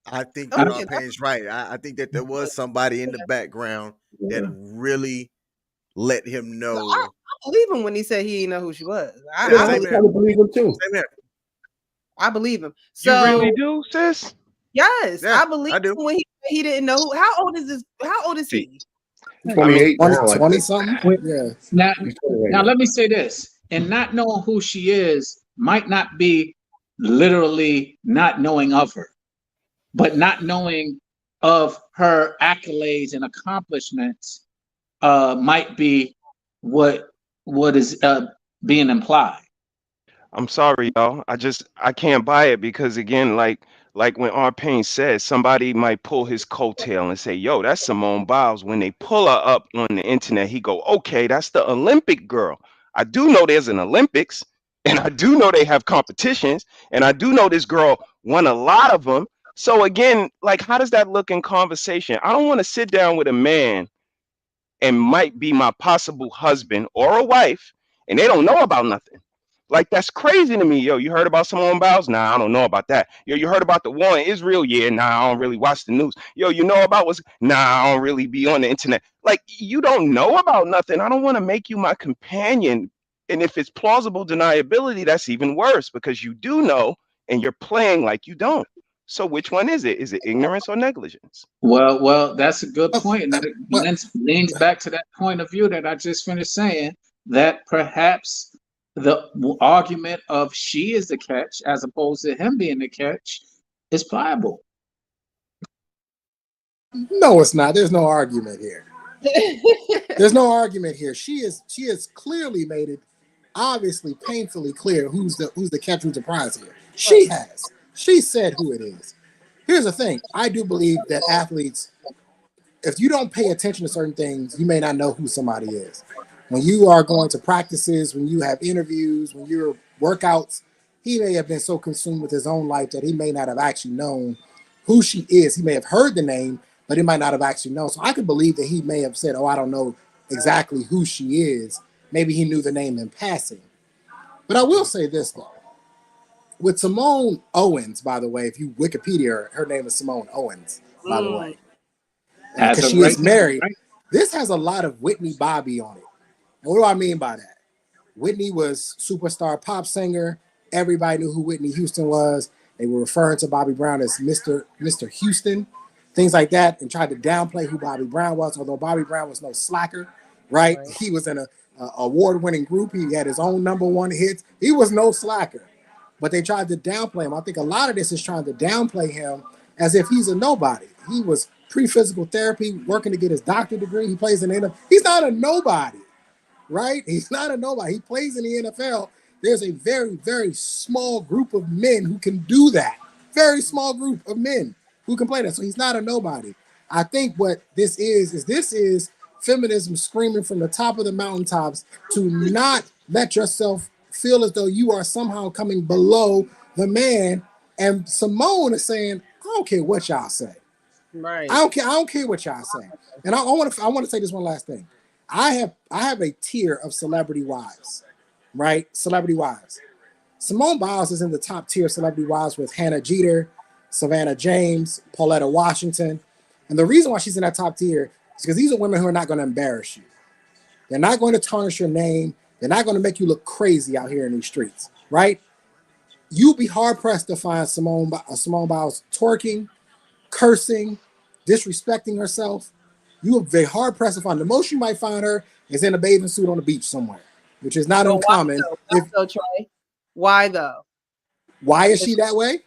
[SPEAKER 6] I think that Payne's right. I think that there was somebody in the background that really let him know.
[SPEAKER 1] I believe him when he said he didn't know who she was. I
[SPEAKER 5] believe him too.
[SPEAKER 6] Same here.
[SPEAKER 1] I believe him. So
[SPEAKER 7] you really do, sis?
[SPEAKER 1] Yes,
[SPEAKER 6] Yeah,
[SPEAKER 1] I believe him when he didn't know who. How old is this? How old is he?
[SPEAKER 5] 28
[SPEAKER 3] 20 something. Yeah.
[SPEAKER 2] Now let me say this. And not knowing who she is might not be literally not knowing of her, but not knowing of her accolades and accomplishments might be what is being implied.
[SPEAKER 7] I'm sorry, y'all. I can't buy it because again, like when R. Payne says, somebody might pull his coattail and say, yo, that's Simone Biles. When they pull her up on the internet, he go, okay, that's the Olympic girl. I do know there's an Olympics, and I do know they have competitions, and I do know this girl won a lot of them. So again, like, how does that look in conversation? I don't want to sit down with a man and might be my possible husband or a wife, and they don't know about nothing. Like, that's crazy to me. Yo, you heard about Simone Biles? Nah, I don't know about that. Yo, you heard about the war in Israel? Yeah, nah, I don't really watch the news. Yo, you know about what's, nah, I don't really be on the internet. Like, you don't know about nothing. I don't want to make you my companion. And if it's plausible deniability, that's even worse, because you do know and you're playing like you don't. So which one is it? Is it ignorance or negligence?
[SPEAKER 2] Well, that's a good point, and that
[SPEAKER 3] But
[SPEAKER 2] leans back to that point of view that I just finished saying, that perhaps the argument of she is the catch as opposed to him being the catch is pliable.
[SPEAKER 3] no, it's not. There's no argument here. There's no argument here. She has clearly made it obviously painfully clear who's the catch, who's the prize here. She has. She said who it is. Here's the thing. I do believe that athletes, if you don't pay attention to certain things, you may not know who somebody is. When you are going to practices, when you have interviews, when you're workouts, he may have been so consumed with his own life that he may not have actually known who she is. He may have heard the name, but he might not have actually known. So I could believe that he may have said, "Oh, I don't know exactly who she is." Maybe he knew the name in passing. But I will say this though. With Simone Owens, by the way, if you Wikipedia her name is Simone Owens, by the way,
[SPEAKER 2] As
[SPEAKER 3] because
[SPEAKER 2] of
[SPEAKER 3] she
[SPEAKER 2] right
[SPEAKER 3] is
[SPEAKER 2] now,
[SPEAKER 3] married.
[SPEAKER 2] right?
[SPEAKER 3] This has a lot of Whitney Bobby on it. And what do I mean by that? Whitney was superstar pop singer. Everybody knew who Whitney Houston was. They were referring to Bobby Brown as Mr. Houston, things like that, and tried to downplay who Bobby Brown was. Although Bobby Brown was no slacker, right?
[SPEAKER 1] Right.
[SPEAKER 3] He was in a award-winning group. He had his own number one hits. He was no slacker, but they tried to downplay him. I think a lot of this is trying to downplay him as if he's a nobody. He was pre-physical therapy, working to get his doctorate degree. He plays in the NFL. He's not a nobody, right? He's not a nobody. He plays in the NFL. There's a very, very small group of men who can do that. Very small group of men who can play that. So he's not a nobody. I think what this is feminism screaming from the top of the mountaintops to not let yourself feel as though you are somehow coming below the man. And Simone is saying, I don't care what y'all say.
[SPEAKER 1] Right.
[SPEAKER 3] I don't care what y'all say. And I want to say this one last thing. I have a tier of celebrity wives, right? Celebrity wives. Simone Biles is in the top tier of celebrity wives with Hannah Jeter, Savannah James, Pauletta Washington. And the reason why she's in that top tier is because these are women who are not going to embarrass you. They're not going to tarnish your name. They're not going to make you look crazy out here in these streets, right? You'd be hard pressed to find Simone Biles twerking, cursing, disrespecting herself. You would be hard pressed to find. The most you might find her is in a bathing suit on the beach somewhere, which is not
[SPEAKER 1] But why
[SPEAKER 3] uncommon.
[SPEAKER 1] though? Why though, Trey? Why though?
[SPEAKER 3] Why is she
[SPEAKER 1] It's
[SPEAKER 3] that way?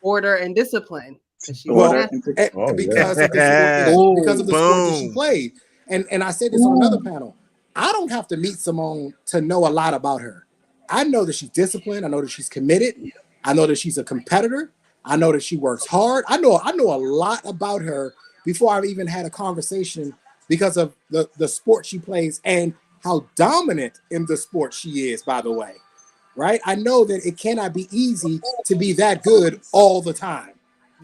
[SPEAKER 1] order and discipline. Because she's an
[SPEAKER 2] Order
[SPEAKER 3] Well,
[SPEAKER 2] and
[SPEAKER 1] athlete.
[SPEAKER 5] Oh
[SPEAKER 3] because
[SPEAKER 5] yeah.
[SPEAKER 3] of the sport because of
[SPEAKER 2] oh,
[SPEAKER 3] the sport that she
[SPEAKER 6] Boom.
[SPEAKER 3] played. And I said this on another panel. I don't have to meet Simone to know a lot about her. I know that she's disciplined. I know that she's committed. I know that she's a competitor. I know that she works hard. I know a lot about her before I've even had a conversation because of the sport she plays and how dominant in the sport she is, by the way. Right? I know that it cannot be easy to be that good all the time.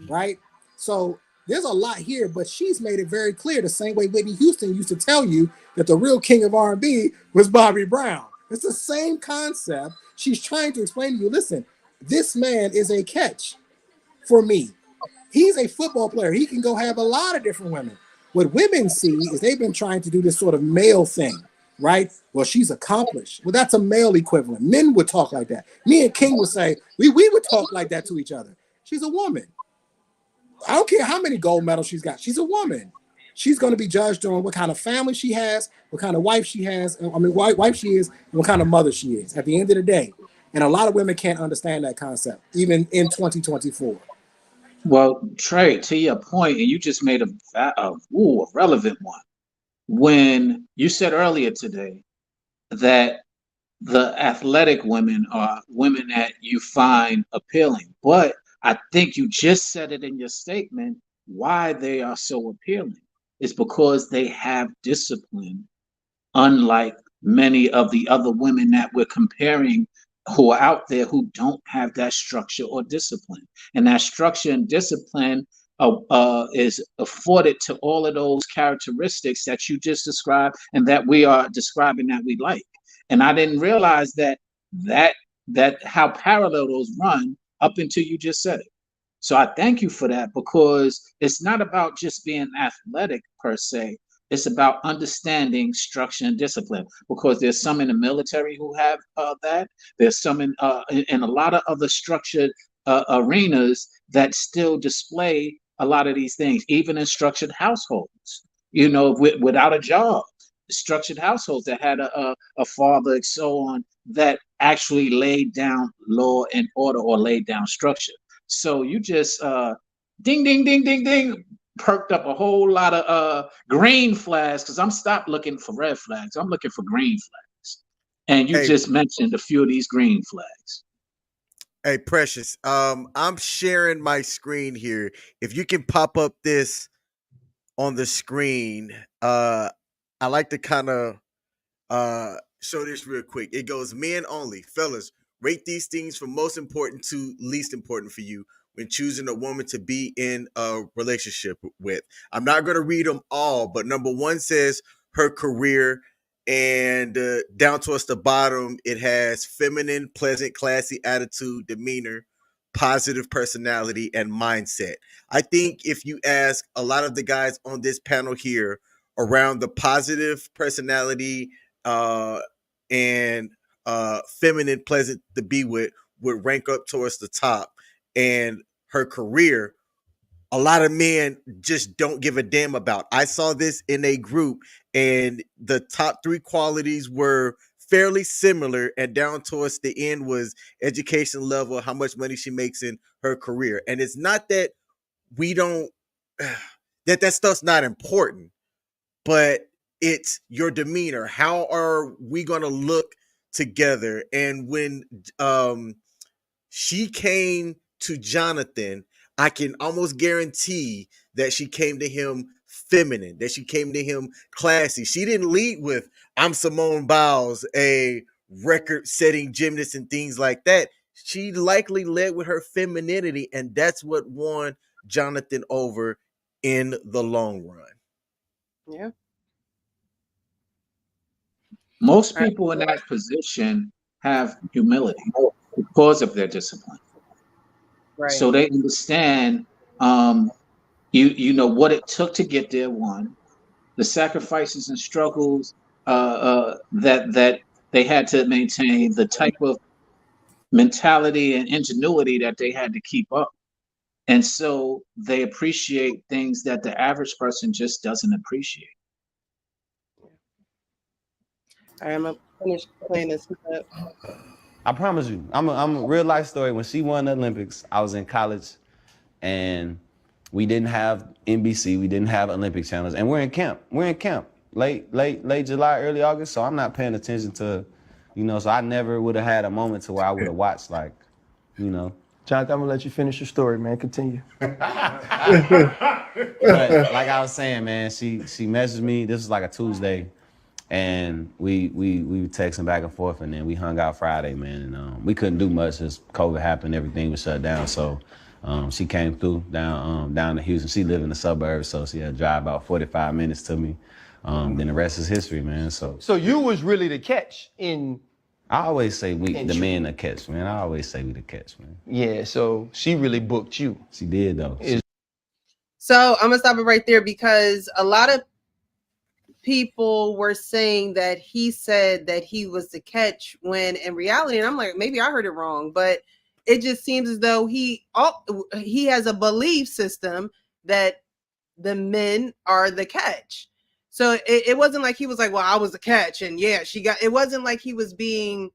[SPEAKER 3] Right? So there's a lot here, but she's made it very clear the same way Whitney Houston used to tell you that the real king of R&B was Bobby Brown. It's the same concept. She's trying to explain to you, listen, this man is a catch for me. He's a football player. He can go have a lot of different women. What women see is they've been trying to do this sort of male thing, right? Well, she's accomplished. Well, that's a male equivalent. Men would talk like that. Me and King would say, we would talk like that to each other. She's a woman. I don't care how many gold medals she's got. She's a woman. She's going to be judged on what kind of family she has, what kind of wife she has, wife she is, and what kind of mother she is at the end of the day. And a lot of women can't understand that concept, even in 2024.
[SPEAKER 2] well, Trey, to your point, and you just made a relevant one. When you said earlier today that the athletic women are women that you find appealing, but I think you just said it in your statement why they are so appealing. It's because they have discipline, unlike many of the other women that we're comparing who are out there who don't have that structure or discipline. And that structure and discipline is afforded to all of those characteristics that you just described and that we are describing that we like. And I didn't realize that that how parallel those run up until you just said it. So I thank you for that, because it's not about just being athletic per se. It's about understanding structure and discipline, because there's some in the military who have that. There's some in a lot of other structured arenas that still display a lot of these things, even in structured households. Without a job, structured households that had a father and so on, that actually laid down law and order or laid down structure. So you just ding, ding, ding, ding, ding, perked up a whole lot of green flags, because I'm stopped looking for red flags. I'm looking for green flags. And you
[SPEAKER 6] Hey,
[SPEAKER 2] just mentioned a few of these green flags.
[SPEAKER 6] hey, Precious. I'm sharing my screen here. If you can pop up this on the screen, I like to kind of show this real quick. It goes men only. Fellas, rate these things from most important to least important for you when choosing a woman to be in a relationship with. I'm not going to read them all, but number one says her career, and down towards the bottom, it has feminine, pleasant, classy attitude, demeanor, positive personality, and mindset. I think if you ask a lot of the guys on this panel here around the positive personality, uh, and feminine, pleasant to be with, would rank up towards the top. And her career, a lot of men just don't give a damn about. I saw this in a group, and the top three qualities were fairly similar, and down towards the end was education level, how much money she makes in her career. And it's not that we don't that stuff's not important, but it's your demeanor. How are we going to look together? And when she came to Jonathan, I can almost guarantee that she came to him feminine, that she came to him classy. She didn't lead with, I'm Simone Biles, a record setting gymnast and things like that. She likely led with her femininity, and that's what won Jonathan over in the long run.
[SPEAKER 1] Yeah.
[SPEAKER 2] Most people in that position have humility because of their discipline.
[SPEAKER 1] Right.
[SPEAKER 2] So they understand, you know what it took to get there. One, the sacrifices and struggles that they had to maintain, the type of mentality and ingenuity that they had to keep up, and so they appreciate things that the average person just doesn't appreciate.
[SPEAKER 1] All right, I'm gonna finish playing this clip.
[SPEAKER 10] I promise you, I'm a real life story. When she won the Olympics, I was in college, and we didn't have NBC, we didn't have Olympic channels, and we're in camp. We're in camp, late July, early August. So I'm not paying attention to, So I never would have had a moment to where I would have watched,
[SPEAKER 13] Jonathan, I'm gonna let you finish your story, man. Continue.
[SPEAKER 10] But like I was saying, man, she messaged me. This was like a Tuesday, and we were texting back and forth, and then we hung out Friday, man. And we couldn't do much as COVID happened, everything was shut down. So she came through down to Houston. She lived in the suburbs, so she had to drive about 45 minutes to me. Then the rest is history, man. So
[SPEAKER 13] you was really the catch in.
[SPEAKER 10] I always say the men the catch, man. I always say we the catch, man.
[SPEAKER 13] Yeah, so she really booked you.
[SPEAKER 10] She did, though.
[SPEAKER 1] So I'm gonna stop it right there, because a lot of people were saying that he said that he was the catch, when in reality, and I'm like, maybe I heard it wrong, but it just seems as though he has a belief system that the men are the catch. So it wasn't like he was like, well, I was the catch, and yeah, she got. It wasn't like he was being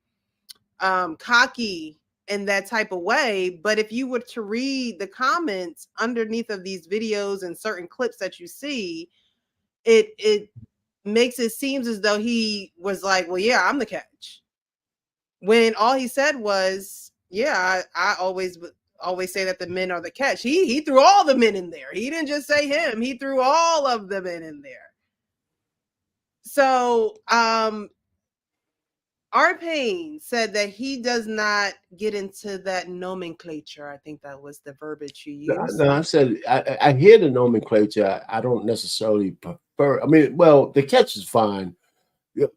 [SPEAKER 1] cocky in that type of way. But if you were to read the comments underneath of these videos and certain clips that you see, it makes it seems as though he was like, well, yeah, I'm the catch, when all he said was, yeah, I always say that the men are the catch. He threw all the men in there. He didn't just say him. He threw all of the men in there. So Art Payne said that he does not get into that nomenclature. I think that was the verbiage you used.
[SPEAKER 5] No, I said I hear the nomenclature. I don't necessarily prefer. I mean, well, the catch is fine,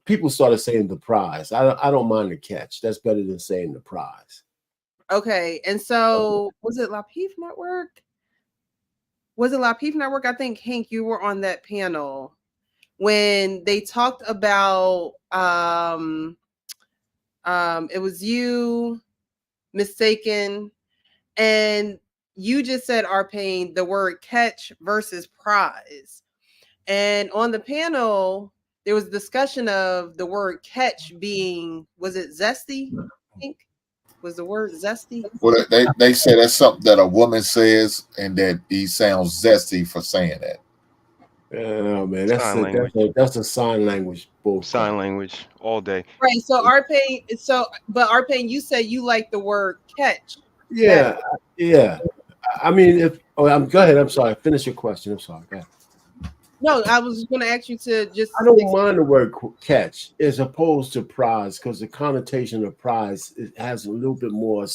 [SPEAKER 5] people started saying the prize. I don't mind the catch. That's better than saying the prize.
[SPEAKER 1] Okay, and so was it La Peef Network? Was it La Peef Network? I think Hank, you were on that panel when they talked about it was you, Mistaken, and you just said Arpain the word catch versus prize. And on the panel, there was discussion of the word catch being, was it zesty? I think was the word zesty.
[SPEAKER 4] Well, they say that's something that a woman says, and that he sounds zesty for saying that.
[SPEAKER 5] Oh man,
[SPEAKER 7] Sign language.
[SPEAKER 5] that's a sign language bullcrap.
[SPEAKER 7] Sign language all day.
[SPEAKER 1] Right. So Arpain, but Arpain, you said you like the word catch.
[SPEAKER 5] Yeah, yeah. I mean, go ahead. I'm sorry. Finish your question. I'm sorry. Go ahead.
[SPEAKER 1] No, I was just going to ask you to just.
[SPEAKER 5] I don't mind the word catch as opposed to prize because the connotation of prize has a little bit more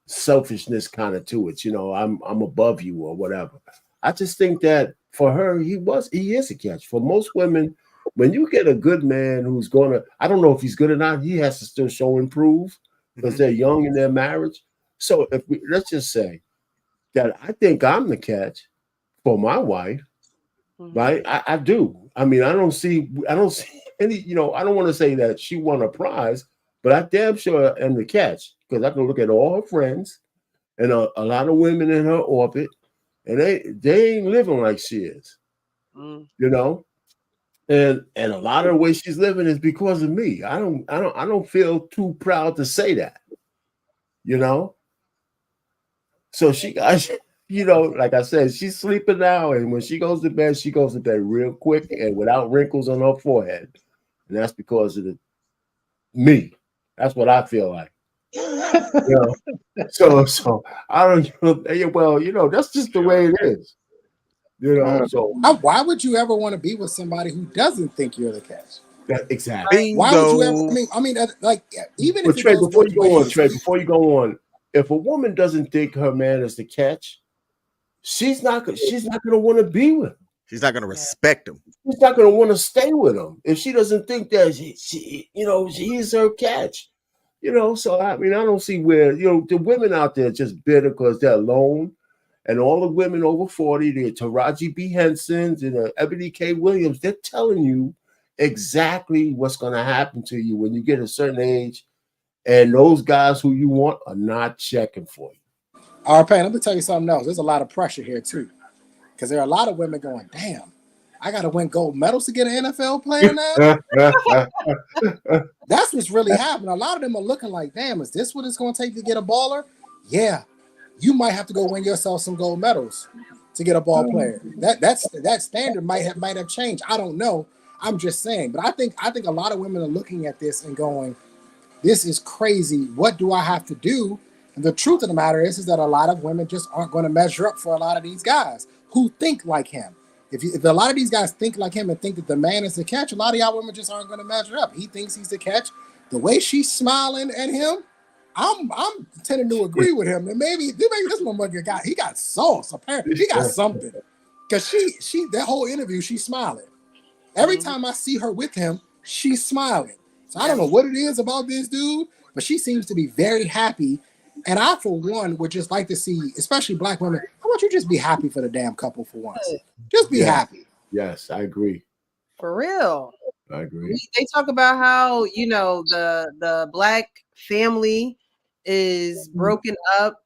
[SPEAKER 5] selfishness kind of to it. You know, I'm above you or whatever. I just think that for her, he is a catch. For most women, when you get a good man who's I don't know if he's good or not, he has to still show and prove because they're young in their marriage. So let's just say that I think I'm the catch for my wife. Right, I do. I mean, I don't see any. I don't want to say that she won a prize, but I damn sure am the catch because I can look at all her friends and a lot of women in her orbit, and they ain't living like she is. And a lot of the way she's living is because of me. I don't feel too proud to say that. So she got. Like I said, she's sleeping now, and when she goes to bed real quick and without wrinkles on her forehead, and that's because of me. That's what I feel like. So I don't. Well, that's just the way it is. So
[SPEAKER 3] why would you ever want to be with somebody who doesn't think you're the catch?
[SPEAKER 5] Exactly.
[SPEAKER 3] Why would you ever? I mean, like even if
[SPEAKER 5] Trey, before you go on, if a woman doesn't think her man is the catch, she's not going to want to be with him.
[SPEAKER 6] She's not going to respect him.
[SPEAKER 5] She's not going to want to stay with him if she doesn't think that he's her catch. So I mean, I don't see where the women out there just bitter because they're alone, and all the women over 40, the Taraji B. Hensons and Ebony K. Williams, they're telling you exactly what's going to happen to you when you get a certain age, and those guys who you want are not checking for you.
[SPEAKER 3] All right, let me tell you something else. There's a lot of pressure here too, because there are a lot of women going, "Damn, I got to win gold medals to get an NFL player now." That's what's really happening. A lot of them are looking like, "Damn, is this what it's going to take to get a baller?" Yeah, you might have to go win yourself some gold medals to get a ball player. That standard might have changed. I don't know. I'm just saying, but I think a lot of women are looking at this and going, "This is crazy. What do I have to do?" And the truth of the matter is that a lot of women just aren't going to measure up for a lot of these guys who think like him. If a lot of these guys think like him and think that the man is the catch, a lot of y'all women just aren't going to measure up. He thinks he's the catch. The way she's smiling at him, I'm tending to agree with him. And maybe this motherfucker got sauce. Apparently, he got something. Because she that whole interview, she's smiling. Every time I see her with him, she's smiling. So I don't know what it is about this dude, but she seems to be very happy. And I, for one, would just like to see, especially black women, how about you just be happy for the damn couple for once? Just be happy.
[SPEAKER 5] Yes, I agree.
[SPEAKER 1] For real.
[SPEAKER 5] I agree.
[SPEAKER 1] They talk about how, the black family is broken up.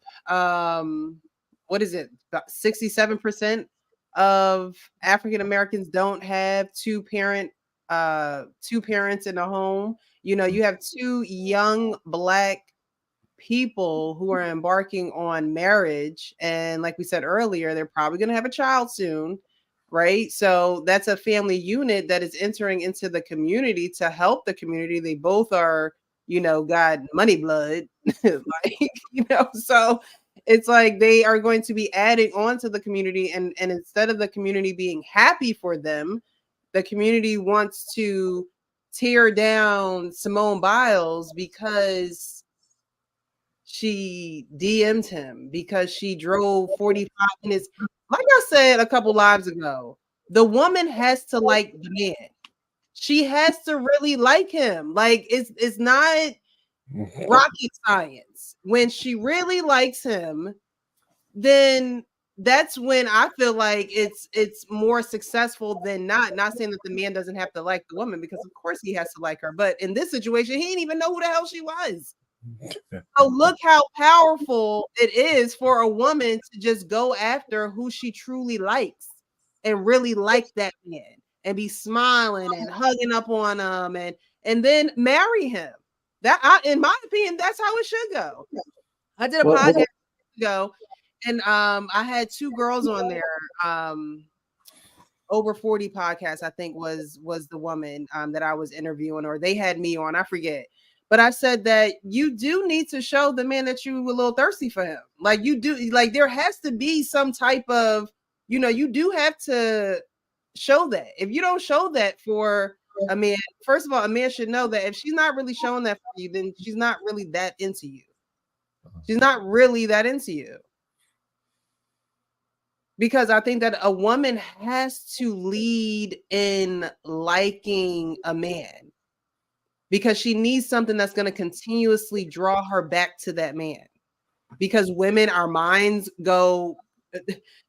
[SPEAKER 1] What is it? About 67% of African Americans don't have two parents in a home. You have two young black people who are embarking on marriage, and like we said earlier, they're probably going to have a child soon, right? So that's a family unit that is entering into the community to help the community. They both are, got money blood, so it's like they are going to be adding on to the community, and instead of the community being happy for them, the community wants to tear down Simone Biles because she DM'd him, because she drove 45 minutes. Like I said a couple lives ago, the woman has to like the man. She has to really like him. Like it's not rocket science. When she really likes him, then that's when I feel like it's more successful than not. Not saying that the man doesn't have to like the woman, because of course he has to like her. But in this situation, he didn't even know who the hell she was. So look how powerful it is for a woman to just go after who she truly likes and really like that man and be smiling and hugging up on him and then marry him. In my opinion, that's how it should go. I did a podcast ago, and I had two girls on there. Over 40 podcasts, I think was the woman that I was interviewing, or they had me on, I forget. But I said that you do need to show the man that you were a little thirsty for him. Like you do, like there has to be some type of, you do have to show that. If you don't show that for a man, first of all, a man should know that if she's not really showing that for you, then she's not really that into you. She's not really that into you. Because I think that a woman has to lead in liking a man, because she needs something that's going to continuously draw her back to that man. Because women, our minds go,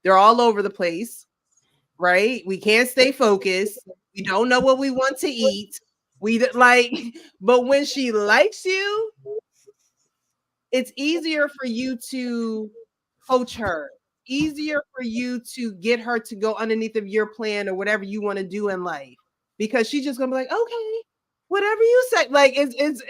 [SPEAKER 1] they're all over the place, right? We can't stay focused. We don't know what we want to eat. But when she likes you, it's easier for you to coach her, easier for you to get her to go underneath of your plan or whatever you want to do in life, because she's just gonna be like, okay, whatever you say. Like it's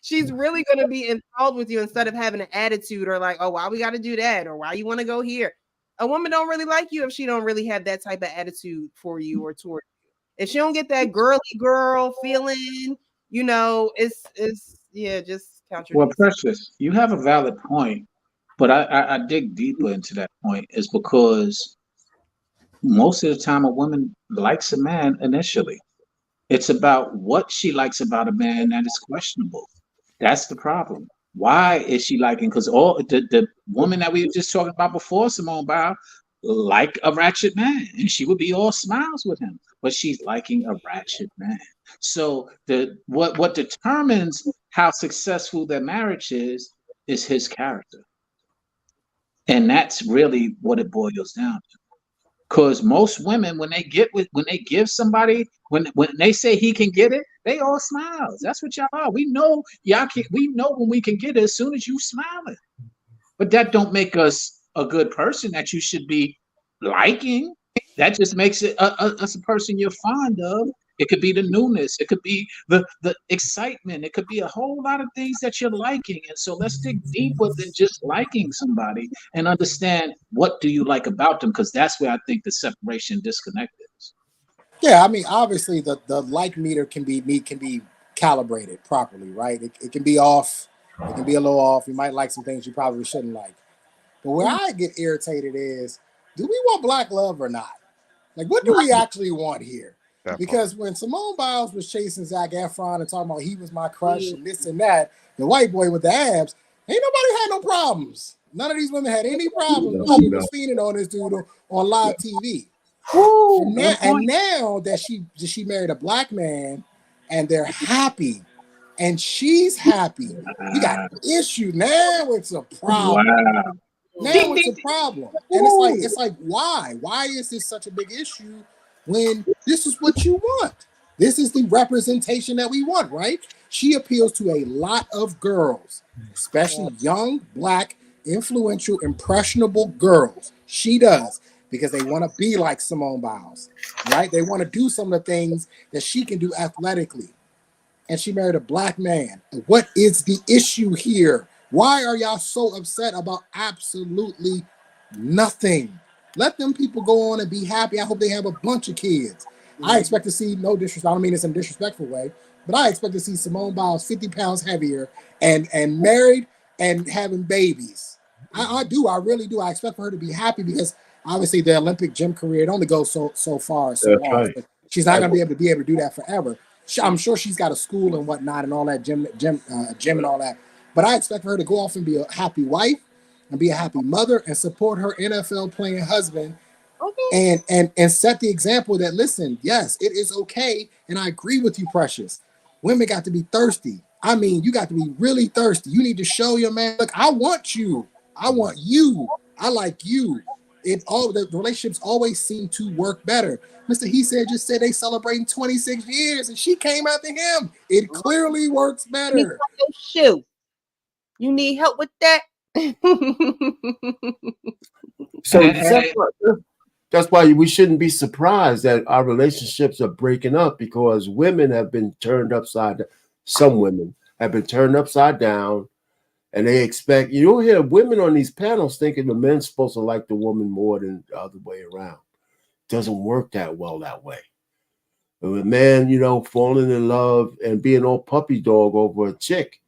[SPEAKER 1] she's really gonna be enthralled with you instead of having an attitude or like, oh, why we got to do that or why you want to go here. A woman don't really like you if she don't really have that type of attitude for you or toward you. If she don't get that girly girl feeling, it's yeah, just
[SPEAKER 2] Well,
[SPEAKER 1] contradicts.
[SPEAKER 2] Precious, you have a valid point, but I dig deeper into that point is because most of the time a woman likes a man initially. It's about what she likes about a man that is questionable. That's the problem. Why is she liking? Because all the woman that we were just talking about before, Simone Biles, like a ratchet man, and she would be all smiles with him, but she's liking a ratchet man. So the what determines how successful their marriage is his character, and that's really what it boils down to. Because most women, when they give somebody, when they say he can get it, they all smiles. That's what y'all are. We know y'all can. We know when we can get it as soon as you smiling. But that don't make us a good person that you should be liking. That just makes it us a person you're fond of. It could be the newness. It could be the excitement. It could be a whole lot of things that you're liking. And so let's dig deeper than just liking somebody and understand what do you like about them, because that's where I think the separation disconnect is.
[SPEAKER 3] Yeah, I mean, obviously the like meter can be calibrated properly, right? It can be off. It can be a little off. You might like some things you probably shouldn't like. But where I get irritated is, do we want black love or not? Like, what do we actually want here?
[SPEAKER 7] That part.
[SPEAKER 3] Because when Simone Biles was chasing Zac Efron and talking about he was my crush and this and that, the white boy with the abs, ain't nobody had no problems. None of these women had any problems when she was fiending on this dude on live TV. And now that she married a black man and they're happy and she's happy, we got issue. Now it's a problem.
[SPEAKER 2] Wow.
[SPEAKER 3] Now it's a problem. And it's like, why? Why is this such a big issue when this is what you want? This is the representation that we want, right? She appeals to a lot of girls, especially young, black, influential, impressionable girls. She does, because they want to be like Simone Biles, right? They want to do some of the things that she can do athletically. And she married a black man. What is the issue here? Why are y'all so upset about absolutely nothing? Let them people go on and be happy. I hope they have a bunch of kids. I expect to see, no disrespect, I don't mean this in a disrespectful way, but I expect to see Simone Biles 50 pounds heavier and married and having babies. I do. I really do. I expect for her to be happy, because obviously the Olympic gym career, it only goes so far, so
[SPEAKER 5] That's
[SPEAKER 3] long.
[SPEAKER 5] right.
[SPEAKER 3] But she's not going to be able to do that forever. I'm sure she's got a school and whatnot and all that gym and all that. But I expect for her to go off and be a happy wife and be a happy mother and support her NFL playing husband and set the example that, listen, yes, it is okay. And I agree with you, Precious. Women got to be thirsty. I mean, you got to be really thirsty. You need to show your man, look, I want you. I want you. I like you. The relationships always seem to work better. Mr. He said just said they celebrating 26 years and she came after him. It clearly works better.
[SPEAKER 1] Shoe. You need help with that?
[SPEAKER 5] So that's why we shouldn't be surprised that our relationships are breaking up, because women have been turned upside down. Some women have been turned upside down, and they expect, you don't hear women on these panels thinking the men's supposed to like the woman more than the other way around. It doesn't work that well that way. A man, falling in love and being all puppy dog over a chick,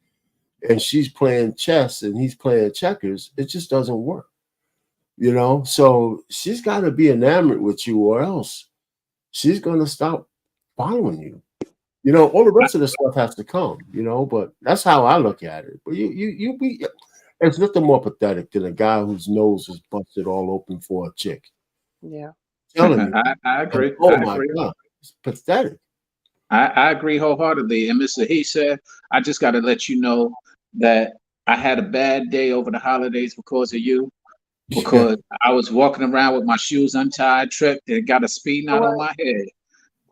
[SPEAKER 5] and she's playing chess and he's playing checkers, it just doesn't work. So she's got to be enamored with you, or else she's going to stop following you. All the rest of the stuff has to come, but that's how I look at it. But it's nothing more pathetic than a guy whose nose is busted all open for a chick.
[SPEAKER 1] Yeah.
[SPEAKER 5] Telling you.
[SPEAKER 2] I agree.
[SPEAKER 5] Oh,
[SPEAKER 2] I
[SPEAKER 5] my
[SPEAKER 2] agree.
[SPEAKER 5] God. It's pathetic.
[SPEAKER 2] I agree wholeheartedly. And Mr. He said, I just got to let you know that I had a bad day over the holidays because of you. Because I was walking around with my shoes untied, tripped, and got a speed knot on my head,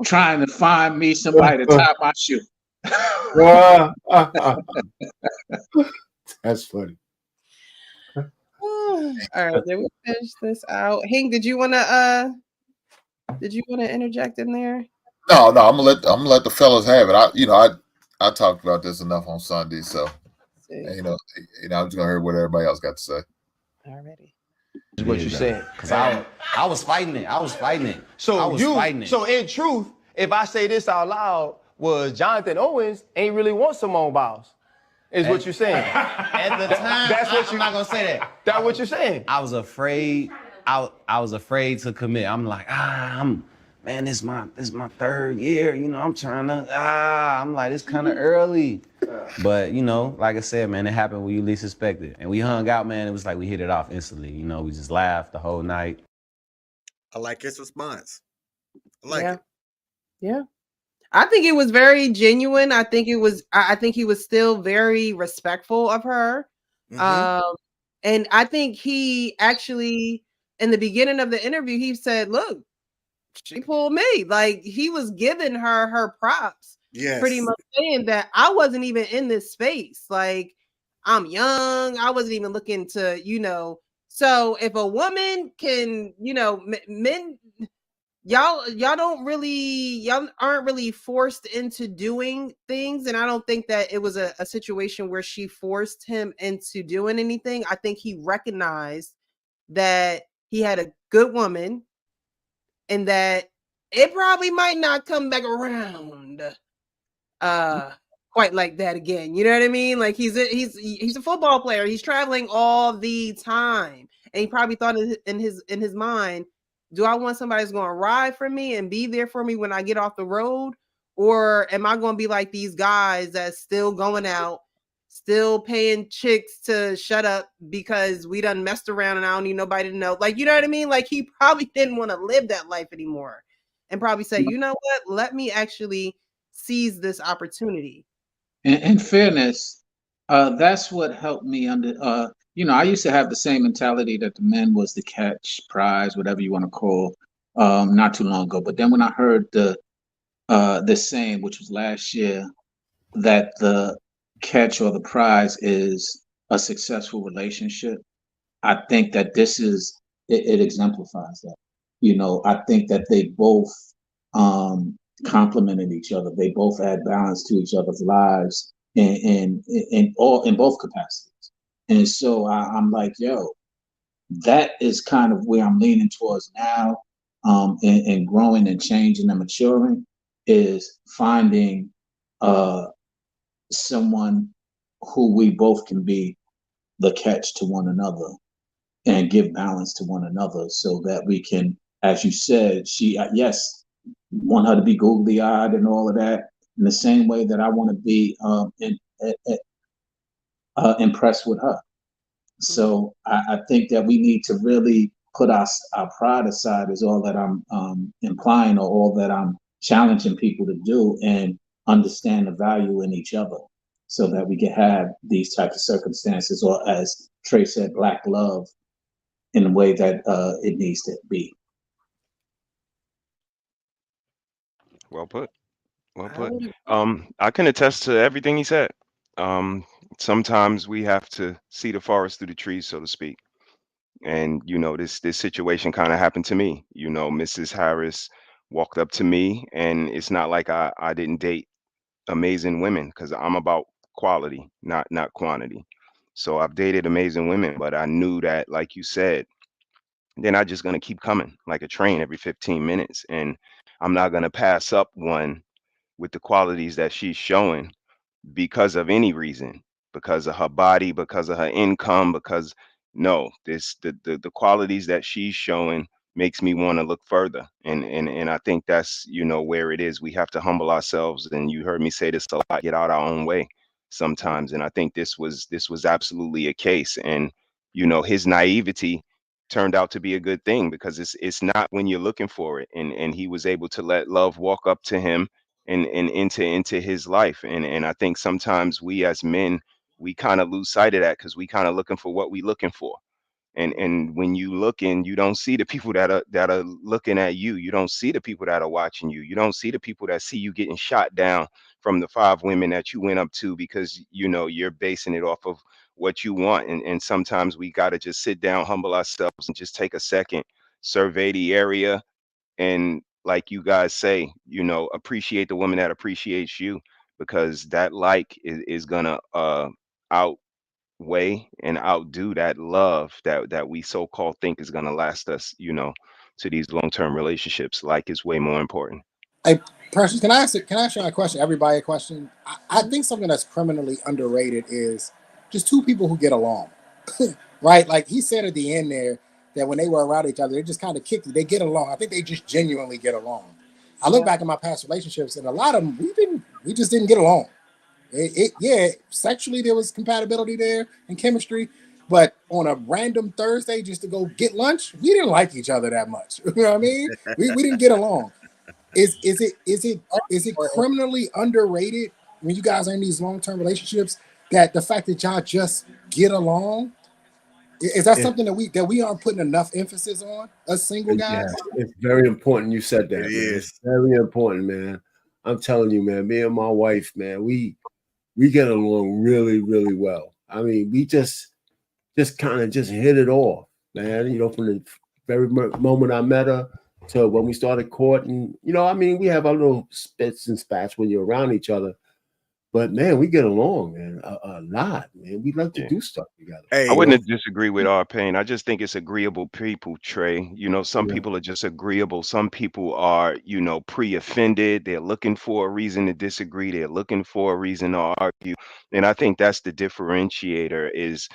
[SPEAKER 2] trying to find me somebody to tie my shoe.
[SPEAKER 5] That's funny.
[SPEAKER 1] All right, did we finish this out? Hank, did you wanna interject in there?
[SPEAKER 4] No, I'm gonna let the fellas have it. I talked about this enough on Sunday, so I'm just gonna hear what everybody else got to say.
[SPEAKER 1] Already.
[SPEAKER 13] Is what you said.
[SPEAKER 10] Because I was fighting it.
[SPEAKER 13] So in truth, if I say this out loud, was Jonathan Owens ain't really want Simone Biles. Is what you're saying.
[SPEAKER 10] At the time, I'm not gonna say that.
[SPEAKER 13] That's what you're saying.
[SPEAKER 10] I was afraid. I was afraid to commit. I'm like, man, this is my third year. I'm trying to. I'm like, it's kind of early. But like I said, man, it happened when you least expect it. And we hung out, man. It was like we hit it off instantly. We just laughed the whole night.
[SPEAKER 6] I like his response. I like it.
[SPEAKER 1] Yeah. I think it was very genuine. I think he was still very respectful of her.
[SPEAKER 6] Mm-hmm.
[SPEAKER 1] And I think he actually, in the beginning of the interview, he said, look, she pulled me. Like, he was giving her props.
[SPEAKER 6] Yes.
[SPEAKER 1] Pretty much saying that I wasn't even in this space. Like, I'm young. I wasn't even looking to, so if a woman can, men, y'all aren't really forced into doing things. And I don't think that it was a situation where she forced him into doing anything. I think he recognized that he had a good woman and that it probably might not come back around quite like that again. You know what I mean? Like, he's a football player. He's traveling all the time. And he probably thought in his mind, do I want somebody who's going to ride for me and be there for me when I get off the road? Or am I going to be like these guys that's still going out, still paying chicks to shut up because we done messed around and I don't need nobody to know? Like, you know what I mean? Like, he probably didn't want to live that life anymore and probably say, you know what? Let me actually seize this opportunity.
[SPEAKER 2] In fairness, that's what helped me I used to have the same mentality that the men was the catch, prize, whatever you want to call, not too long ago. But then when I heard the saying, which was last year, that the catch or the prize is a successful relationship, I think that it exemplifies that. I think that they both complemented each other. They both add balance to each other's lives in both capacities. And so I'm like, yo, that is kind of where I'm leaning towards now, and growing and changing and maturing, is finding someone who we both can be the catch to one another and give balance to one another, so that we can, as you said, yes, want her to be googly eyed and all of that, in the same way that I want to be impressed with her. So I think that we need to really put our pride aside is all that I'm implying, or all that I'm challenging people to do, and understand the value in each other, so that we can have these types of circumstances, or as Trey said, black love, in the way that it needs to be.
[SPEAKER 7] Well put. Well
[SPEAKER 1] I
[SPEAKER 7] put.
[SPEAKER 1] would
[SPEAKER 7] I can attest to everything he said. Um, Sometimes we have to see the forest through the trees, so to speak. And this situation kind of happened to me. Mrs. Harris walked up to me, and it's not like I didn't date amazing women, because I'm about quality, not quantity. So I've dated amazing women, but I knew that, like you said, they're not just going to keep coming like a train every 15 minutes, and I'm not going to pass up one with the qualities that she's showing because of any reason, because of her body, because of her income, because no, this the qualities that she's showing makes me want to look further. And I think that's where it is. We have to humble ourselves, and you heard me say this a lot, get out our own way sometimes. And I think this was absolutely a case. And his naivety turned out to be a good thing, because it's not when you're looking for it. And he was able to let love walk up to him and into his life. And I think sometimes we as men, we kind of lose sight of that, because we kind of looking for what we looking for. And when you looking, you don't see the people that are looking at you. You don't see the people that are watching you. You don't see the people that see you getting shot down from the 5 women that you went up to, because you're basing it off of what you want. And sometimes we got to just sit down, humble ourselves, and just take a second, survey the area, and like you guys say, appreciate the woman that appreciates you, because that is gonna outweigh and outdo that love that we so-called think is gonna last us, to these long-term relationships. Like, is way more important.
[SPEAKER 3] Hey, Precious, can I ask you a question? Everybody a question. I think something that's criminally underrated is just two people who get along, right? Like he said at the end there that when they were around each other, they just kind of kicked it. They get along. I think they just genuinely get along. I look back at my past relationships, and a lot of them we just didn't get along. Yeah, sexually there was compatibility there and chemistry, but on a random Thursday just to go get lunch, we didn't like each other that much. You know what I mean? We didn't get along. Is it criminally underrated when you guys are in these long-term relationships that the fact that y'all just get along? Is that
[SPEAKER 5] If,
[SPEAKER 3] something that we aren't putting enough emphasis on, us single
[SPEAKER 5] yeah,
[SPEAKER 3] guys?
[SPEAKER 5] it's very important. You said
[SPEAKER 6] It
[SPEAKER 5] that, man. It's
[SPEAKER 6] is.
[SPEAKER 5] very important, man. I'm telling you, man. Me and my wife, man, we get along really, really well. I mean, we just kind of just hit it off, man. From the very moment I met her to when we started courting. I mean, we have our little spits and spats when you're around each other, but man, we get along, man, a lot, man. We like to
[SPEAKER 7] Yeah.
[SPEAKER 5] do stuff together.
[SPEAKER 7] I
[SPEAKER 6] Hey,
[SPEAKER 7] wouldn't disagree with our pain. I just think it's agreeable people, Trey. Some
[SPEAKER 5] Yeah.
[SPEAKER 7] people are just agreeable. Some people are, pre-offended. They're looking for a reason to disagree. They're looking for a reason to argue. And I think that's the differentiator is,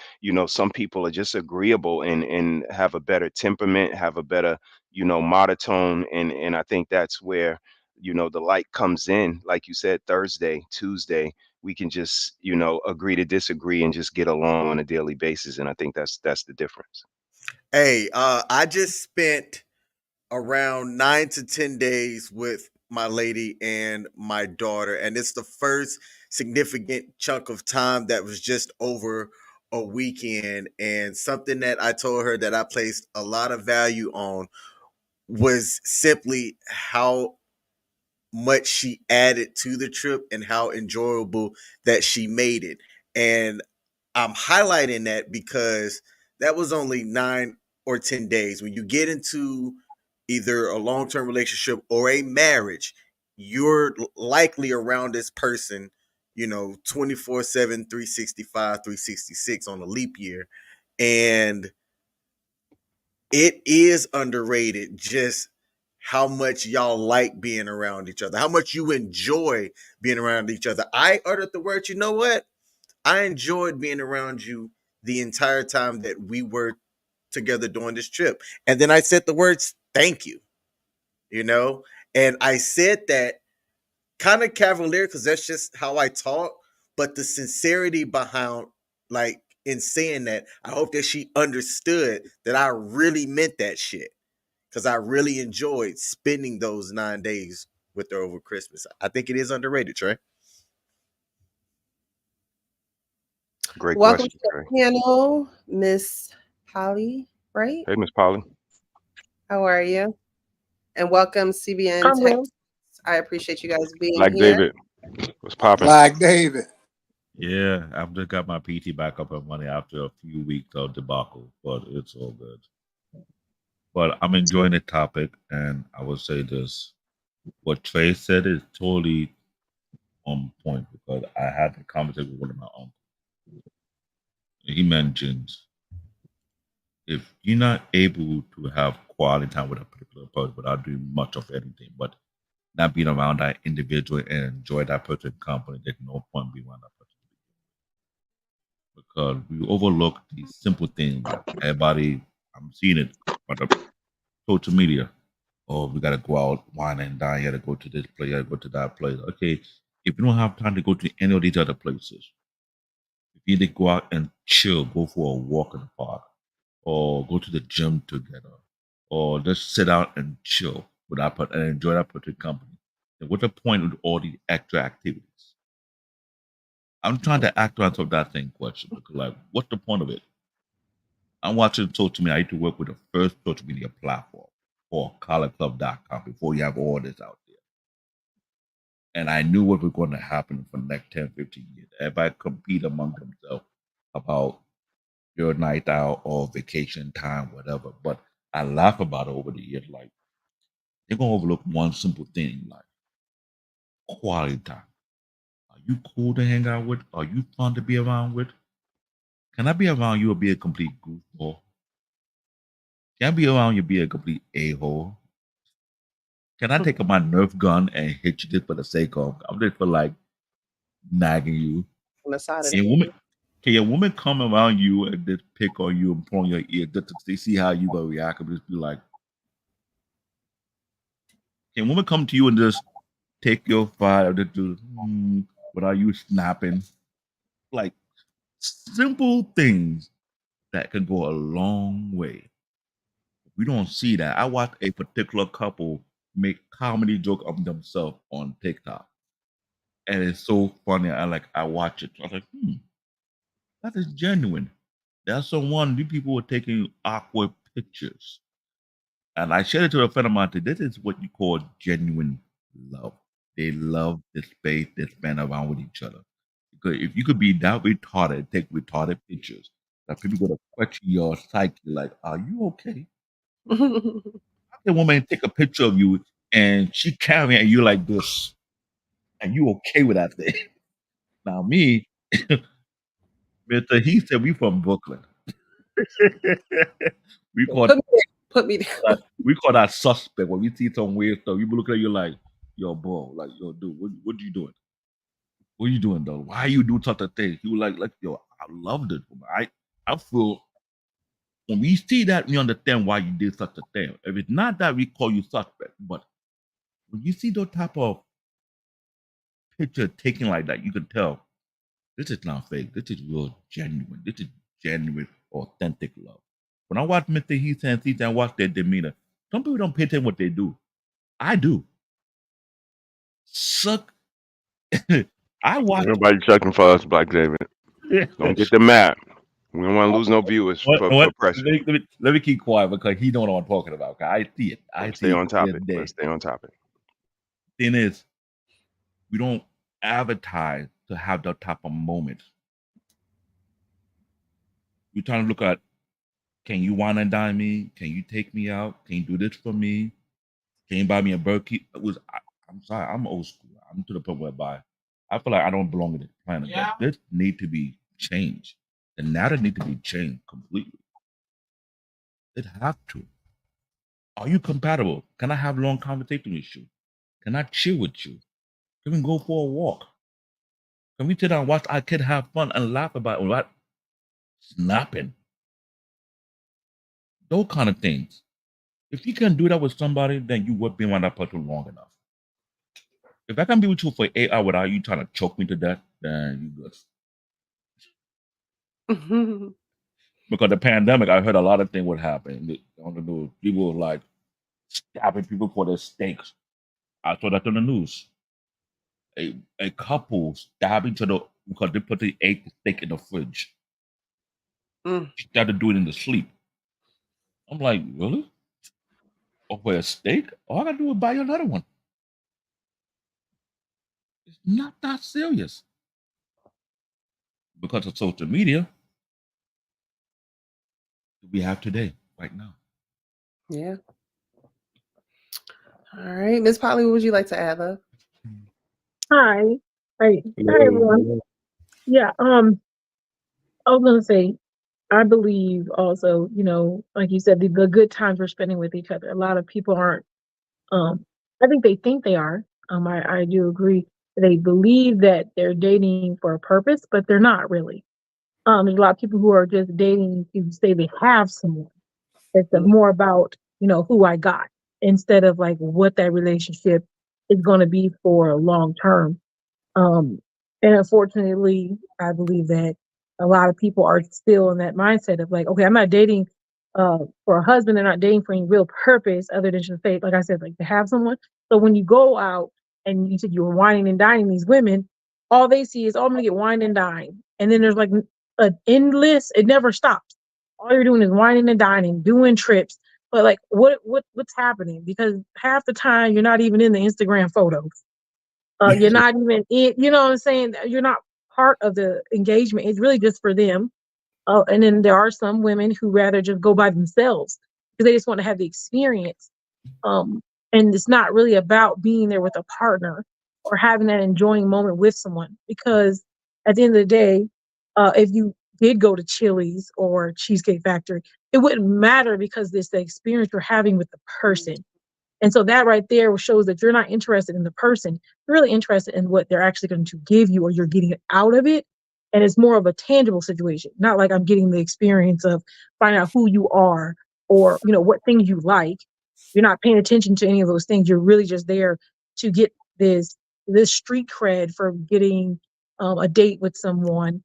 [SPEAKER 7] some people are just agreeable and have a better temperament, have a better, monotone. And I think that's where, the light comes in. Like you said, Thursday, Tuesday, we can just agree to disagree and just get along on a daily basis. And I think that's the difference.
[SPEAKER 6] I just spent around 9 to 10 days with my lady and my daughter, and it's the first significant chunk of time that was just over a weekend. And something that I told her that I placed a lot of value on was simply how much she added to the trip and how enjoyable that she made it. And I'm highlighting that because that was only 9 or 10 days. When you get into either a long term relationship or a marriage, you're likely around this person, 24/7, 365, 366 on a leap year. And it is underrated just how much y'all like being around each other, how much you enjoy being around each other. I uttered the word, you know what? I enjoyed being around you the entire time that we were together during this trip. And then I said the words, thank you, you know? And I said that kind of cavalier because that's just how I talk, but the sincerity behind like in saying that, I hope that she understood that I really meant that shit. Because I really enjoyed spending those 9 days with her over Christmas. I think it is underrated, Trey.
[SPEAKER 7] Great
[SPEAKER 1] Welcome
[SPEAKER 7] question,
[SPEAKER 1] to the
[SPEAKER 7] Trey.
[SPEAKER 1] panel, Miss Polly, right?
[SPEAKER 7] Hey, Miss Polly.
[SPEAKER 1] How are you? And welcome, CBN
[SPEAKER 13] I'm
[SPEAKER 1] Tech.
[SPEAKER 13] well.
[SPEAKER 1] I appreciate you guys being
[SPEAKER 7] Black
[SPEAKER 1] here.
[SPEAKER 7] David. What's popping?
[SPEAKER 3] Black David.
[SPEAKER 14] Yeah, I've just got my PT back up and running after a few weeks of debacle, but it's all good. But I'm enjoying the topic, and I will say this: what Trey said is totally on point because I had a conversation with one of my uncles. He mentioned if you're not able to have quality time with a particular person without doing much of anything, but not being around that individual and enjoy that person's company, there's no point being around that person. Because we overlook these simple things like everybody, I'm seeing it on the social media. Oh, we gotta go out, wine and dine, you gotta go to this place, you gotta go to that place. Okay, if you don't have time to go to any of these other places, if you need to go out and chill, go for a walk in the park, or go to the gym together, or just sit out and chill with that and enjoy that particular company. Then what's the point of all these extra activities? I'm trying to act on that same question because, like, what's the point of it? I'm watching social media. I used to work with the first social media platform called collarclub.com before you have all this out there. And I knew what was going to happen for the next 10, 15 years. Everybody compete among themselves about your night out or vacation time, whatever. But I laugh about it over the years. Like, they're going to overlook one simple thing, like quality time. Are you cool to hang out with? Are you fun to be around with? Can I be around you or be a complete goofball? Can I be around you be a complete a-hole? Can I take up my Nerf gun and hit you just for the sake of? I'm just for like nagging you.
[SPEAKER 1] On the side of
[SPEAKER 14] Can a woman, can a woman come around you and just pick on you and pull on your ear just to see how you gonna react and just be like, can a woman come to you and just take your fire and just do without you snapping? Like simple things that can go a long way. We don't see that. I watched a particular couple make comedy joke of themselves on TikTok. And it's so funny. I watch it. I was like, that is genuine. That's the one. These people were taking awkward pictures. And I shared it to a friend of mine. This is what you call genuine love. They love the space they spend around with each other. Because if you could be that retarded, take retarded pictures, that people gonna question your psyche, like, are you okay? The woman take a picture of you and she carrying you like this, and you okay with that thing. Now me, Mr. He said we from Brooklyn. we call
[SPEAKER 1] put me
[SPEAKER 14] that suspect when we see some weird stuff. You look at you like, yo, bro, like, yo, dude, what you doing? What are you doing, though? Why you do such a thing? He was like, yo, I love this woman. I feel when we see that, we understand why you did such a thing. If it's not that, we call you suspect. But when you see those type of picture taken like that, you can tell this is not fake. This is real, genuine. This is genuine, authentic love. When I watch Mr. Heath and Caesar and watch their demeanor, some people don't pay attention what they do. I do. Suck. I watch.
[SPEAKER 7] Everybody checking for us, Black David. Don't get them mad. We don't want to lose no viewers for pressure.
[SPEAKER 14] Let me keep quiet because he don't know what I'm talking about. I see it.
[SPEAKER 7] Let's stay on topic. Let's stay on topic.
[SPEAKER 14] Thing is, we don't advertise to have that type of moment. We're trying to look at, can you wine and dine me? Can you take me out? Can you do this for me? Can you buy me a burger? I'm sorry, I'm old school. I'm to the point whereby I feel like I don't belong in this planet. Yeah. But this need to be changed. The narrative need to be changed completely. It have to. Are you compatible? Can I have long conversation with you? Can I chill with you? Can we go for a walk? Can we sit down and watch our kid have fun and laugh about it without snapping? Those kind of things. If you can do that with somebody, then you would be around that person long enough. If I can be with you for 8 hours without you trying to choke me to death, then you good. Because the pandemic, I heard a lot of things would happen on the news. People were like stabbing people for their steaks. I saw that on the news. A couple stabbing to the because they put the steak in the fridge. She started doing it in the sleep. I'm like, really? Oh, for a steak? All I gotta do is buy you another one. It's not that serious. Because of social media, we have today, right now.
[SPEAKER 1] Yeah. All right, Miss Polly, what would you like to add, love?
[SPEAKER 15] Hi. Hi, everyone. Yeah, I was gonna say, I believe also, like you said, the good times we're spending with each other. A lot of people aren't. I think they are. I do agree. They believe that they're dating for a purpose, but they're not really. There's a lot of people who are just dating to say they have someone. It's more about, who I got instead of like what that relationship is going to be for long term. Um, and unfortunately, I believe that a lot of people are still in that mindset of like, okay, I'm not dating for a husband. They're not dating for any real purpose other than just say, like I said, like to have someone. So when you go out and you said you were whining and dining these women, all they see is, oh, I'm gonna get wine and dine. And then there's like an endless, it never stops. All you're doing is whining and dining, doing trips. But like what's happening? Because half the time you're not even in the Instagram photos. You're not even in, you know what I'm saying? You're not part of the engagement. It's really just for them. And then there are some women who rather just go by themselves because they just want to have the experience. And it's not really about being there with a partner or having that enjoying moment with someone. Because at the end of the day, if you did go to Chili's or Cheesecake Factory, it wouldn't matter because it's the experience you're having with the person. And so that right there shows that you're not interested in the person. You're really interested in what they're actually going to give you or you're getting out of it. And it's more of a tangible situation, not like I'm getting the experience of finding out who you are or, what things you like. You're not paying attention to any of those things. You're really just there to get this street cred for getting a date with someone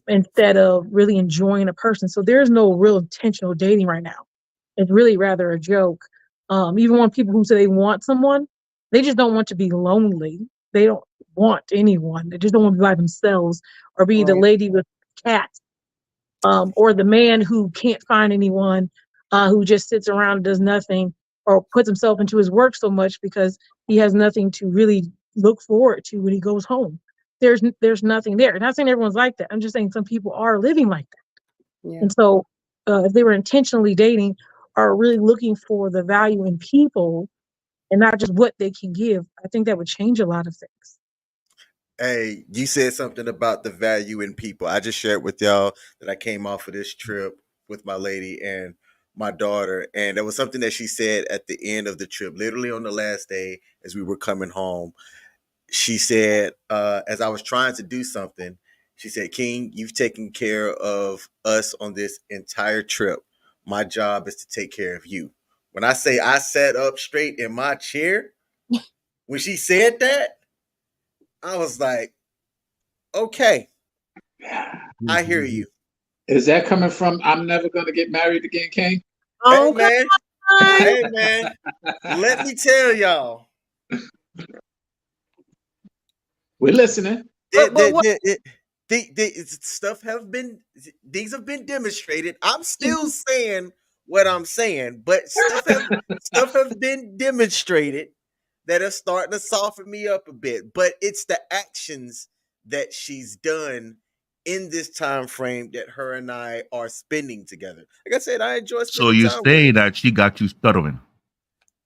[SPEAKER 15] instead of really enjoying a person. So there's no real intentional dating right now. It's really rather a joke. Even when people who say they want someone, they just don't want to be lonely. They don't want anyone. They just don't want to be by themselves or be the
[SPEAKER 1] Right.
[SPEAKER 15] lady with cats, or the man who can't find anyone, who just sits around and does nothing or puts himself into his work so much because he has nothing to really look forward to when he goes home. There's nothing there. I'm not saying everyone's like that. I'm just saying some people are living like that.
[SPEAKER 1] Yeah.
[SPEAKER 15] And so if they were intentionally dating, are really looking for the value in people and not just what they can give, I think that would change a lot of things.
[SPEAKER 6] Hey, you said something about the value in people. I just shared with y'all that I came off of this trip with my lady and my daughter, and there was something that she said at the end of the trip, literally on the last day as we were coming home. She said, as I was trying to do something, she said, King, you've taken care of us on this entire trip. My job is to take care of you. When I say I sat up straight in my chair, when she said that, I was like, okay, I hear you.
[SPEAKER 2] Is that coming from I'm never gonna get married again, King?
[SPEAKER 6] Hey,
[SPEAKER 1] Okay.
[SPEAKER 6] man. Hey, man. Let me tell y'all.
[SPEAKER 2] We're listening.
[SPEAKER 1] What?
[SPEAKER 6] Stuff have been, things have been demonstrated. I'm still saying what I'm saying, but stuff have been demonstrated that are starting to soften me up a bit. But it's the actions that she's done in this time frame that her and I are spending together. Like I said, I enjoy
[SPEAKER 14] So
[SPEAKER 6] spending
[SPEAKER 14] you
[SPEAKER 6] time with
[SPEAKER 14] say
[SPEAKER 6] her.
[SPEAKER 14] that she got you stuttering.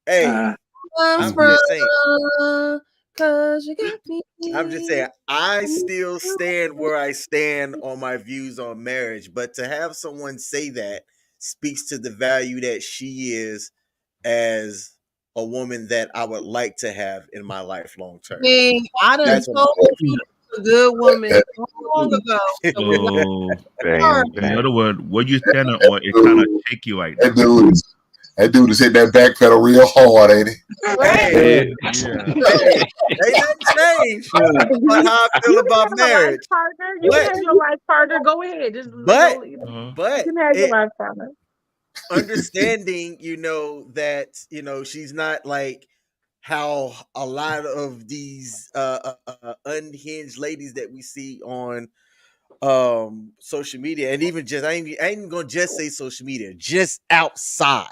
[SPEAKER 6] Hey, I'm just saying.
[SPEAKER 1] Cause you got
[SPEAKER 6] I'm just
[SPEAKER 1] me.
[SPEAKER 6] saying, I still stand where I stand on my views on marriage, but to have someone say that speaks to the value that she is as a woman that I would like to have in my life long term.
[SPEAKER 1] I done
[SPEAKER 6] That's what I'm
[SPEAKER 1] told you that's a good woman long ago. So we like
[SPEAKER 14] So
[SPEAKER 1] her.
[SPEAKER 7] Bang,
[SPEAKER 14] in
[SPEAKER 7] bang.
[SPEAKER 14] other words, what you standing on is kind of shaky right now.
[SPEAKER 4] Hey, dude, That dude is hitting that back pedal real hard, ain't he?
[SPEAKER 6] Hey,
[SPEAKER 12] Yeah.
[SPEAKER 6] hey, ain't nothing changed about how I feel
[SPEAKER 15] You can
[SPEAKER 6] about
[SPEAKER 15] have a life
[SPEAKER 6] marriage.
[SPEAKER 15] partner. You can
[SPEAKER 6] But
[SPEAKER 15] have your life partner. Go ahead. Just
[SPEAKER 6] but
[SPEAKER 15] you
[SPEAKER 6] but
[SPEAKER 15] can have your
[SPEAKER 6] it
[SPEAKER 15] life partner.
[SPEAKER 6] understanding, that, she's not like how a lot of these unhinged ladies that we see on social media, and even just I ain't gonna just say social media, just outside,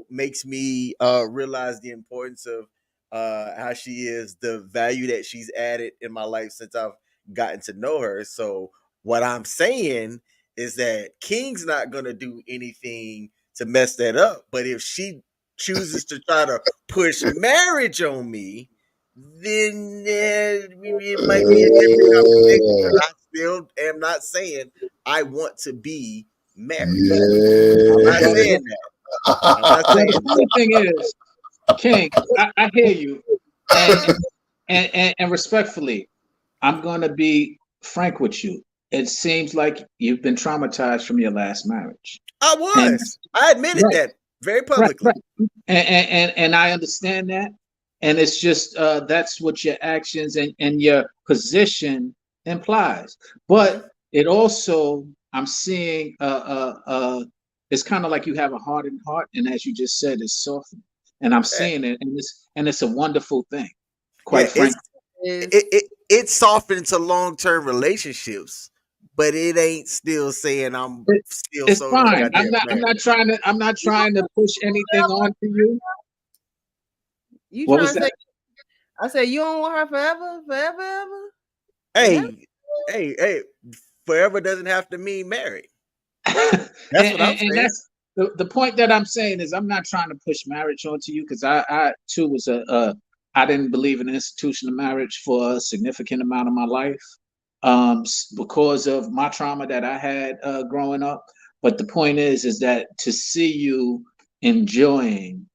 [SPEAKER 6] makes me realize the importance of how she is, the value that she's added in my life since I've gotten to know her. So what I'm saying is that King's not gonna do anything to mess that up, but if she chooses to try to push marriage on me, then it might be a different conversation. But I still am not saying I want to be married. I'm not
[SPEAKER 4] Yeah.
[SPEAKER 6] saying that. I'm not
[SPEAKER 2] Well, the
[SPEAKER 6] saying that.
[SPEAKER 2] funny thing is, King, I hear you, and respectfully, I'm going to be frank with you. It seems like you've been traumatized from your last marriage,
[SPEAKER 6] I
[SPEAKER 2] and
[SPEAKER 6] was. I admitted
[SPEAKER 2] right,
[SPEAKER 6] that very
[SPEAKER 2] right,
[SPEAKER 6] publicly.
[SPEAKER 2] right, and I understand that, and it's just that's what your actions and your position implies.
[SPEAKER 6] Mhm.
[SPEAKER 2] But it also, I'm seeing, it's kind of like you have a hardened heart, and as you just said, it's softened, and I'm
[SPEAKER 6] Eh,
[SPEAKER 2] seeing it, and it's a wonderful thing,
[SPEAKER 6] Yeah,
[SPEAKER 2] quite frankly.
[SPEAKER 6] it's softened to long-term relationships, but it ain't still saying I'm
[SPEAKER 2] It,
[SPEAKER 6] still
[SPEAKER 2] it's
[SPEAKER 6] sold on
[SPEAKER 2] fine. I'm
[SPEAKER 6] goddamn
[SPEAKER 2] not. I'm
[SPEAKER 6] marriage.
[SPEAKER 2] not trying to. I'm not trying to push anything on to you.
[SPEAKER 1] You
[SPEAKER 2] What
[SPEAKER 1] trying
[SPEAKER 2] was
[SPEAKER 1] to say?
[SPEAKER 2] that?
[SPEAKER 1] I said you don't want her forever, forever, ever. Forever?
[SPEAKER 6] Hey, forever doesn't have to mean married.
[SPEAKER 2] and,
[SPEAKER 6] That's what I'm
[SPEAKER 2] and
[SPEAKER 6] saying.
[SPEAKER 2] that's the point that I'm saying is I'm not trying to push marriage onto you because I too was I didn't believe in the institution of marriage for a significant amount of my life because of my trauma that I had growing up. But the point is that to see you enjoying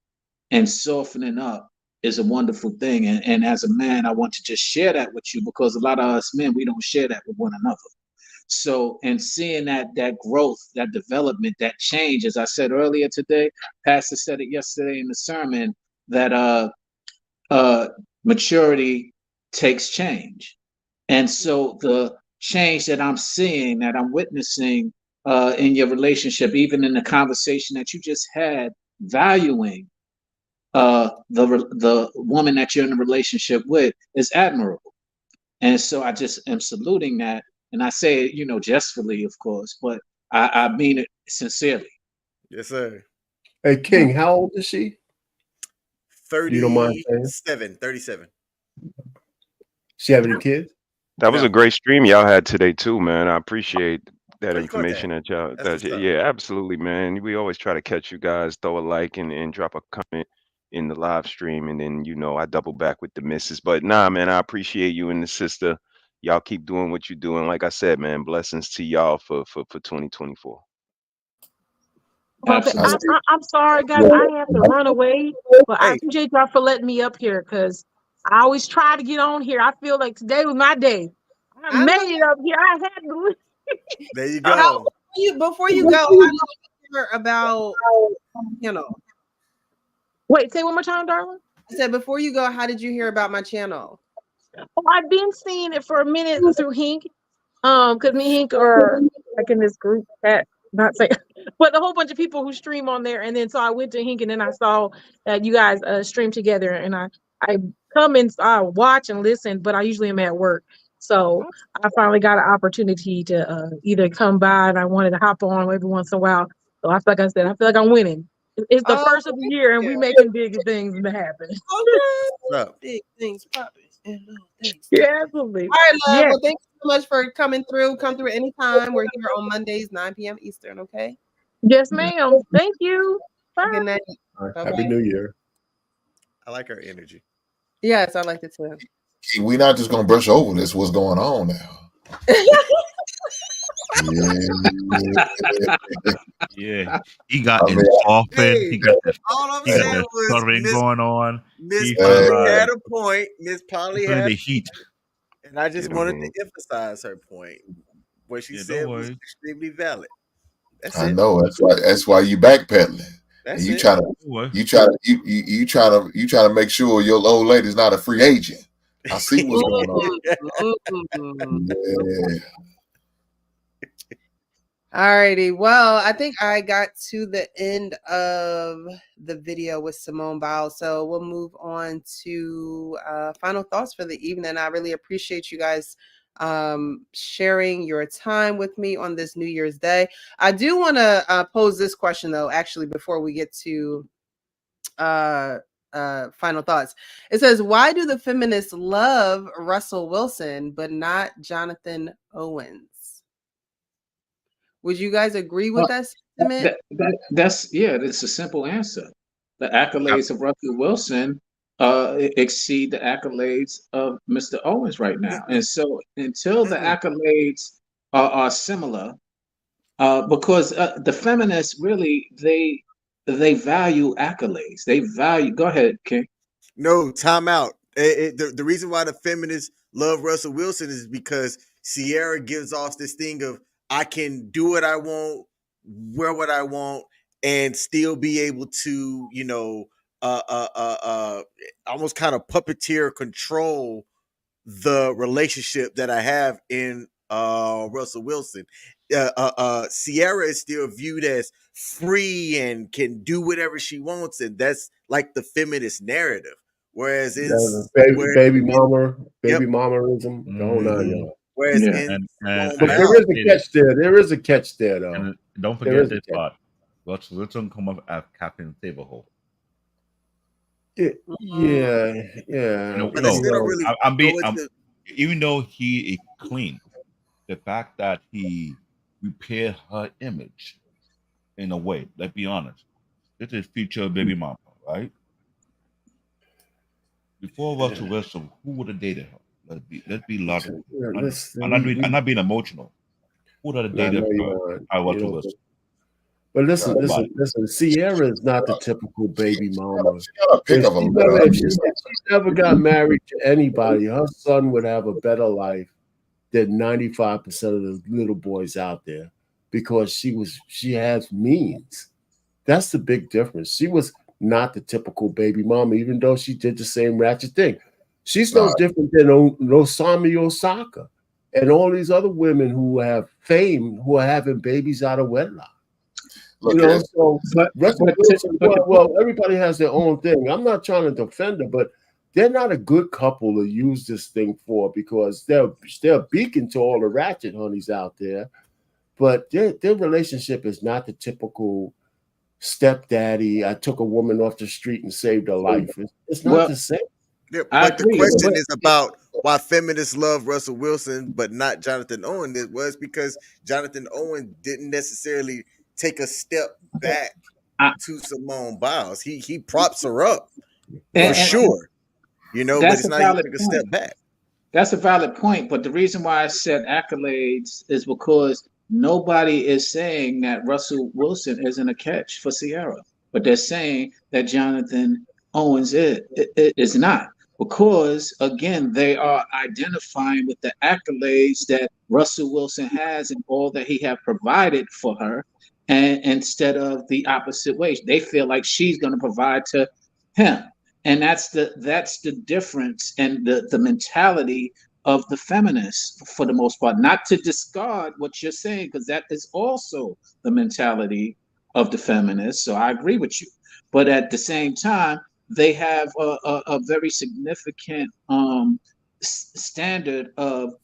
[SPEAKER 2] and softening up is a wonderful thing. And as a man, I want to just share that with you because a lot of us men, we don't share that with one another. So, and seeing that growth, that development, that change, as I said earlier today, Pastor said it yesterday in the sermon, that uh, maturity takes change. And so the change that I'm seeing, that I'm witnessing in your relationship, even in the conversation that you just had, valuing the woman that you're in a relationship with is admirable. And so I just am saluting that. And I say it, jestfully, of course, but I mean it sincerely.
[SPEAKER 6] Yes, sir.
[SPEAKER 5] Hey, King, how old is she? You don't mind saying?
[SPEAKER 6] 37.
[SPEAKER 5] She have any kids?
[SPEAKER 7] That was a
[SPEAKER 6] No.
[SPEAKER 7] great stream y'all had today too, man. I appreciate that
[SPEAKER 6] Thank you for
[SPEAKER 7] information
[SPEAKER 6] that.
[SPEAKER 7] that y'all
[SPEAKER 6] That's what's up.
[SPEAKER 7] yeah, absolutely, man. We always try to catch you guys, throw a like and drop a comment in the live stream, and then I double back with the misses. But nah, man, I appreciate you and the sister. Y'all keep doing what you're doing. Like I said, man, blessings to y'all for 2024.
[SPEAKER 15] Okay,
[SPEAKER 2] Absolutely.
[SPEAKER 15] I'm sorry, guys. I have to run away, but I
[SPEAKER 6] Hey,
[SPEAKER 15] appreciate y'all for letting me up here because I always try to get on here. I feel like today was my day. I
[SPEAKER 1] I'm
[SPEAKER 15] made
[SPEAKER 1] glad.
[SPEAKER 15] it up here. I had to.
[SPEAKER 6] there you
[SPEAKER 1] How
[SPEAKER 6] go.
[SPEAKER 1] before you go? How did you hear about channel?
[SPEAKER 15] Wait, say one more time, darling.
[SPEAKER 1] I said before you go, how did you hear about my channel?
[SPEAKER 15] Oh, I've been seeing it for a minute through Hink. Because me and Hink are like in this group chat, not saying, but a whole bunch of people who stream on there. And then so I went to Hink and then I saw that you guys stream together, and I come and I watch and listen, but I usually am at work. So I finally got an opportunity to either come by, and I wanted to hop on every once in a while. So like I said, I feel like I'm winning. It's the
[SPEAKER 1] Oh,
[SPEAKER 15] first of the year, and we making big things happen.
[SPEAKER 6] What's up?
[SPEAKER 1] big things popping and little things
[SPEAKER 15] Yeah,
[SPEAKER 1] popping.
[SPEAKER 15] absolutely.
[SPEAKER 1] All right, love.
[SPEAKER 15] Yeah.
[SPEAKER 1] Well, thank you so much for coming through. Come through anytime. We're here on Mondays, 9 p.m. Eastern. Okay.
[SPEAKER 15] Yes, ma'am. Thank you. Bye.
[SPEAKER 1] Good night.
[SPEAKER 5] All right.
[SPEAKER 1] Bye
[SPEAKER 5] Happy
[SPEAKER 1] bye.
[SPEAKER 5] New Year.
[SPEAKER 6] I like her energy.
[SPEAKER 1] Yes, I like it too.
[SPEAKER 4] We're not just gonna brush over this. What's going on now?
[SPEAKER 14] Yeah, he got
[SPEAKER 4] I
[SPEAKER 14] in
[SPEAKER 4] mean,
[SPEAKER 14] softened.
[SPEAKER 6] Hey,
[SPEAKER 14] He got that.
[SPEAKER 6] all I'm
[SPEAKER 14] He got
[SPEAKER 6] saying
[SPEAKER 14] that
[SPEAKER 6] was
[SPEAKER 14] stuttering going on.
[SPEAKER 6] Miss
[SPEAKER 14] He felt
[SPEAKER 6] Polly
[SPEAKER 14] like
[SPEAKER 6] had a point. Miss Polly
[SPEAKER 14] feeling
[SPEAKER 6] had
[SPEAKER 14] the
[SPEAKER 6] a
[SPEAKER 14] heat.
[SPEAKER 6] point, and I just
[SPEAKER 7] Get him
[SPEAKER 6] wanted
[SPEAKER 7] here.
[SPEAKER 6] to emphasize her point. What she
[SPEAKER 14] Yeah, don't
[SPEAKER 6] said was
[SPEAKER 14] worry.
[SPEAKER 6] extremely valid. That's
[SPEAKER 4] I
[SPEAKER 6] it.
[SPEAKER 4] know that's why you backpedaling.
[SPEAKER 6] That's
[SPEAKER 4] you
[SPEAKER 6] it.
[SPEAKER 4] trying to make sure your old lady's not a free agent. I see what's going on. Yeah.
[SPEAKER 1] Alrighty. Well, I think I got to the end of the video with Simone Biles. So we'll move on to final thoughts for the evening. I really appreciate you guys sharing your time with me on this New Year's Day. I do want to pose this question, though, actually, before we get to final thoughts. It says, why do the feminists love Russell Wilson but not Jonathan Owens? Would you guys agree with that sentiment?
[SPEAKER 2] That's a simple answer. The accolades of Russell Wilson exceed the accolades of Mr. Owens right now, and so until the accolades are similar, because the feminists really they value accolades. They value. Go ahead, King.
[SPEAKER 6] No, time out. The reason why the feminists love Russell Wilson is because Ciara gives off this thing of I can do what I want, wear what I want, and still be able to, almost kind of puppeteer control the relationship that I have in Russell Wilson. Ciara is still viewed as free and can do whatever she wants, and that's like the feminist narrative. Whereas in
[SPEAKER 5] baby mamaism, the whole 9 yards.
[SPEAKER 6] Whereas
[SPEAKER 14] and
[SPEAKER 5] but there is a catch there. There is a catch there, though.
[SPEAKER 14] And don't forget this part. Russell Wilson come up as Captain Saberhole.
[SPEAKER 5] Yeah.
[SPEAKER 14] Even though he is clean, the fact that he repaired her image in a way, let's be honest, this is future baby mama, right? Before Russell Wilson, who would have dated her? Let's be logical. I'm not being emotional. Who would have dated her? Russell Wilson.
[SPEAKER 5] But listen. Ciara is not the typical baby mama.
[SPEAKER 4] If
[SPEAKER 5] she never got married to anybody, her son would have a better life than 95% of the little boys out there because she has means. That's the big difference. She was not the typical baby mama, even though she did the same ratchet thing. She's no different than Osami Osaka and all these other women who have fame who are having babies out of wedlock. Well, everybody has their own thing. I'm not trying to defend her, but they're not a good couple to use this thing for because they're a beacon to all the ratchet honeys out there. But their relationship is not the typical stepdaddy. I took a woman off the street and saved her life. It's not the same.
[SPEAKER 6] Yeah, but the question is about why feminists love Russell Wilson but not Jonathan Owen. It was because Jonathan Owen didn't necessarily take a step back to Simone Biles. He props her up for sure. But it's not even take a step back.
[SPEAKER 2] That's a valid point, but the reason why I said accolades is because nobody is saying that Russell Wilson isn't a catch for Ciara, but they're saying that Jonathan Owens is not. Because, again, they are identifying with the accolades that Russell Wilson has and all that he have provided for her, and instead of the opposite way. They feel like she's going to provide to him. And that's the difference and the mentality of the feminists for the most part. Not to discard what you're saying, because that is also the mentality of the feminists. So I agree with you. But at the same time, they have a very significant standard of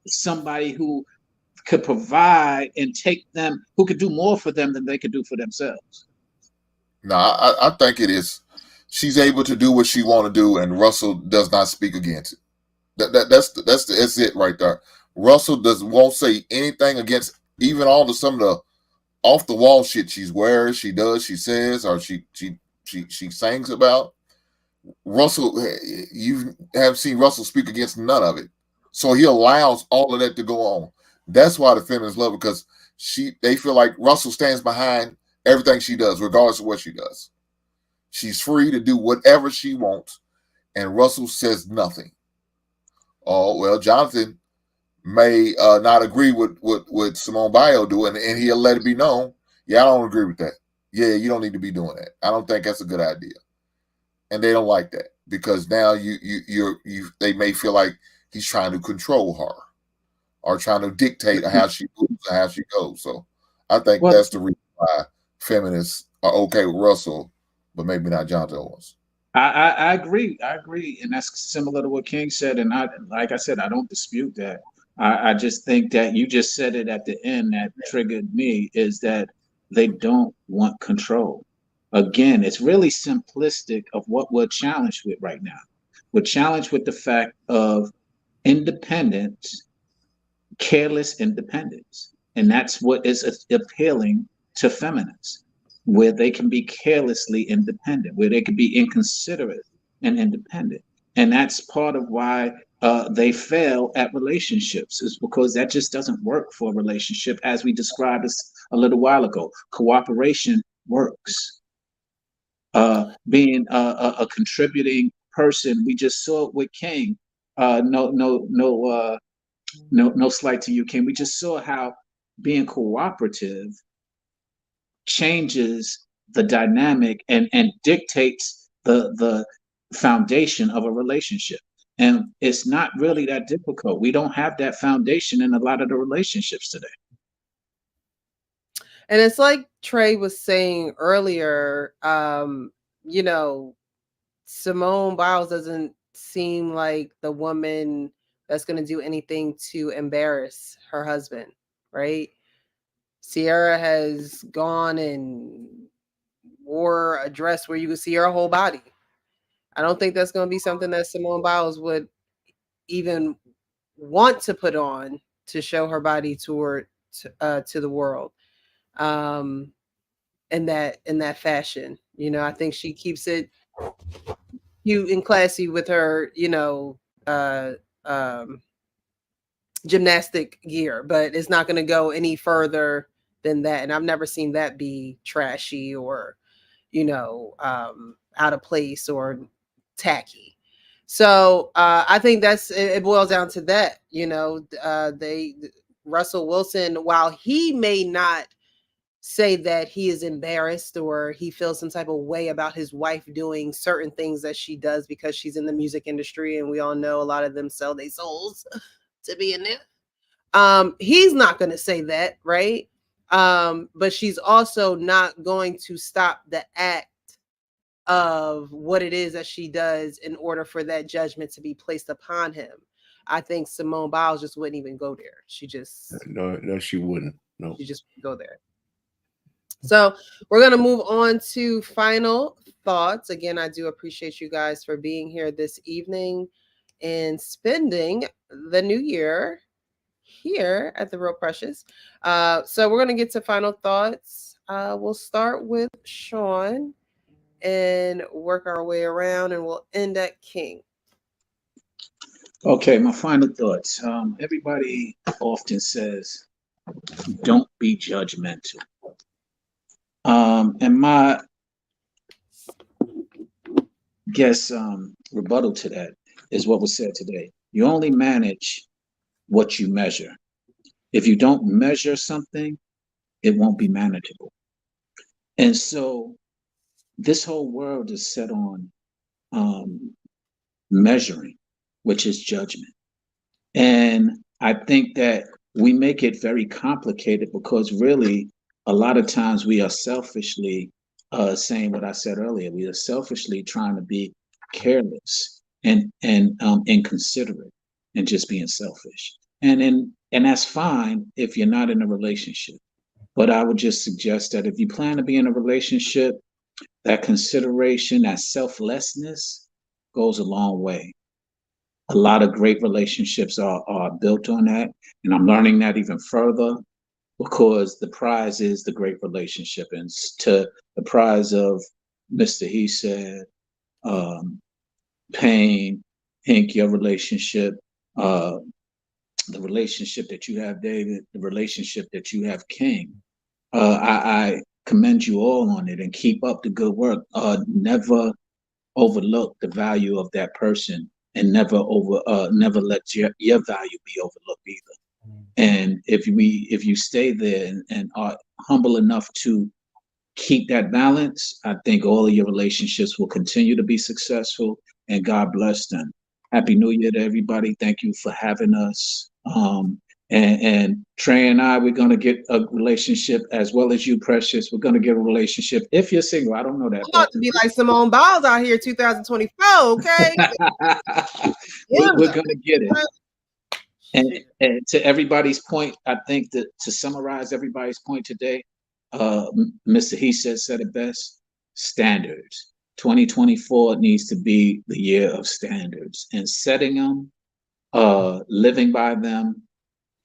[SPEAKER 2] somebody who could provide and take them, who could do more for them than they could do for themselves.
[SPEAKER 4] No, I think it is. She's able to do what she want to do, and Russell does not speak against it. That's it right there. Russell won't say anything against even some of the off the wall shit she's wears, she does, she says, or she sings about. Russell, you haven't seen Russell speak against none of it, so he allows all of that to go on. That's why the feminists love it, because they feel like Russell stands behind everything she does, regardless of what she does. She's free to do whatever she wants, and Russell says nothing. Oh, well, Jonathan may not agree with what Simone Biles doing, and he'll let it be known, yeah, I don't agree with that. yeah, you don't need to be doing that. I don't think that's a good idea. And they don't like that because now they may feel like he's trying to control her or trying to dictate how she moves and how she goes. So I think
[SPEAKER 2] Well,
[SPEAKER 4] that's the reason why feminists are okay with Russell, but maybe not Jonathan Owens.
[SPEAKER 2] I agree. I agree, and that's similar to what King said. And like I said, I don't dispute that. I just think that you just said it at the end that triggered me is that they don't want control. Again, it's really simplistic of what we're challenged with right now. We're challenged with the fact of independence, careless independence, and that's what is appealing to feminists, where they can be carelessly independent, where they can be inconsiderate and independent. And that's part of why they fail at relationships, is because that just doesn't work for a relationship. As we described this a little while ago, cooperation works. Being a contributing person, we just saw it with King. No slight to you, King. We just saw how being cooperative changes the dynamic and dictates the foundation of a relationship. And it's not really that difficult. We don't have that foundation in a lot of the relationships today.
[SPEAKER 1] And it's like Trey was saying earlier, you know, Simone Biles doesn't seem like the woman that's going to do anything to embarrass her husband, right? Sierra has gone and wore a dress where you can see her whole body. I don't think that's going to be something that Simone Biles would even want to put on to show her body to the world. In that fashion, I think she keeps it cute and classy with her, uh, um, gymnastic gear, but it's not going to go any further than that. And I've never seen that be trashy or, out of place or tacky. So I think it boils down to that. Russell Wilson, while he may not say that he is embarrassed or he feels some type of way about his wife doing certain things that she does because she's in the music industry, and we all know a lot of them sell their souls to be in there. He's not going to say that, right? But she's also not going to stop the act of what it is that she does in order for that judgment to be placed upon him. I think Simone Biles just wouldn't even go there. She just
[SPEAKER 5] no, she wouldn't. No,
[SPEAKER 1] she just wouldn't go there. So we're going to move on to final thoughts. Again, I do appreciate you guys for being here this evening and spending the new year here at the Real Precious. So we're going to get to final thoughts. We'll start with Sean and work our way around, and we'll end at King.
[SPEAKER 2] Okay, my final thoughts. Everybody often says, don't be judgmental. And my rebuttal to that is what was said today. You only manage what you measure. If you don't measure something, it won't be manageable. And so this whole world is set on measuring, which is judgment. And I think that we make it very complicated because really a lot of times we are selfishly saying what I said earlier. We are selfishly trying to be careless and inconsiderate and just being selfish. And that's fine if you're not in a relationship. But I would just suggest that if you plan to be in a relationship, that consideration, that selflessness goes a long way. A lot of great relationships are built on that. And I'm learning that even further because the prize is the great relationship. And to the prize of Mr. He said, Payne, Hank, your relationship, the relationship that you have, David, the relationship that you have, King. I commend you all on it and keep up the good work. Never overlook the value of that person and never let your value be overlooked either. And if you stay there and are humble enough to keep that balance, I think all of your relationships will continue to be successful, and God bless them. Happy New Year to everybody. Thank you for having us. And Trey and I, we're gonna get a relationship as well as you, Precious. We're gonna get a relationship if you're single. I don't know that.
[SPEAKER 1] I'm about to be like Simone Biles out here 2024, okay?
[SPEAKER 2] We're gonna get it. And to everybody's point, I think that to summarize everybody's point today, Mr. He said it best. Standards. 2024 needs to be the year of standards and setting them, living by them,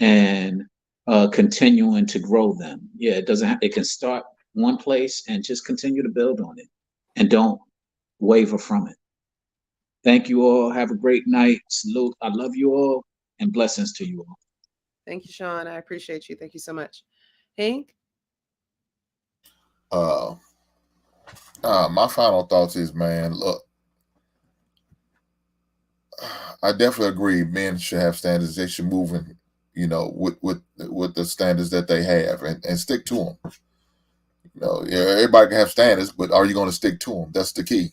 [SPEAKER 2] and continuing to grow them. Yeah, it doesn't. It can start one place and just continue to build on it, and don't waver from it. Thank you all. Have a great night. Salute. I love you all, and blessings to you all.
[SPEAKER 1] Thank you, Sean. I appreciate you. Thank you so much. Hank?
[SPEAKER 4] My final thoughts is, man, look, I definitely agree. Men should have standards. They should move in, with the standards that they have and stick to them. Yeah, everybody can have standards, but are you going to stick to them? That's the key.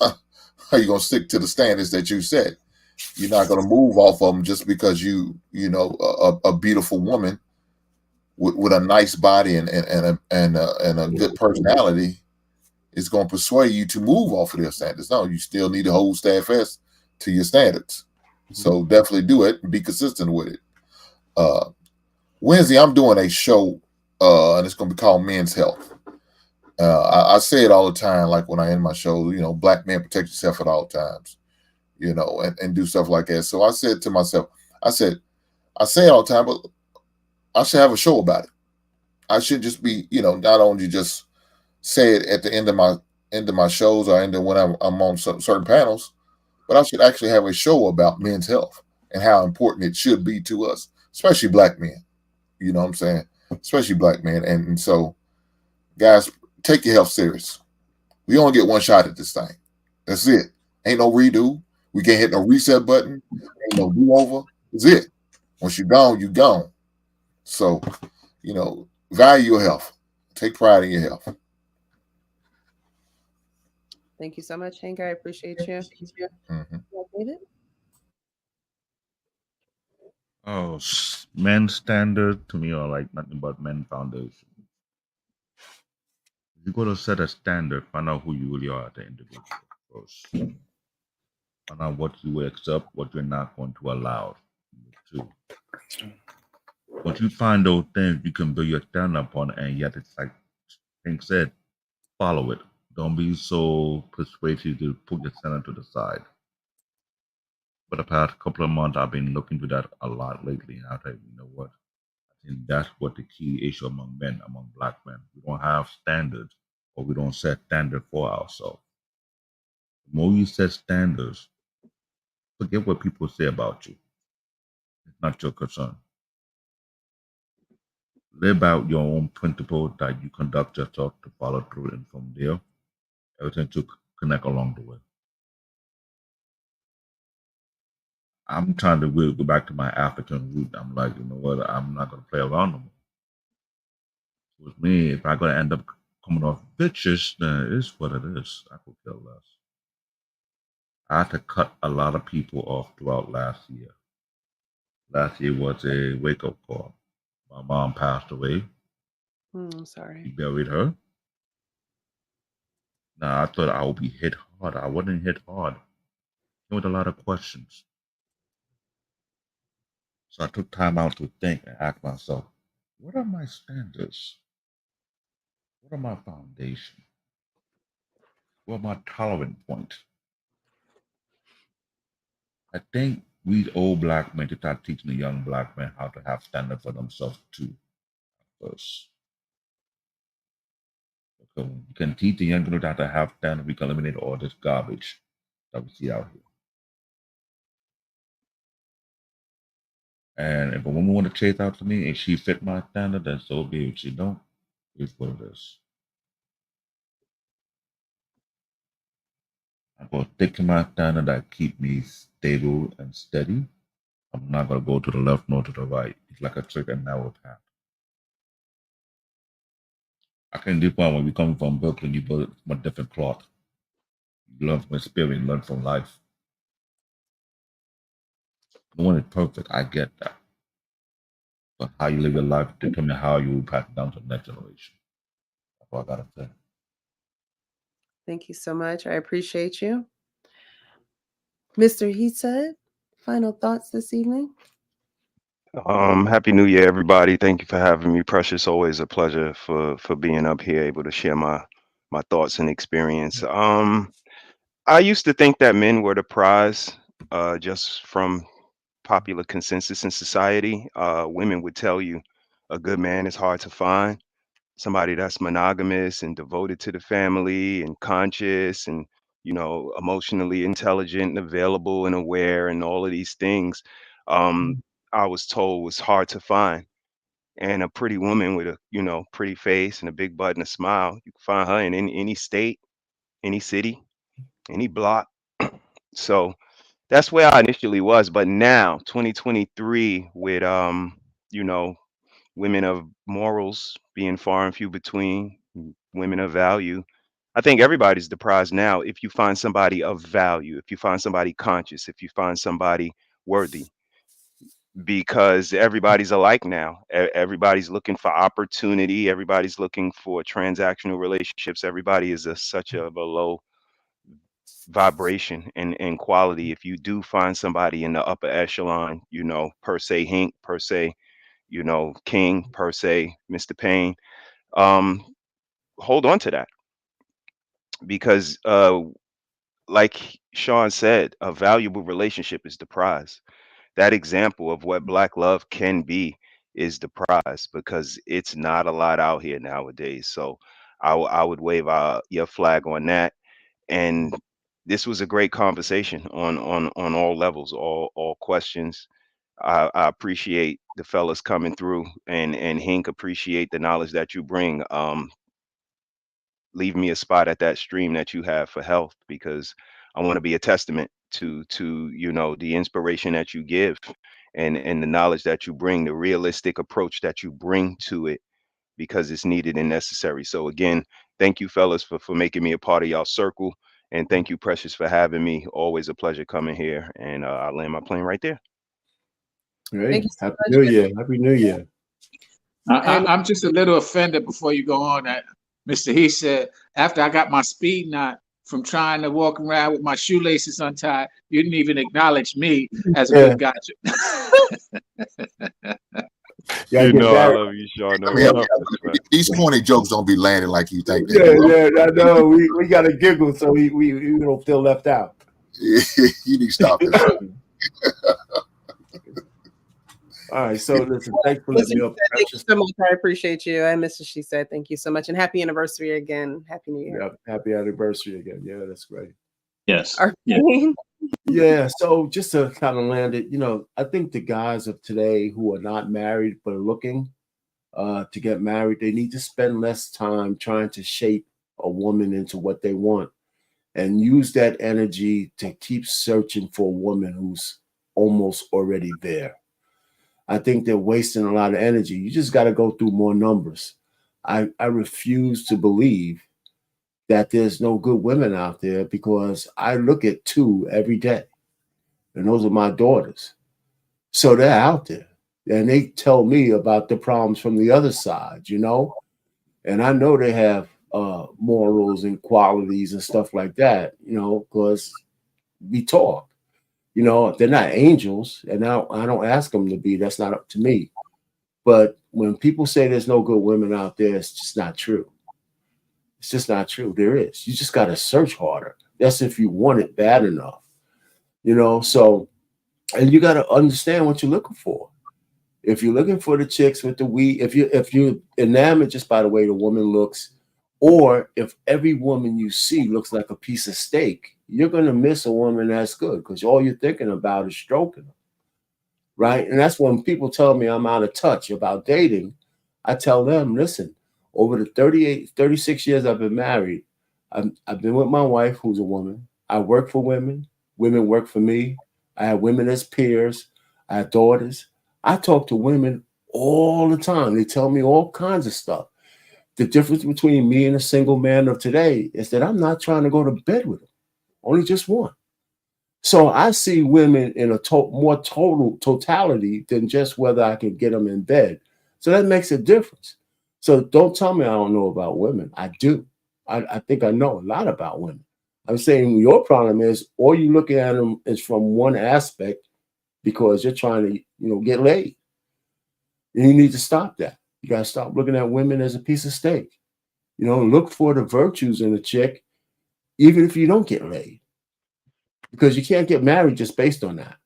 [SPEAKER 4] Are you going to stick to the standards that you set? You're not going to move off of them just because a beautiful woman with a nice body and a good personality is going to persuade you to move off of their standards. No, you still need to hold steadfast to your standards. So definitely do it and be consistent with it. Wednesday, I'm doing a show, and it's going to be called Men's Health. I say it all the time, like when I end my show, black men, protect yourself at all times, and do stuff like that. So I said to myself, I say it all the time, but I should have a show about it. I should just be, not only just say it at the end of my shows or end of when I'm on certain panels, but I should actually have a show about men's health and how important it should be to us, especially black men. You know what I'm saying? Especially black men. And so, guys, take your health serious. We only get one shot at this thing. That's it. Ain't no redo. We can't hit no reset button. Ain't no do-over. That's it. Once you're gone, you're gone. So, value your health. Take pride in your health.
[SPEAKER 1] Thank you so much, Hank. I appreciate you. David?
[SPEAKER 14] Oh, men's standard to me are like nothing but men foundation. You got to set a standard, find out who you really are as an individual first. Find out what you will accept, what you're not going to allow. Number two. Once you find those things, you can build your stand up on, and yet it's like Hank said, follow it. Don't be so persuasive to put your standard to the side. For the past couple of months, I've been looking to that a lot lately, and I think, you know what? I think that's what the key issue among men, among black men. We don't have standards, or we don't set standards for ourselves. The more you set standards, forget what people say about you. It's not your concern. Live out your own principle that you conduct yourself to follow through, and from there, everything to connect along the way. I'm trying to really go back to my African root. I'm like, you know what? I'm not going to play around no more. With me, if I'm going to end up coming off bitches, then it is what it is. I could care less. I had to cut a lot of people off throughout last year. Last year was a wake-up call. My mom passed away.
[SPEAKER 1] I'm sorry.
[SPEAKER 14] We buried her. Now, I thought I would be hit hard. I wasn't hit hard. There was a lot of questions. So I took time out to think and ask myself, what are my standards? What are my foundation? What are my tolerant points? I think we old black men to start teaching the young black men how to have standards for themselves too. First. So we can teach the young people how to have standards. We can eliminate all this garbage that we see out here. And if a woman want to chase after me and she fit my standard, then so be it. If she don't, it's what it is. I'm going to stick to my standard that keep me stable and steady. I'm not going to go to the left nor to the right. It's like a straight and narrow path. I can different when we come from Brooklyn, you put a different cloth. You learn from experience, learn from life. No one is perfect, I get that. But how you live your life determine how you will pass it down to the next generation. That's what I gotta say.
[SPEAKER 1] Thank you so much. I appreciate you. Mr. He said, final thoughts this evening?
[SPEAKER 7] Happy New Year, everybody. Thank you for having me, Precious. Always a pleasure for being up here, able to share my thoughts and experience. I used to think that men were the prize, just from popular consensus in society. Women would tell you a good man is hard to find. Somebody that's monogamous and devoted to the family and conscious and emotionally intelligent and available and aware and all of these things. Um, I was told was hard to find. And a pretty woman with a pretty face and a big butt and a smile, you can find her in any state, any city, any block. So that's where I initially was. But now, 2023, with you know, women of morals being far and few between, women of value, I think everybody's the prize now if you find somebody of value, if you find somebody conscious, if you find somebody worthy, because everybody's alike now. Everybody's looking for opportunity. Everybody's looking for transactional relationships. Everybody is such a low vibration and quality. If you do find somebody in the upper echelon, per se Hink, per se, King, per se Mr. Payne, um, hold on to that, because like Sean said, a valuable relationship is the prize. That example of what black love can be is the prize, because it's not a lot out here nowadays. So I would wave your flag on that. And this was a great conversation on all levels, all questions. I appreciate the fellas coming through, and Hink, appreciate the knowledge that you bring. Leave me a spot at that stream that you have for health, because I want to be a testament to the inspiration that you give, and the knowledge that you bring, the realistic approach that you bring to it, because it's needed and necessary. So again, thank you, fellas, for making me a part of y'all circle, and thank you, Precious, for having me. Always a pleasure coming here, and I'll land my plane right there.
[SPEAKER 5] Hey,
[SPEAKER 1] Thank you so
[SPEAKER 5] Happy
[SPEAKER 1] much,
[SPEAKER 5] New Year. Happy New Year.
[SPEAKER 1] And
[SPEAKER 2] I'm just a little offended before you go on that Mr. He said, after I got my speed knot from trying to walk around with my shoelaces untied, you didn't even acknowledge me as a
[SPEAKER 5] Yeah.
[SPEAKER 2] good gotcha.
[SPEAKER 5] Yeah,
[SPEAKER 7] You
[SPEAKER 5] get
[SPEAKER 7] know I
[SPEAKER 5] that.
[SPEAKER 7] love you, Sean.
[SPEAKER 4] I
[SPEAKER 7] No,
[SPEAKER 4] mean,
[SPEAKER 7] enough respect.
[SPEAKER 4] these corny jokes don't be landing like you think they
[SPEAKER 5] Yeah,
[SPEAKER 4] do.
[SPEAKER 5] yeah, I know. We got to giggle so we don't feel left out.
[SPEAKER 4] You need to stop this.
[SPEAKER 5] All right, so listen, thanks for
[SPEAKER 1] Mr.
[SPEAKER 5] letting
[SPEAKER 1] She
[SPEAKER 5] me up.
[SPEAKER 1] said, thank you so much. I appreciate you. And Mr. She said, thank you so much. And happy anniversary again. Happy New Year.
[SPEAKER 5] Yeah, happy anniversary again. Yeah, that's great.
[SPEAKER 2] Yes.
[SPEAKER 1] Arlene?
[SPEAKER 5] Yeah, so just to kind of land it, I think the guys of today who are not married but are looking to get married, they need to spend less time trying to shape a woman into what they want, and use that energy to keep searching for a woman who's almost already there. I think they're wasting a lot of energy. You just got to go through more numbers. I refuse to believe that there's no good women out there, because I look at two every day, and those are my daughters. So they're out there, and they tell me about the problems from the other side, and I know they have morals and qualities and stuff like that, because we talk. They're not angels, and I don't ask them to be. That's not up to me. But when people say there's no good women out there, it's just not true. It's just not true. There is. You just got to search harder. That's if you want it bad enough, So, and you got to understand what you're looking for. If you're looking for the chicks with the weed, if you're enamored just by the way the woman looks, or if every woman you see looks like a piece of steak, you're gonna miss a woman that's good, because all you're thinking about is stroking them, right? And that's when people tell me I'm out of touch about dating. I tell them, listen, over the 36 years I've been married, I've been with my wife, who's a woman. I work for women. Women work for me. I have women as peers. I have daughters. I talk to women all the time. They tell me all kinds of stuff. The difference between me and a single man of today is that I'm not trying to go to bed with them, only just one. So I see women in a more total totality than just whether I can get them in bed. So that makes a difference. So don't tell me I don't know about women. I do. I think I know a lot about women. I'm saying your problem is all you looking at them is from one aspect because you're trying to, get laid. And you need to stop that. You got to stop looking at women as a piece of steak. Look for the virtues in a chick, even if you don't get laid, because you can't get married just based on that.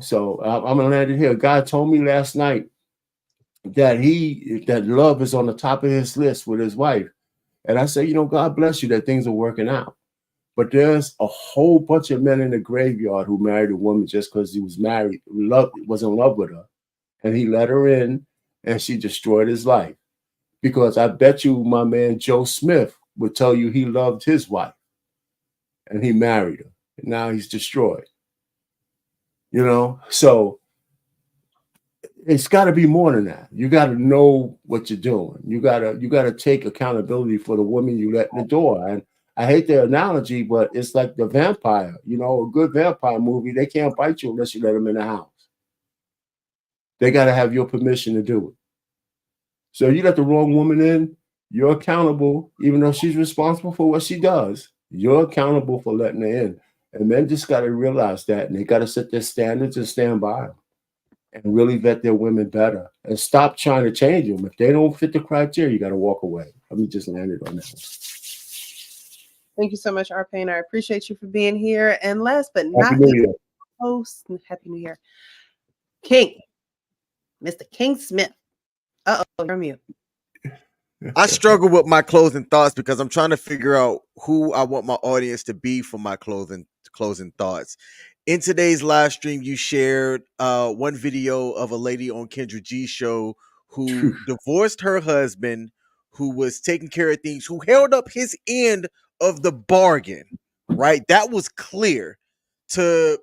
[SPEAKER 5] So I'm gonna land it here. God told me last night that love is on the top of his list with his wife, and I said, God bless you that things are working out. But there's a whole bunch of men in the graveyard who married a woman just because he was married, was in love with her, and he let her in, and she destroyed his life. Because I bet you my man Joe Smith would tell you he loved his wife, and he married her, and now he's destroyed. So it's got to be more than that. You got to know what you're doing. You gotta take accountability for the woman you let in the door. And I hate the analogy, but it's like the vampire. A good vampire movie, they can't bite you unless you let them in the house. They got to have your permission to do it. So you let the wrong woman in, you're accountable, even though she's responsible for what she does. You're accountable for letting her in. And men just got to realize that, and they got to set their standards and stand by them. And really vet their women better and stop trying to change them. If they don't fit the criteria, you got to walk away. Let me just land it on that one.
[SPEAKER 1] Thank you so much, Arpane. I appreciate you for being here. And last but
[SPEAKER 5] Happy
[SPEAKER 1] not
[SPEAKER 5] New
[SPEAKER 1] least,
[SPEAKER 5] Year.
[SPEAKER 1] host, Happy New Year, King, Mr. King Smith. You're on mute.
[SPEAKER 6] I struggle with my closing thoughts because I'm trying to figure out who I want my audience to be for my closing thoughts. In today's live stream, you shared one video of a lady on Kendra G's show who divorced her husband, who was taking care of things, who held up his end of the bargain, right? That was clear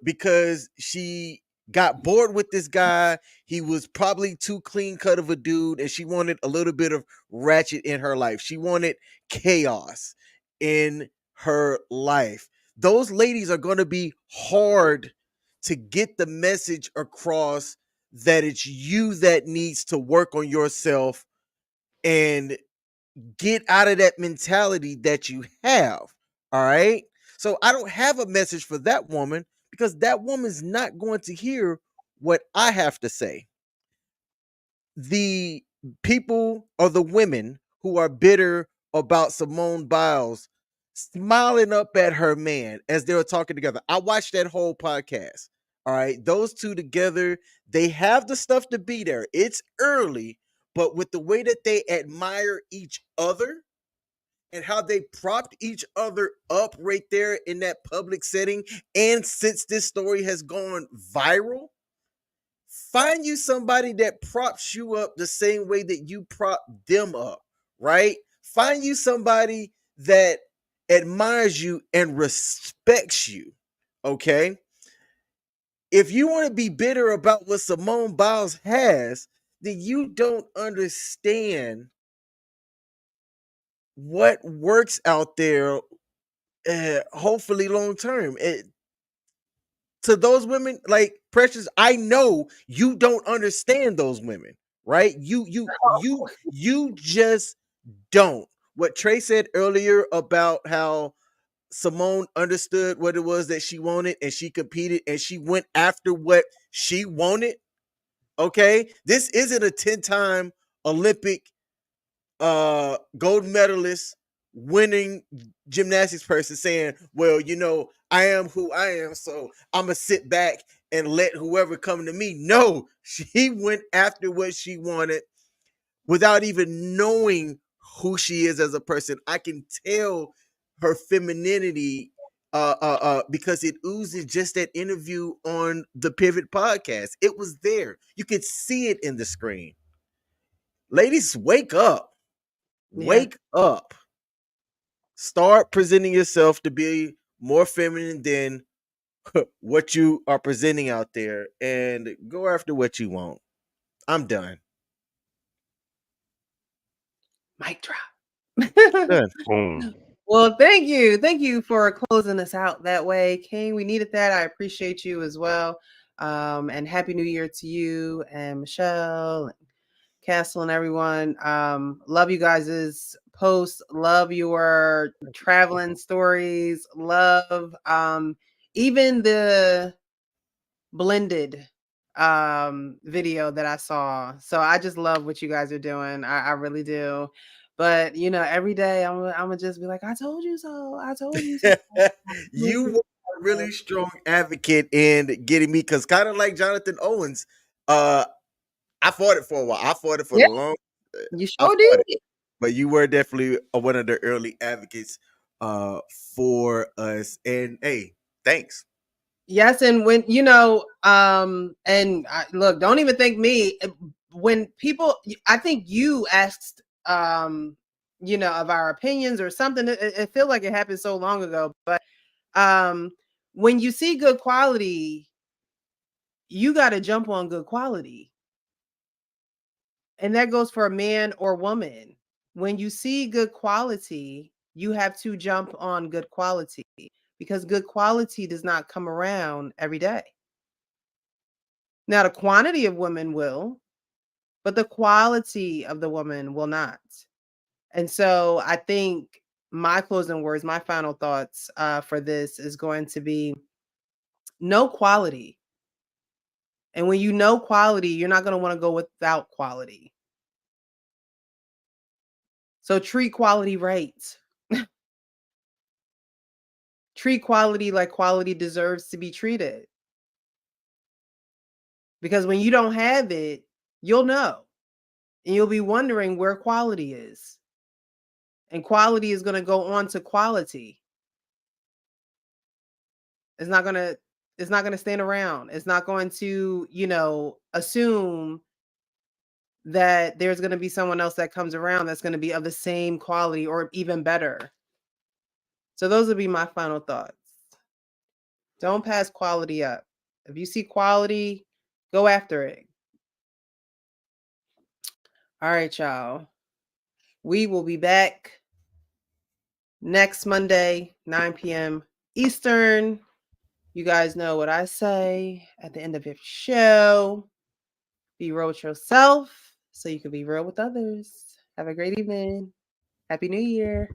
[SPEAKER 6] because she got bored with this guy. He was probably too clean cut of a dude, and she wanted a little bit of ratchet in her life. She wanted chaos in her life. Those ladies are going to be hard to get the message across that it's you that needs to work on yourself and get out of that mentality that you have. All right. So I don't have a message for that woman because that woman's not going to hear what I have to say. The people or the women who are bitter about Simone Biles smiling up at her man as they were talking together. I watched that whole podcast. All right. Those two together, they have the stuff to be there. It's early, but with the way that they admire each other and how they propped each other up right there in that public setting, and since this story has gone viral, find you somebody that props you up the same way that you prop them up, right? Find you somebody that admires you and respects you, okay? If you want to be bitter about what Simone Biles has, then you don't understand what works out there, hopefully long term. To those women, like Precious, I know you don't understand those women, right? You just don't. What Trey said earlier about how Simone understood what it was that she wanted and she competed and she went after what she wanted. Okay, this isn't a 10-time Olympic gold medalist, winning gymnastics person saying, well, I am who I am, so I'm gonna sit back and let whoever come to me. No, she went after what she wanted without even knowing who she is as a person. I can tell her femininity because it oozes just that interview on the Pivot podcast. It was there. You could see it in the screen. Ladies, wake up. Wake up. Start presenting yourself to be more feminine than what you are presenting out there and go after what you want. I'm done.
[SPEAKER 1] Mic drop.
[SPEAKER 7] Boom.
[SPEAKER 1] Well, thank you. Thank you for closing us out that way, King. We needed that. I appreciate you as well. And Happy New Year to you and Michelle and Castle and everyone. Love you guys' posts. Love your traveling stories. Love even the blended video that I saw. So I just love what you guys are doing. I really do. But every day I'm gonna just be like, I told you so. I told you so.
[SPEAKER 6] You were a really strong advocate in getting me, because kind of like Jonathan Owens, I fought it for a while. I fought it for
[SPEAKER 1] Yeah,
[SPEAKER 6] the long.
[SPEAKER 1] you
[SPEAKER 6] I
[SPEAKER 1] sure
[SPEAKER 6] fought
[SPEAKER 1] did.
[SPEAKER 6] it, but you were definitely one of the early advocates for us. And hey, thanks.
[SPEAKER 1] Yes, and when look, don't even thank me. When people, I think you asked, of our opinions or something. It feels like it happened so long ago, but when you see good quality, you got to jump on good quality, and that goes for a man or woman. When you see good quality, you have to jump on good quality, because good quality does not come around every day. Now, the quantity of women will, but the quality of the woman will not. And so I think my closing words, my final thoughts for this is going to be know quality. And when you know quality, you're not going to want to go without quality. So treat quality right. Treat quality like quality deserves to be treated. Because when you don't have it, you'll know. And you'll be wondering where quality is. And quality is going to go on to quality. It's not going to stand around. It's not going to, assume that there's going to be someone else that comes around that's going to be of the same quality or even better. So those would be my final thoughts. Don't pass quality up. If you see quality, go after it. All right, y'all. We will be back next Monday, 9 p.m. Eastern. You guys know what I say at the end of every show. Be real with yourself so you can be real with others. Have a great evening. Happy New Year.